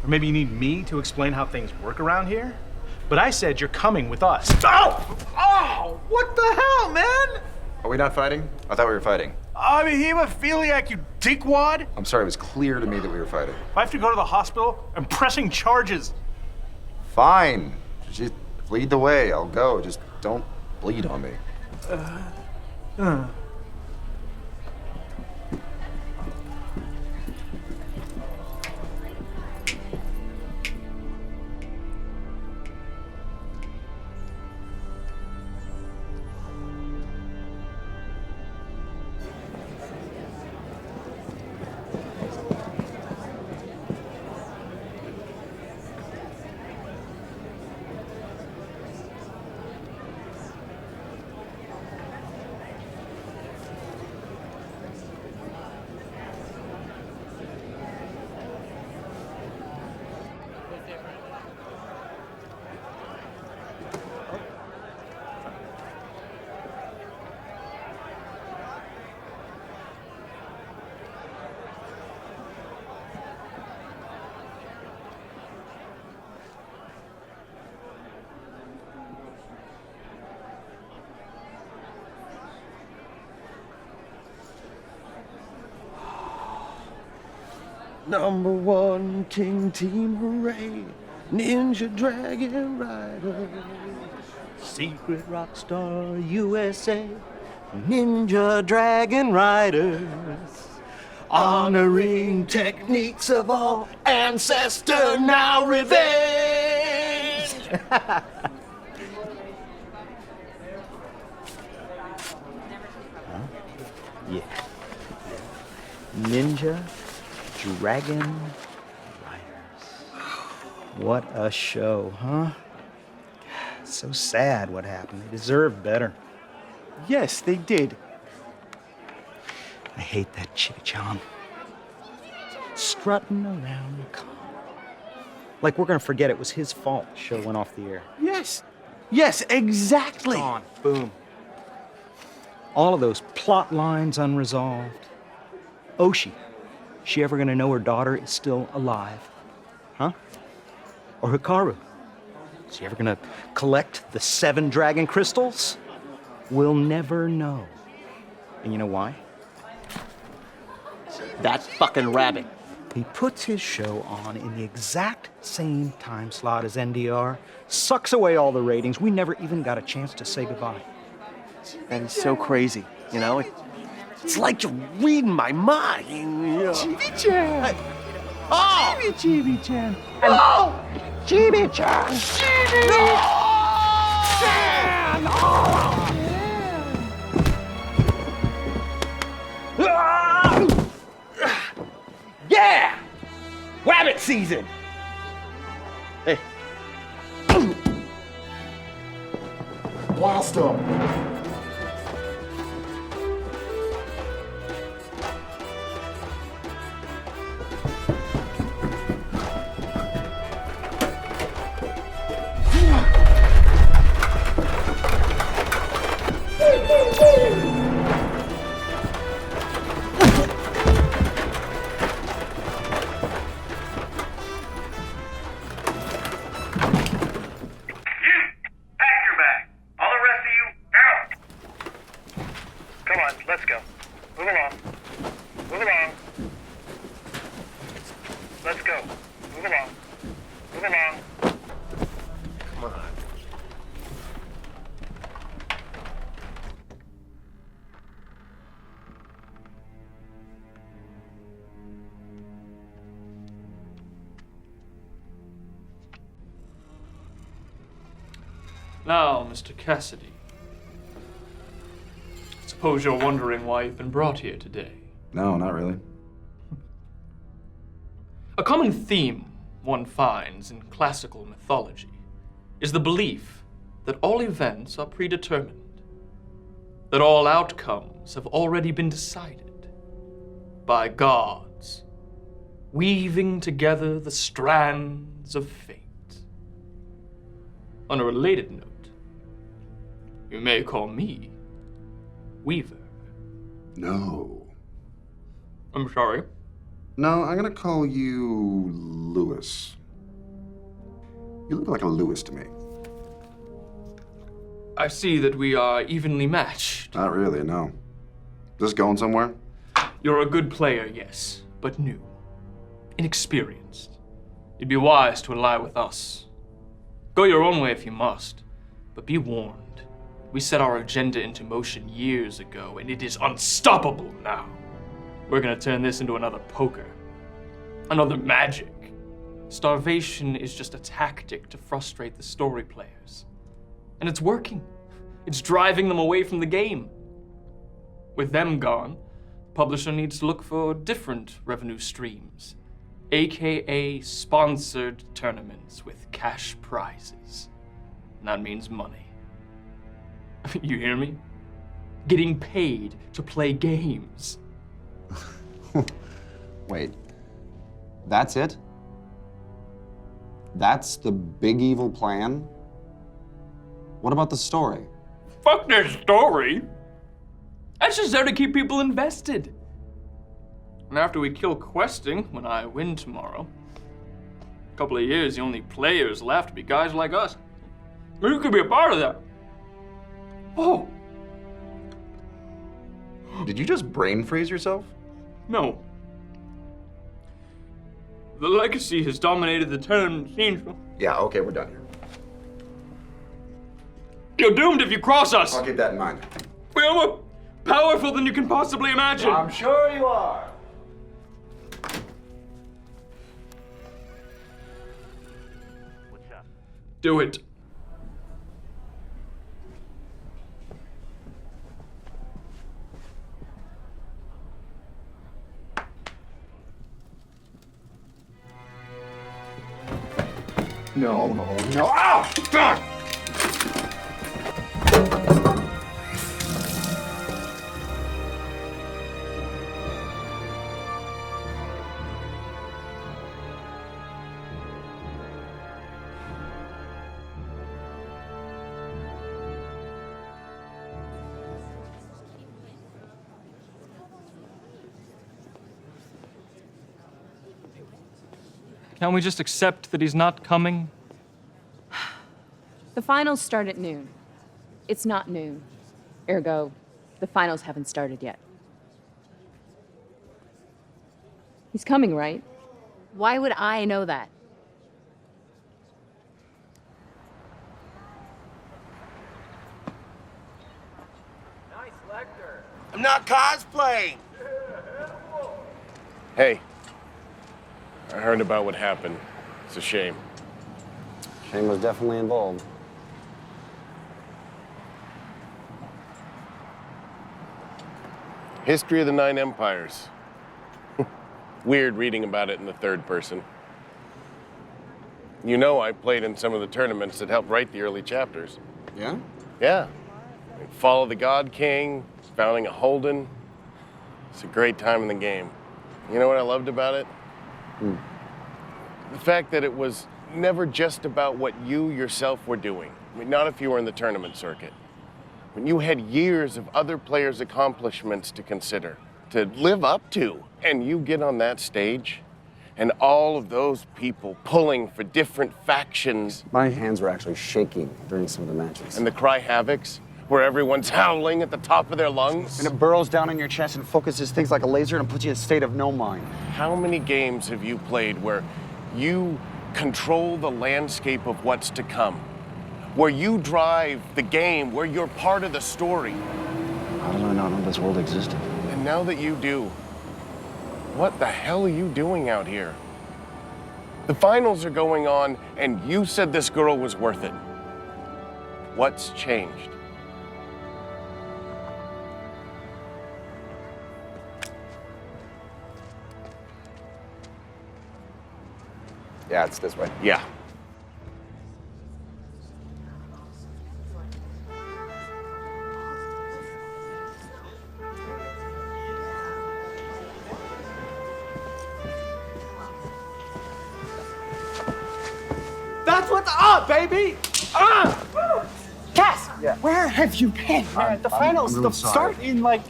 Speaker 8: or maybe you need me to explain how things work around here. But I said you're coming with us. Oh! Oh! What the hell, man?
Speaker 21: Are we not fighting? I thought we were fighting.
Speaker 8: I'm a hemophiliac, you dickwad.
Speaker 21: I'm sorry, it was clear to me that we were fighting.
Speaker 8: If I have to go to the hospital, I'm pressing charges.
Speaker 21: Fine. Just lead the way. I'll go. Just don't bleed on me.
Speaker 5: Number one King Team, hooray! Ninja Dragon Rider. Secret Rockstar USA. Ninja Dragon Riders. Honoring techniques of all ancestor, now revenge!
Speaker 12: Yeah. Ninja Dragon Riders. What a show, huh? So sad what happened. They deserved better.
Speaker 5: Yes, they did.
Speaker 12: I hate that Chibi-chan. Strutting around the con. Like we're gonna forget it was his fault the show went off the air.
Speaker 5: Yes. Yes, exactly.
Speaker 12: Gone. Boom. All of those plot lines unresolved. Oshi. She ever gonna know her daughter is still alive? Huh? Or Hikaru? Is she ever gonna collect the 7 dragon crystals? We'll never know. And you know why?
Speaker 5: That fucking rabbit.
Speaker 12: He puts his show on in the exact same time slot as NDR, sucks away all the ratings. We never even got a chance to say goodbye.
Speaker 5: That is so crazy, you know? It's like you're reading my mind. You know?
Speaker 10: Chibi-chan!
Speaker 5: Oh!
Speaker 10: Chibi-chan!
Speaker 5: Oh!
Speaker 10: Chibi-chan! Chibi-chan! Oh!
Speaker 5: Yeah! Rabbit season! Hey.
Speaker 25: Blast him!
Speaker 26: Now, Mr. Cassidy, suppose you're wondering why you've been brought here today.
Speaker 21: No, not really.
Speaker 26: A common theme one finds in classical mythology is the belief that all events are predetermined, that all outcomes have already been decided by gods, weaving together the strands of fate. On a related note, you may call me Weaver.
Speaker 21: No.
Speaker 26: I'm sorry.
Speaker 21: No, I'm gonna call you Lewis. You look like a Lewis to me.
Speaker 26: I see that we are evenly matched.
Speaker 21: Not really, no. Is this going somewhere?
Speaker 26: You're a good player, yes, but new. Inexperienced. You'd be wise to ally with us. Go your own way if you must, but be warned. We set our agenda into motion years ago, and it is unstoppable now. We're gonna turn this into another poker. Another magic. Starvation is just a tactic to frustrate the story players. And it's working. It's driving them away from the game. With them gone, the publisher needs to look for different revenue streams, aka sponsored tournaments with cash prizes. And that means money. You hear me? Getting paid to play games.
Speaker 21: Wait. That's it? That's the big evil plan? What about the story?
Speaker 26: Fuck their story! That's just there to keep people invested. And after we kill questing, when I win tomorrow, a couple of years, the only players left will be guys like us. You could be a part of that. Oh!
Speaker 21: Did you just brain freeze yourself?
Speaker 26: No. The legacy has dominated the tournament scene.
Speaker 21: Yeah, okay, we're done here.
Speaker 26: You're doomed if you cross us!
Speaker 21: I'll keep that in mind.
Speaker 26: We are more powerful than you can possibly imagine!
Speaker 25: I'm sure you are.
Speaker 26: Do it.
Speaker 25: No, no, no. Ow! Fuck!
Speaker 26: Can't we just accept that he's not coming?
Speaker 17: The finals start at noon. It's not noon. Ergo, the finals haven't started yet. He's coming, right? Why would I know that?
Speaker 5: I'm not cosplaying!
Speaker 13: Hey, I heard about what happened. It's a shame.
Speaker 21: Shane was definitely involved.
Speaker 13: History of the Nine Empires. Weird reading about it in the third person. You know, I played in some of the tournaments that helped write the early chapters.
Speaker 21: Yeah?
Speaker 13: Yeah. Follow the God King, founding a Holden. It's a great time in the game. You know what I loved about it? The fact that it was never just about what you yourself were doing. I mean, not if you were in the tournament circuit. When you had years of other players' accomplishments to consider, to live up to, and you get on that stage, and all of those people pulling for different factions.
Speaker 1: My hands were actually shaking during some of the matches.
Speaker 13: And the Cry Havocs, where everyone's howling at the top of their lungs.
Speaker 1: And it burrows down in your chest and focuses things like a laser and puts you in a state of no mind.
Speaker 13: How many games have you played where you control the landscape of what's to come? Where you drive the game, where you're part of the story?
Speaker 1: How did I not know this world existed?
Speaker 13: And now that you do, what the hell are you doing out here? The finals are going on, and you said this girl was worth it. What's changed?
Speaker 1: Yeah, it's this way.
Speaker 13: Yeah.
Speaker 5: That's what's up, baby!
Speaker 10: Cass,
Speaker 1: Yeah.
Speaker 10: where have you been, man? The finals
Speaker 1: really sorry.
Speaker 10: start in like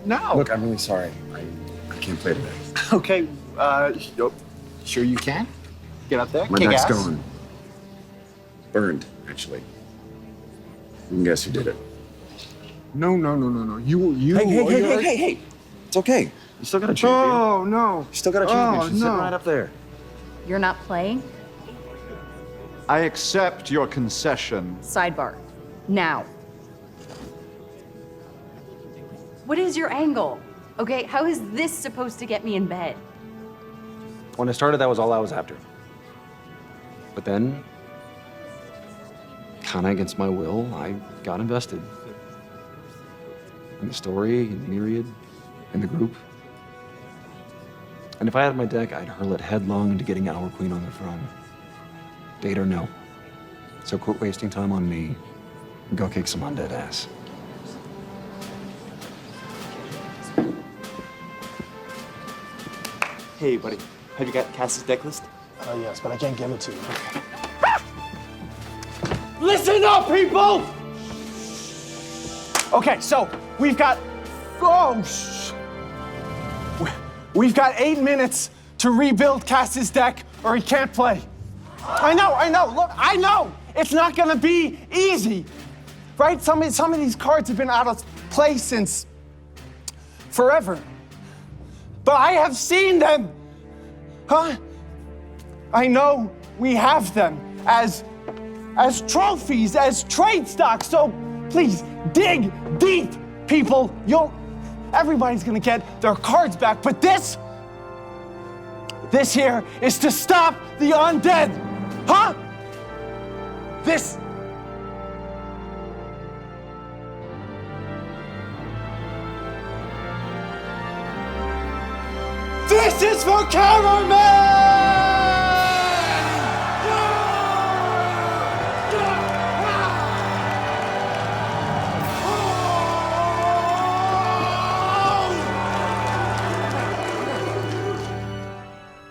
Speaker 10: now.
Speaker 1: Look, I'm really sorry. I can't play today.
Speaker 10: Okay, sure you can. Get up there.
Speaker 1: My
Speaker 10: kick
Speaker 1: deck's
Speaker 10: ass.
Speaker 1: gone. Burned, actually. You can guess who did it. No. You. Hey. It's okay. You still got a champion.
Speaker 25: Oh, no.
Speaker 1: You still got a champion.
Speaker 25: Oh,
Speaker 1: She's sitting
Speaker 25: no.
Speaker 1: right up there.
Speaker 14: You're not playing?
Speaker 25: I accept your concession.
Speaker 14: Sidebar. Now. What is your angle? Okay, how is this supposed to get me in bed?
Speaker 21: When I started, that was all I was after. But then, kind of against my will, I got invested. In the story, in Myriad, in the group. And if I had my deck, I'd hurl it headlong into getting Our Queen on the throne. Date or no. So quit wasting time on me and go kick some undead ass.
Speaker 15: Hey, buddy. Have you got Cass's deck list?
Speaker 10: Yes, but I can't give it to you.
Speaker 5: Listen up, people!
Speaker 10: Okay, so we've got we've got 8 minutes to rebuild Cass's deck, or he can't play. I know. Look, I know it's not gonna be easy, right? Some of these cards have been out of play since forever, but I have seen them, huh? I know we have them as trophies, as trade stocks. So please dig deep, people. Everybody's gonna get their cards back, but this here is to stop the undead, huh? This is for Counterme!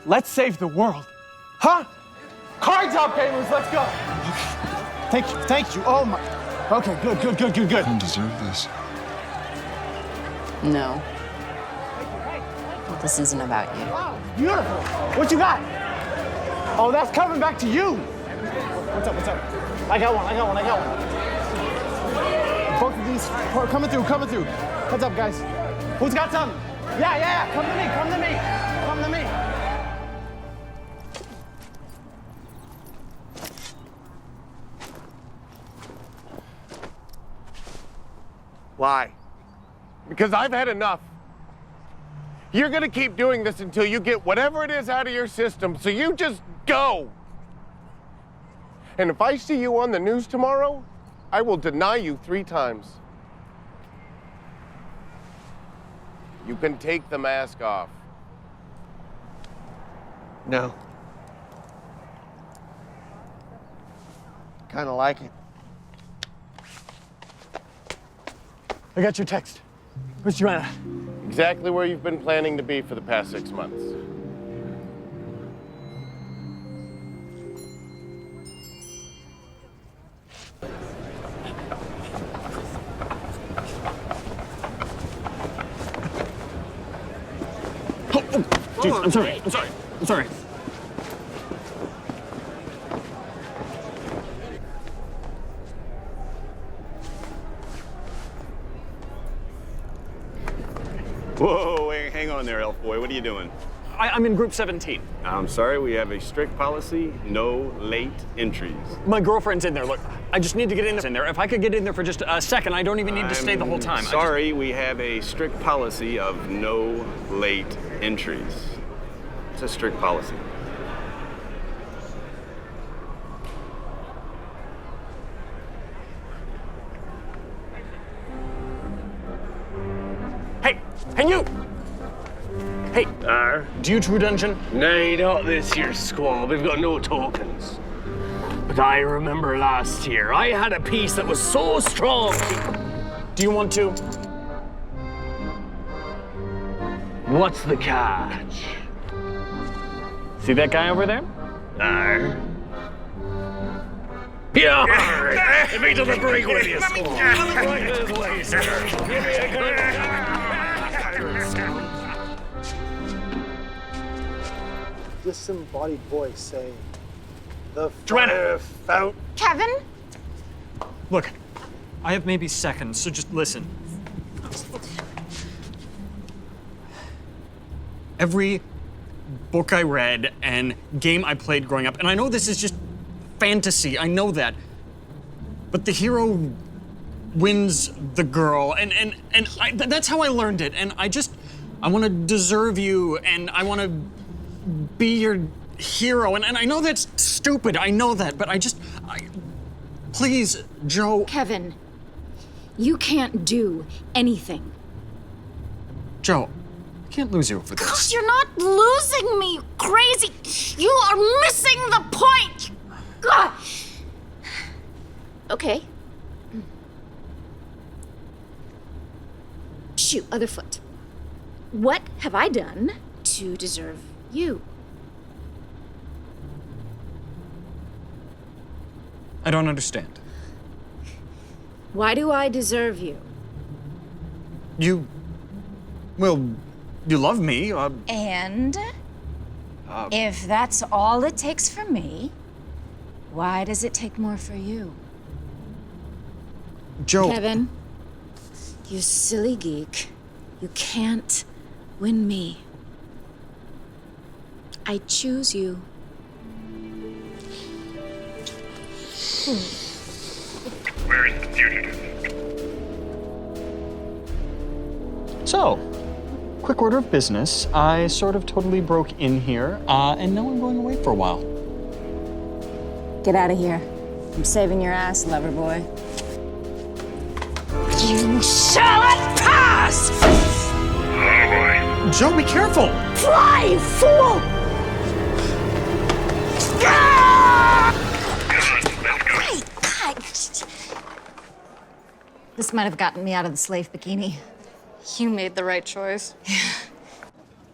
Speaker 10: Let's save the world. Huh? Cards out, gamers, let's go. Thank you. Oh my. Okay, good.
Speaker 1: I don't deserve this.
Speaker 14: No. This isn't about you.
Speaker 10: Wow, beautiful. What you got? Oh, that's coming back to you. What's up? I got one. Both of these coming through. What's up, guys? Who's got something? Yeah. Come to me.
Speaker 13: Why? Because I've had enough. You're gonna keep doing this until you get whatever it is out of your system, so you just go. And if I see you on the news tomorrow, I will deny you 3 times. You can take the mask off.
Speaker 5: No. Kind of like it.
Speaker 25: I got your text. Where's Joanna?
Speaker 13: Exactly where you've been planning to be for the past 6 months.
Speaker 25: Jeez, I'm sorry.
Speaker 13: Whoa, hang on there, elf boy. What are you doing?
Speaker 25: I'm in group 17.
Speaker 13: I'm sorry, we have a strict policy, no late entries.
Speaker 25: My girlfriend's in there. Look, I just need to get in there. If I could get in there for just a second, I don't even need to stay the whole time.
Speaker 13: Sorry, we have a strict policy of no late entries. It's a strict policy.
Speaker 25: Hey, you! Hey, do you true dungeon?
Speaker 26: Nay, not this here squall. We've got no tokens. But I remember last year, I had a piece that was so strong.
Speaker 25: Do you want to?
Speaker 26: What's the catch?
Speaker 25: See that guy over there?
Speaker 26: Yeah! If he doesn't break with you, squall. Right this way, sir. Give me a good...
Speaker 25: Disembodied voice saying, "The Joanna! Fountain."
Speaker 4: Kevin?
Speaker 12: Look, I have maybe seconds, so just listen. Every book I read and game I played growing up, and I know this is just fantasy, I know that, but the hero wins the girl, and that's how I learned it, and I want to deserve you, and I want to be your hero, and I know that's stupid, I know that, but please, Joe.
Speaker 4: Kevin, you can't do anything.
Speaker 12: Joe, I can't lose you for this.
Speaker 4: Because you're not losing me, crazy. You are missing the point. God. Okay. Shoot, other foot. What have I done to deserve you?
Speaker 12: I don't understand.
Speaker 4: Why do I deserve you?
Speaker 12: You love me.
Speaker 4: And if that's all it takes for me, why does it take more for you?
Speaker 12: Joe.
Speaker 4: Kevin, you silly geek. You can't win me. I choose you.
Speaker 26: Where is the fugitive?
Speaker 12: So, quick order of business. I sort of totally broke in here, and now I'm going away for a while.
Speaker 4: Get out of here. I'm saving your ass, lover boy. You shall pass!
Speaker 26: Oh boy.
Speaker 12: Joe, be careful!
Speaker 4: Fly, fool! This might have gotten me out of the slave bikini.
Speaker 17: You made the right choice.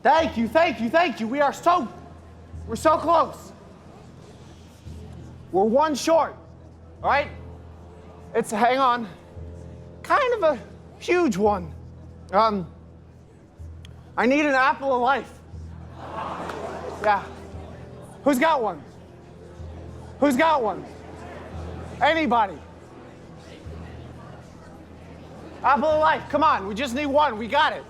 Speaker 25: Thank you. We're so close. We're one short, all right? Hang on, kind of a huge one. I need an apple of life. Yeah. Who's got one? Anybody? Apple of life, come on, we just need one, we got it.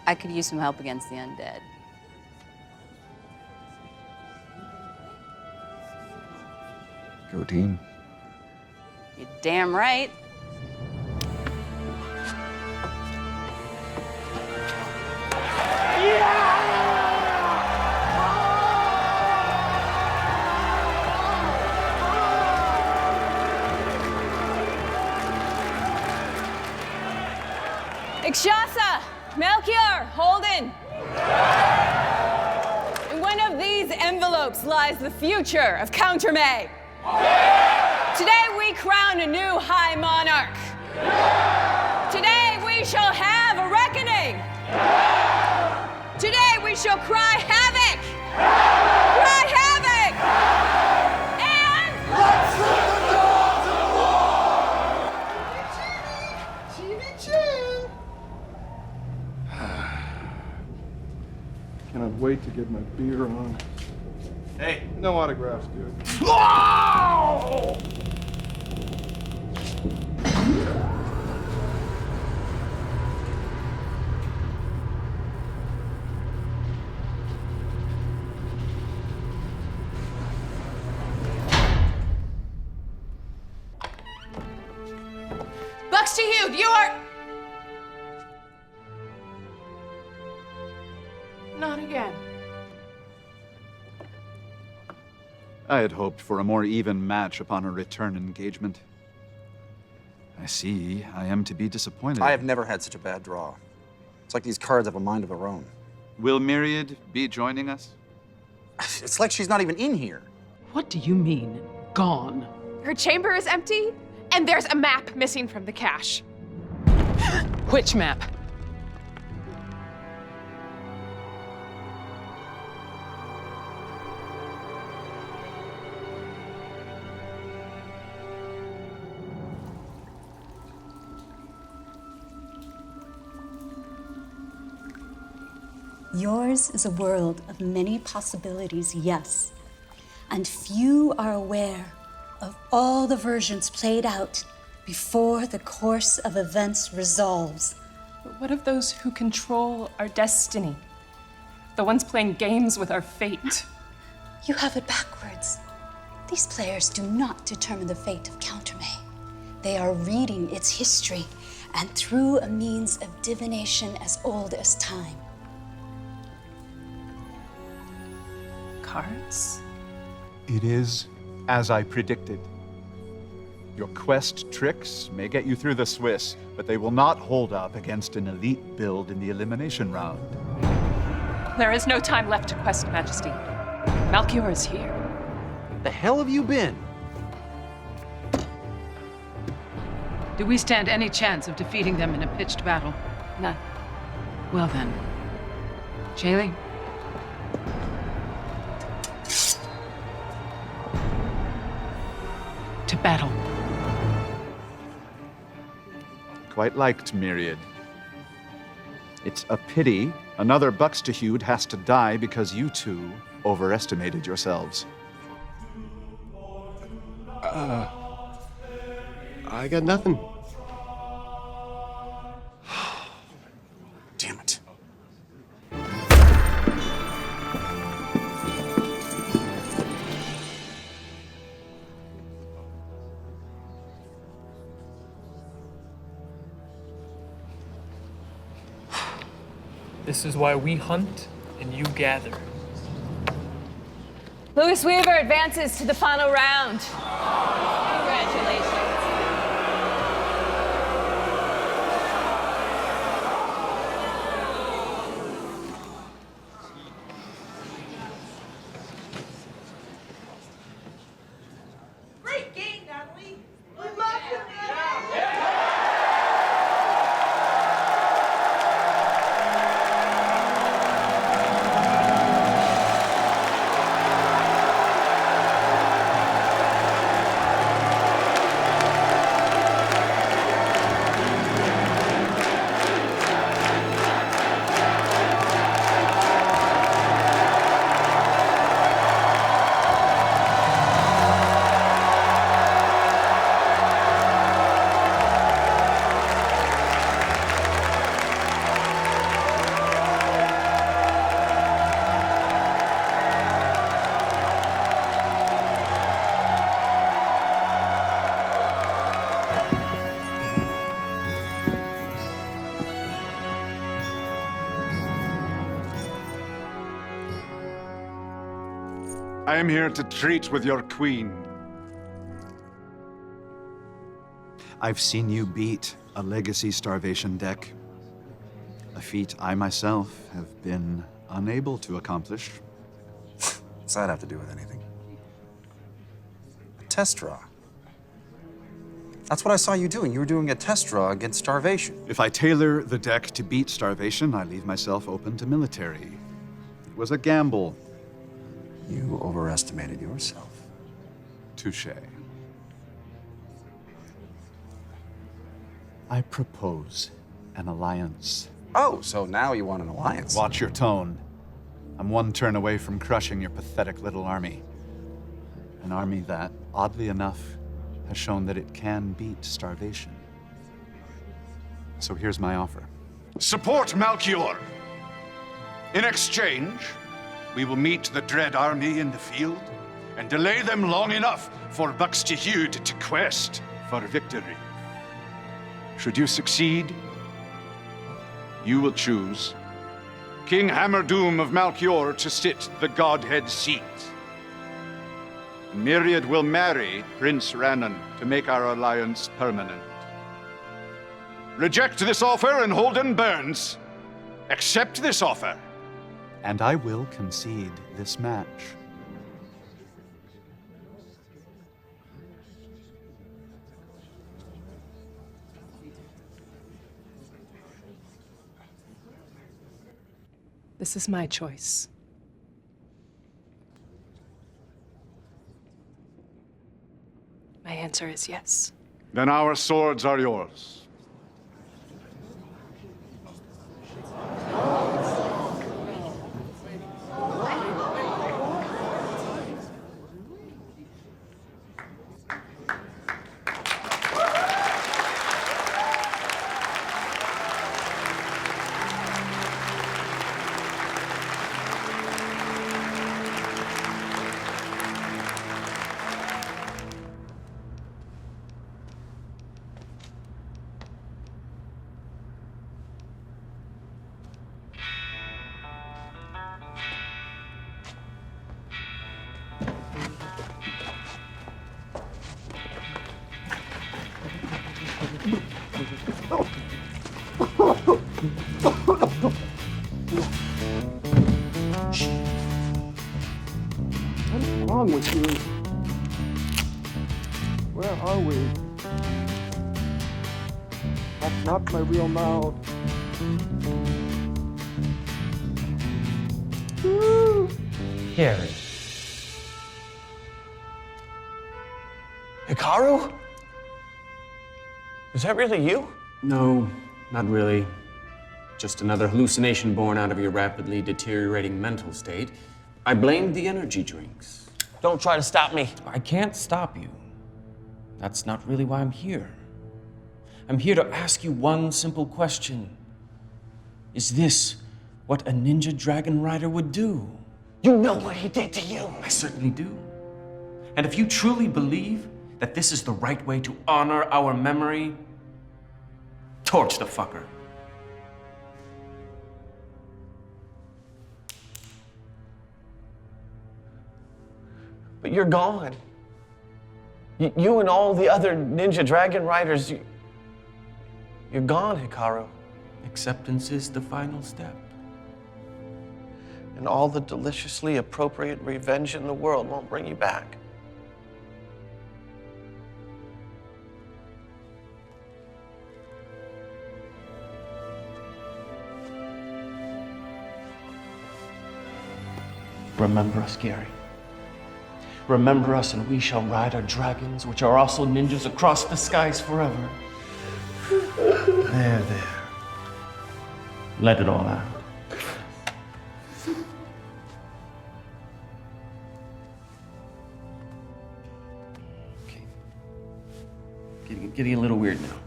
Speaker 3: I could use some help against the undead.
Speaker 21: Go team.
Speaker 3: You're damn right.
Speaker 6: Ikshasa, Melchior, Holden. In one of these envelopes lies the future of Countermay. Today we crown a new high monarch. Today we shall have a reckoning. Today we shall cry havoc. Cry havoc. And let's set the dawn to war.
Speaker 25: Cannot wait to get my beer on.
Speaker 8: Hey.
Speaker 25: No autographs, dude.
Speaker 6: Bucks to you, you are... Not again.
Speaker 7: I had hoped for a more even match upon a return engagement. I see. I am to be disappointed.
Speaker 1: I have never had such a bad draw. It's like these cards have a mind of their own.
Speaker 7: Will Myriad be joining us?
Speaker 1: It's like she's not even in here.
Speaker 10: What do you mean, gone?
Speaker 17: Her chamber is empty, and there's a map missing from the cache.
Speaker 10: Which map?
Speaker 9: Yours is a world of many possibilities, yes. And few are aware of all the versions played out before the course of events resolves.
Speaker 11: But what of those who control our destiny? The ones playing games with our fate?
Speaker 9: You have it backwards. These players do not determine the fate of Counterme. They are reading its history, and through a means of divination as old as time.
Speaker 11: Cards?
Speaker 7: It is as I predicted. Your quest tricks may get you through the Swiss, but they will not hold up against an elite build in the elimination round.
Speaker 11: There is no time left to quest, Majesty. Malchior is here.
Speaker 16: The hell have you been?
Speaker 10: Do we stand any chance of defeating them in a pitched battle?
Speaker 11: None.
Speaker 10: Well then. Shaylee? To battle.
Speaker 7: Quite liked Myriad. It's a pity another Buxtehude has to die because you two overestimated yourselves.
Speaker 5: I got nothing.
Speaker 1: Damn it.
Speaker 19: This is why we hunt and you gather.
Speaker 6: Louis Weaver advances to the final round. Congratulations.
Speaker 20: Great game, Natalie. We love you,
Speaker 25: I am here to treat with your queen.
Speaker 7: I've seen you beat a legacy starvation deck. A feat I myself have been unable to accomplish.
Speaker 1: What's that have to do with anything? A test draw. That's what I saw you doing. You were doing a test draw against starvation.
Speaker 7: If I tailor the deck to beat starvation, I leave myself open to military. It was a gamble.
Speaker 1: You overestimated yourself.
Speaker 7: Touché. I propose an alliance.
Speaker 1: Oh, so now you want an alliance?
Speaker 7: Watch your tone. I'm one turn away from crushing your pathetic little army. An army that, oddly enough, has shown that it can beat starvation. So here's my offer.
Speaker 2: Support Melchior. In exchange, we will meet the dread army in the field and delay them long enough for Buxtehude to quest for victory. Should you succeed, you will choose King Hammerdoom of Melchior to sit the Godhead seat. Myriad will marry Prince Rannon to make our alliance permanent. Reject this offer and Holden burns. Accept this offer.
Speaker 7: And I will concede this match.
Speaker 11: This is my choice. My answer is yes.
Speaker 2: Then our swords are yours.
Speaker 25: What's wrong with you? Where are we? That's not my real mouth.
Speaker 15: Gary.
Speaker 5: Hikaru? Is that really you?
Speaker 18: No, not really. Just another hallucination born out of your rapidly deteriorating mental state. I blamed the energy drinks.
Speaker 5: Don't try to stop me.
Speaker 18: I can't stop you. That's not really why I'm here. I'm here to ask you one simple question. Is this what a ninja dragon rider would do?
Speaker 5: You know what he did to you.
Speaker 18: I certainly do. And if you truly believe that this is the right way to honor our memory, torch the fucker.
Speaker 5: But you're gone. You and all the other ninja dragon riders, you're gone, Hikaru.
Speaker 18: Acceptance is the final step.
Speaker 5: And all the deliciously appropriate revenge in the world won't bring you back.
Speaker 18: Remember us, Gary. Remember us, and we shall ride our dragons, which are also ninjas, across the skies forever. There. Let it all out. Okay. Getting a little weird now.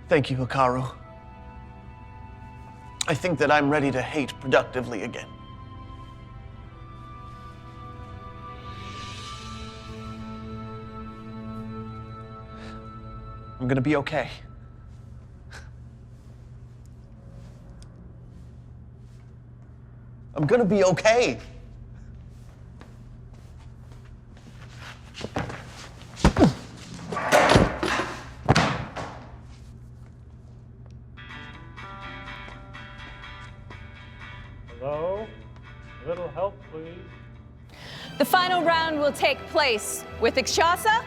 Speaker 5: Thank you, Hikaru. I think that I'm ready to hate productively again. I'm gonna be okay. I'm gonna be okay.
Speaker 19: Hello? A little help, please.
Speaker 6: The final round will take place with Ikshasa.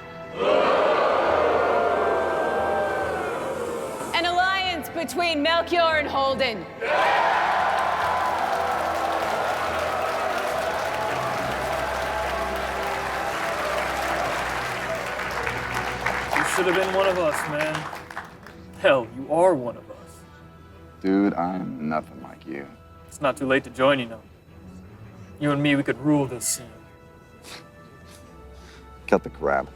Speaker 6: An alliance between Melchior and Holden.
Speaker 19: You should have been one of us, man. Hell, you are one of us.
Speaker 1: Dude, I'm nothing like you.
Speaker 19: It's not too late to join, you know. You and me, we could rule this scene.
Speaker 1: Cut the crap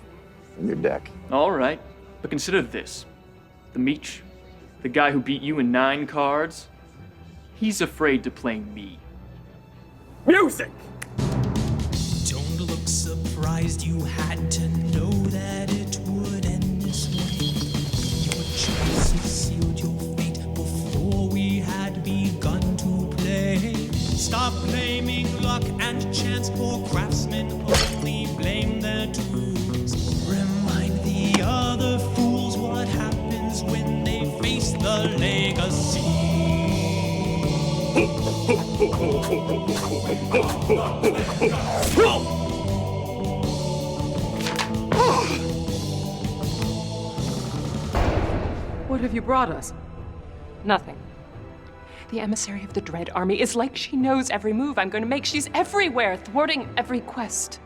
Speaker 1: from your deck.
Speaker 13: All right, but consider this. The Meech, the guy who beat you in 9 cards, he's afraid to play me.
Speaker 19: Music!
Speaker 14: Don't look surprised, you had to know that it would end this way. Your choices sealed your fate before we had begun to play. Stop blaming luck and chance, for craftsmen only blame their tools. Remind the other fools what happens when they face the legacy.
Speaker 11: What have you brought us? Nothing. The emissary of the Dread Army is like she knows every move I'm going to make. She's everywhere, thwarting every quest.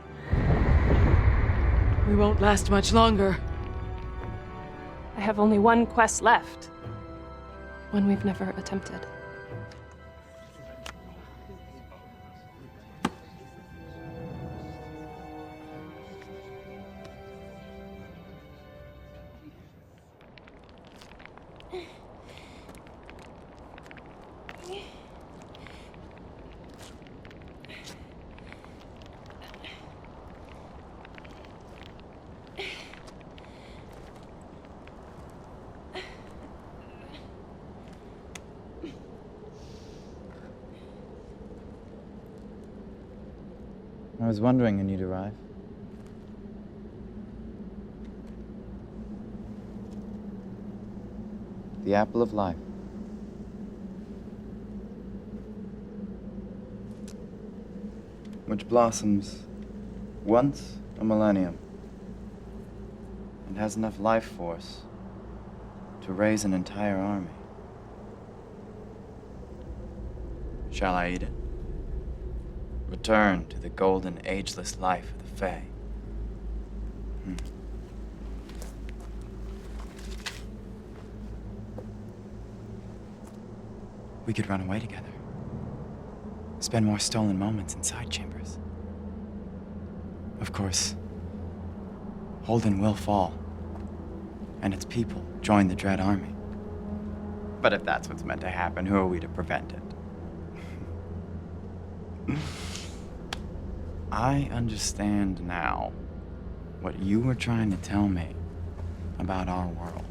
Speaker 22: We won't last much longer.
Speaker 11: I have only one quest left. One we've never attempted.
Speaker 23: I was wondering when you'd arrive. The apple of life. Which blossoms once a millennium and has enough life force to raise an entire army. Shall I eat it? Return to the golden, ageless life of the Fae. We could run away together. Spend more stolen moments in side chambers. Of course, Holden will fall, and its people join the Dread Army. But if that's what's meant to happen, who are we to prevent it? I understand now what you were trying to tell me about our world.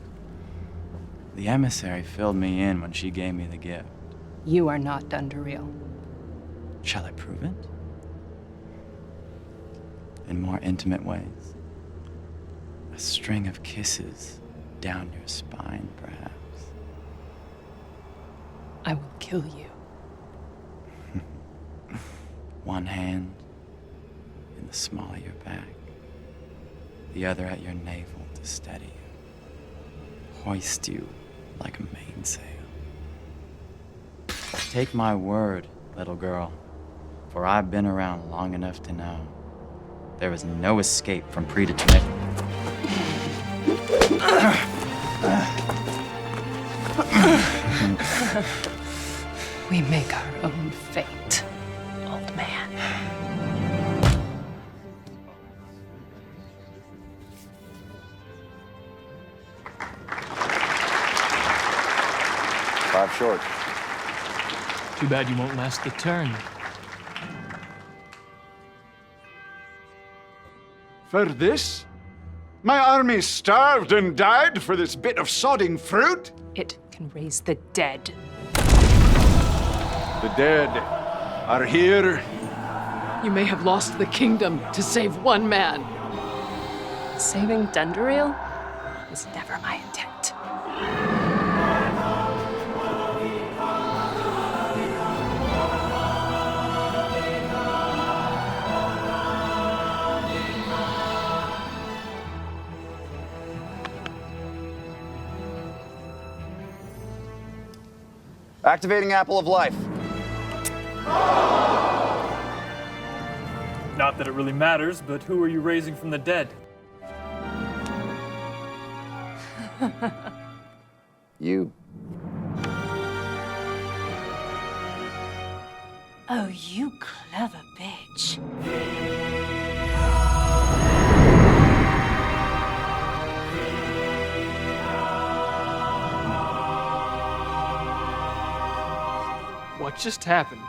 Speaker 23: The emissary filled me in when she gave me the gift.
Speaker 11: You are not Dunduriel.
Speaker 23: Shall I prove it? In more intimate ways? A string of kisses down your spine, perhaps?
Speaker 11: I will kill you.
Speaker 23: One hand in the small of your back, the other at your navel to steady you, hoist you like a mainsail. Take my word, little girl, for I've been around long enough to know there is no escape from predetermined.
Speaker 11: We make our own fate, old man.
Speaker 1: Five short.
Speaker 19: Too bad you won't last the turn.
Speaker 2: For this? My army starved and died for this bit of sodding fruit?
Speaker 11: It can raise the dead.
Speaker 2: The dead are here.
Speaker 22: You may have lost the kingdom to save one man.
Speaker 11: Saving Dunduriel was never my intent.
Speaker 1: Activating Apple of Life.
Speaker 19: Not that it really matters, but who are you raising from the dead?
Speaker 1: You.
Speaker 9: Oh, you clever bitch.
Speaker 13: What just happened?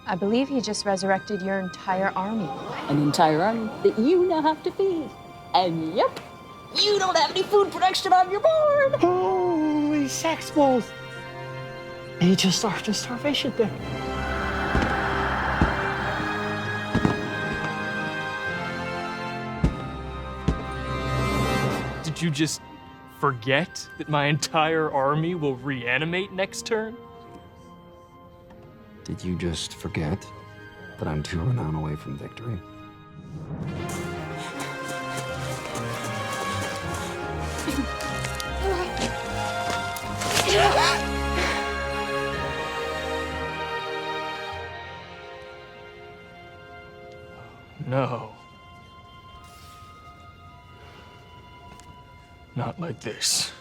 Speaker 3: I believe he just resurrected your entire army.
Speaker 4: An entire army that you now have to feed. And yep, you don't have any food production on your board.
Speaker 10: Holy sex balls. And he just starved to starvation there.
Speaker 13: Did you just forget that my entire army will reanimate next turn?
Speaker 12: Did you just forget that I'm 2 renown away from victory?
Speaker 13: No. Not like this.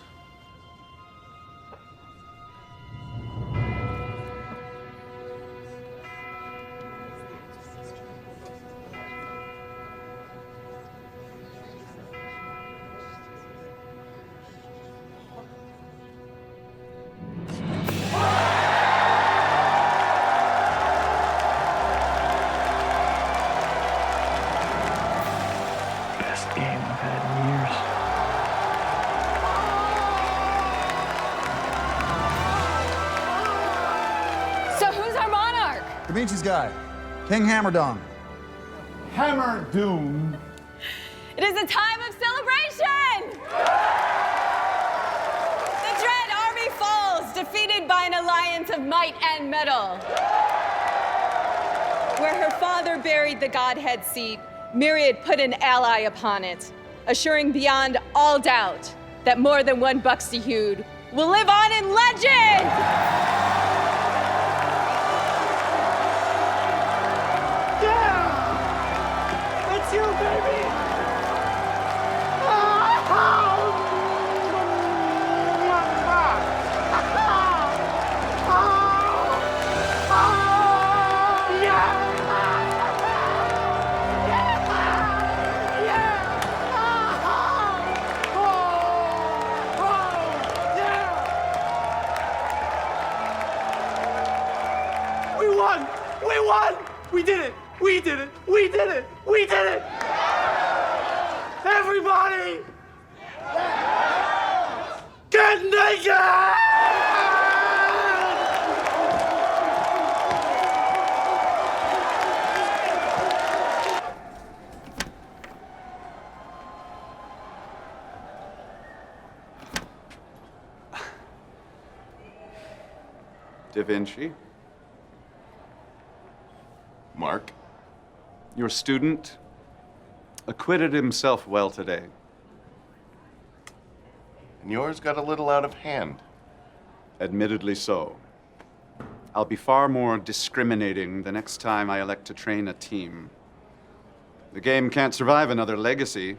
Speaker 13: Best game I've had in years.
Speaker 6: So who's our monarch?
Speaker 21: Comanche's guy, King Hammerdong.
Speaker 25: Hammerdoom.
Speaker 6: It is a time of celebration! The dread army falls, defeated by an alliance of might and metal. Where her father buried the Godhead seat, Myriad put an ally upon it, assuring beyond all doubt that more than one Buxtehude will live on in legend!
Speaker 10: That's you, baby!
Speaker 5: We won! We won! We did it! We did it! We did it! We did it! Everybody! Get naked!
Speaker 7: Da Vinci.
Speaker 2: Mark?
Speaker 7: Your student acquitted himself well today.
Speaker 2: And yours got a little out of hand.
Speaker 7: Admittedly so. I'll be far more discriminating the next time I elect to train a team. The game can't survive another legacy.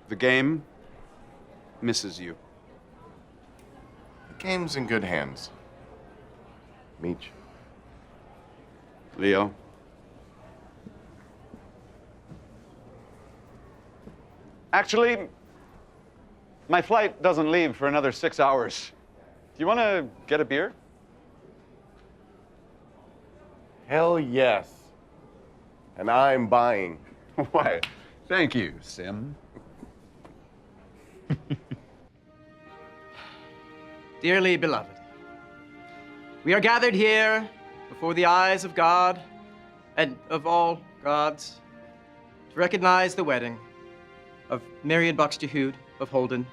Speaker 7: The game misses you.
Speaker 2: The game's in good hands. Meech.
Speaker 7: Leo. Actually, my flight doesn't leave for another 6 hours. Do you want to get a beer?
Speaker 2: Hell yes. And I'm buying.
Speaker 7: Why, thank you, Sim.
Speaker 15: Dearly beloved, we are gathered here before the eyes of God and of all gods to recognize the wedding of Myriad Buxtehude of Holden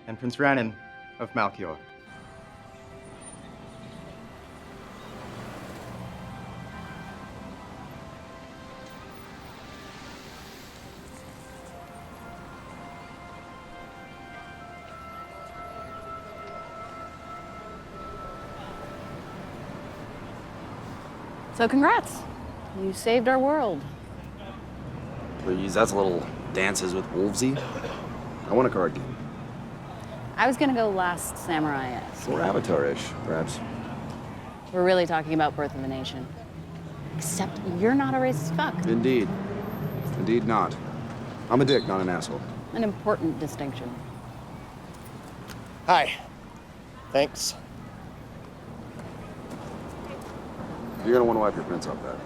Speaker 15: and Prince Rannan of Malchior.
Speaker 8: So congrats. You saved our world.
Speaker 1: Please, that's a little Dances with Wolvesy. I want a card game.
Speaker 8: I was gonna go last Samurai-esque.
Speaker 1: Or Avatar-ish, perhaps.
Speaker 8: We're really talking about Birth of a Nation. Except you're not a racist fuck.
Speaker 1: Indeed. Indeed not. I'm a dick, not an asshole.
Speaker 8: An important distinction.
Speaker 5: Hi. Thanks.
Speaker 1: You're gonna want to wipe your prints off that.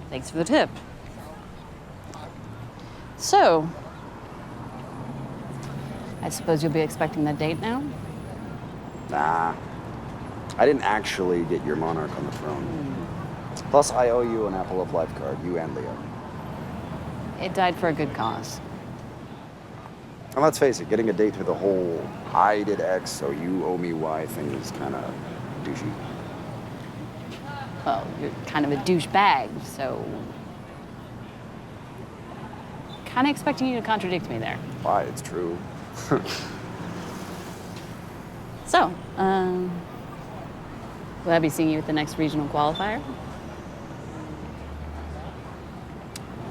Speaker 8: Thanks for the tip. So, I suppose you'll be expecting the date now?
Speaker 1: Nah. I didn't actually get your monarch on the throne. Plus, I owe you an Apple of Life card, you and Leo.
Speaker 8: It died for a good cause.
Speaker 1: And let's face it, getting a date through the whole I did X, so you owe me Y thing is kind of douchey.
Speaker 8: Well, you're kind of a douchebag, so... Kind of expecting you to contradict me there.
Speaker 1: Why? It's true.
Speaker 8: So, will I be seeing you at the next regional qualifier?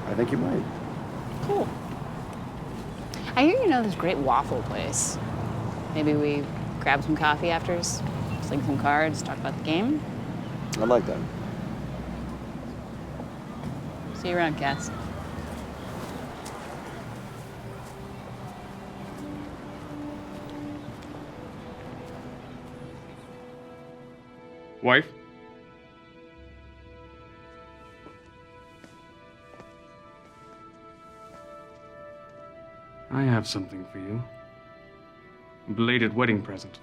Speaker 1: I think you might.
Speaker 8: Cool. I hear you know this great waffle place. Maybe we grab some coffee after, sling some cards, talk about the game?
Speaker 1: I like that.
Speaker 8: See you around, Cass.
Speaker 13: Wife? I have something for you. A belated wedding present.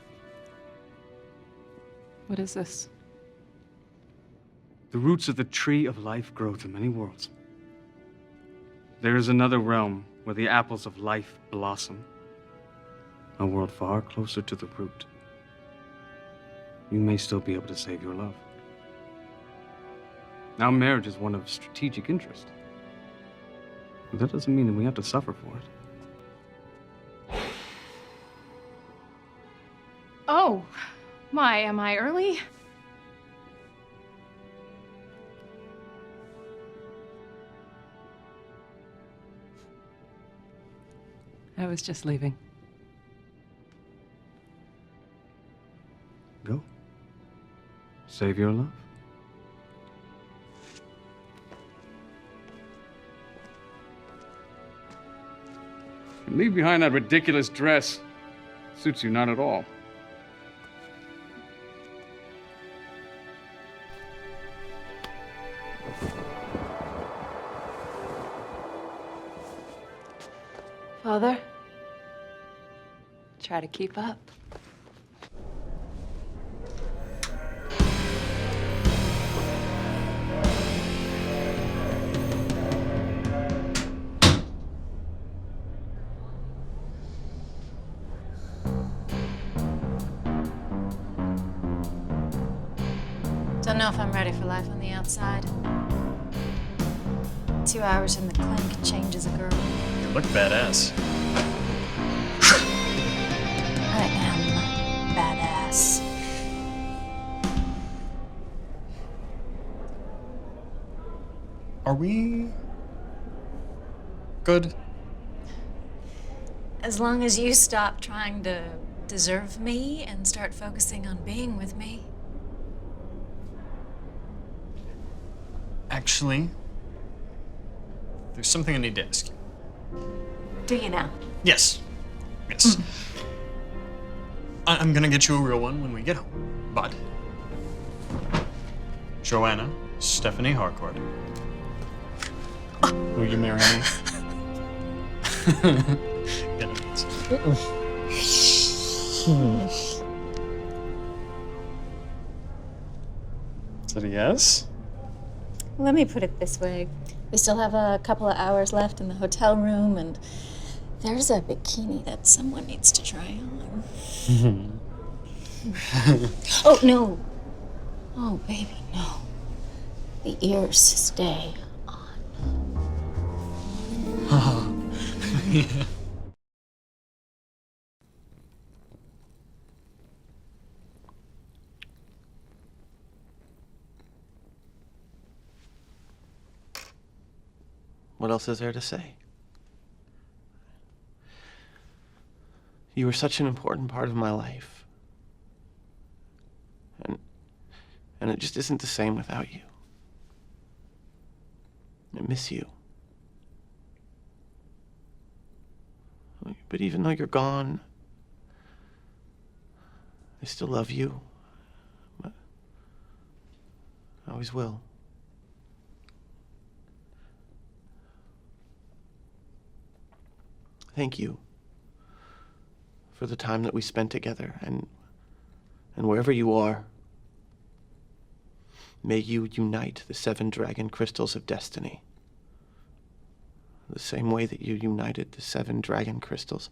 Speaker 11: What is this?
Speaker 13: The roots of the tree of life grow through many worlds. There is another realm where the apples of life blossom. A world far closer to the root. You may still be able to save your love. Now, marriage is one of strategic interest. But that doesn't mean that we have to suffer for it.
Speaker 3: Oh, my, am I early?
Speaker 11: I was just leaving.
Speaker 13: Go. Save your love. And leave behind that ridiculous dress. Suits you not at all.
Speaker 11: Father, try to keep up.
Speaker 16: Don't know if I'm ready for life on the outside. 2 hours in the clink changes a girl.
Speaker 19: You look badass.
Speaker 16: I am badass.
Speaker 19: Are we good?
Speaker 16: As long as you stop trying to deserve me and start focusing on being with me.
Speaker 19: Actually, there's something I need to ask you.
Speaker 16: Do you now?
Speaker 19: Yes. Yes. I'm gonna get you a real one when we get home. But Joanna Stephanie Harcourt, will you marry me? Get it? Is that a yes?
Speaker 16: Let me put it this way. We still have a couple of hours left in the hotel room, and there's a bikini that someone needs to try on. Oh, no. Oh, baby, no. The ears stay on.
Speaker 19: Yeah.
Speaker 5: What else is there to say? You were such an important part of my life. And it just isn't the same without you. I miss you. But even though you're gone, I still love you. I always will. Thank you for the time that we spent together, and wherever you are, may you unite the 7 dragon crystals of destiny. The same way that you united the 7 dragon crystals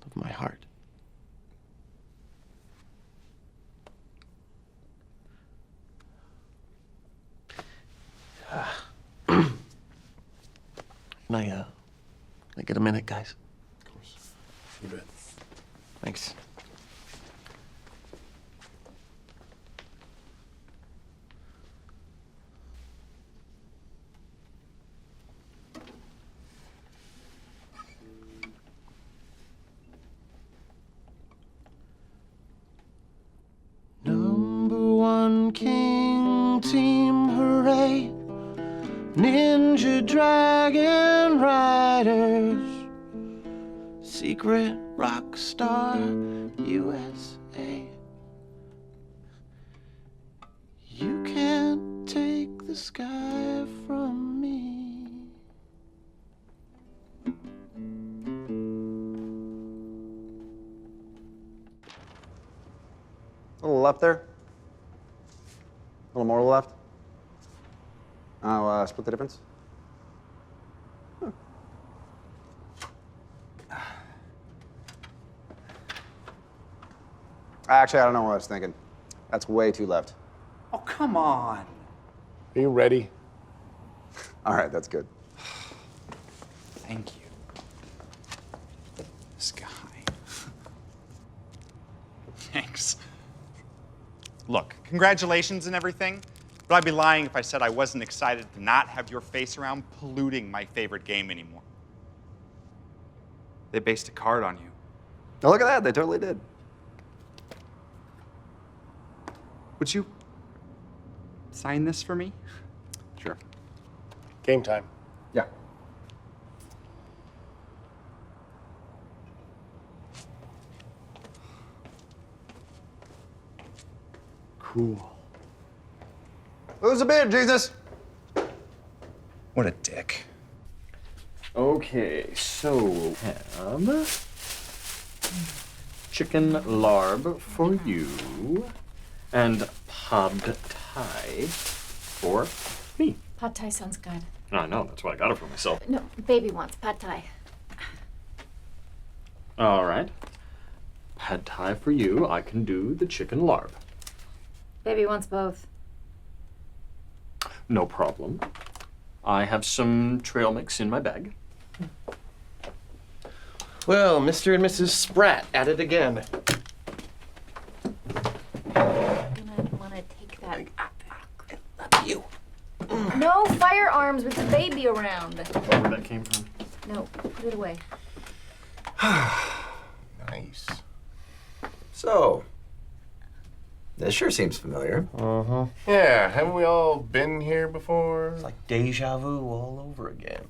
Speaker 5: of my heart. Can I get a minute, guys?
Speaker 1: Of course. You bet.
Speaker 5: Thanks. #1 King Team Hooray! Ninja Dragon Riders, Secret Rockstar USA. You can't take the sky from me.
Speaker 21: A little left there. A little more left. I'll split the difference. Huh. Actually, I don't know what I was thinking. That's way too left. Oh, come on. Are you ready? All right, that's good.
Speaker 23: Thank you. This guy.
Speaker 14: Thanks. Look, congratulations and everything, but I'd be lying if I said I wasn't excited to not have your face around polluting my favorite game anymore. They based a card on you.
Speaker 21: Oh, look at that. They totally did.
Speaker 14: Would you sign this for me?
Speaker 21: Sure.
Speaker 17: Game time.
Speaker 21: Yeah.
Speaker 14: Cool.
Speaker 21: Who's a bid, Jesus?
Speaker 12: What a dick.
Speaker 19: Okay, so we have chicken larb for you and pad thai for me.
Speaker 16: Pad Thai sounds good.
Speaker 19: I know, that's why I got it for myself.
Speaker 16: No, baby wants Pad Thai.
Speaker 19: All right. Pad thai for you. I can do the chicken larb.
Speaker 16: Baby wants both.
Speaker 19: No problem. I have some trail mix in my bag.
Speaker 5: Well, Mr. and Mrs. Spratt at it again.
Speaker 16: I'm gonna wanna take that.
Speaker 5: You.
Speaker 16: No firearms with the baby around.
Speaker 19: Where that came from?
Speaker 16: No, put it away.
Speaker 12: Nice. So, this sure seems familiar.
Speaker 17: Uh-huh. Yeah, haven't we all been here before?
Speaker 5: It's like deja vu all over again.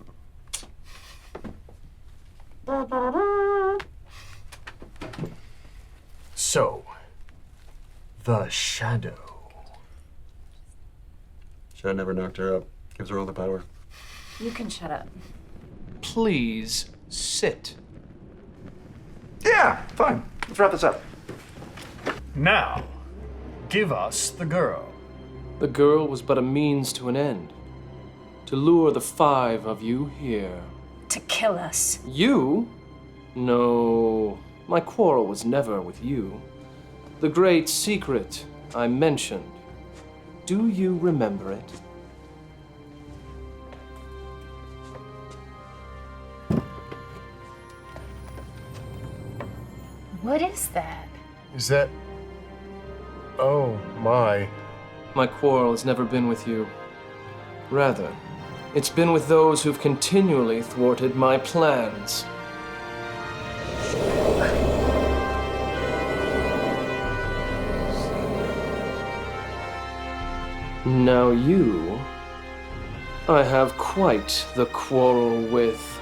Speaker 17: So, the shadow.
Speaker 1: Should have never knocked her up. Gives her all the power.
Speaker 16: You can shut up.
Speaker 17: Please sit.
Speaker 21: Yeah, fine. Let's wrap this up.
Speaker 17: Now, give us the girl.
Speaker 18: The girl was but a means to an end. To lure the 5 of you here.
Speaker 9: To kill us.
Speaker 18: You? No, my quarrel was never with you. The great secret I mentioned. Do you remember it?
Speaker 16: What is that?
Speaker 17: Is that... Oh, my.
Speaker 18: My quarrel has never been with you. Rather, It's been with those who've continually thwarted my plans. Now you, I have quite the quarrel with.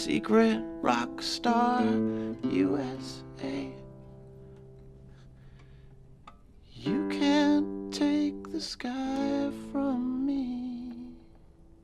Speaker 5: secret rock star USA. You can't take the sky from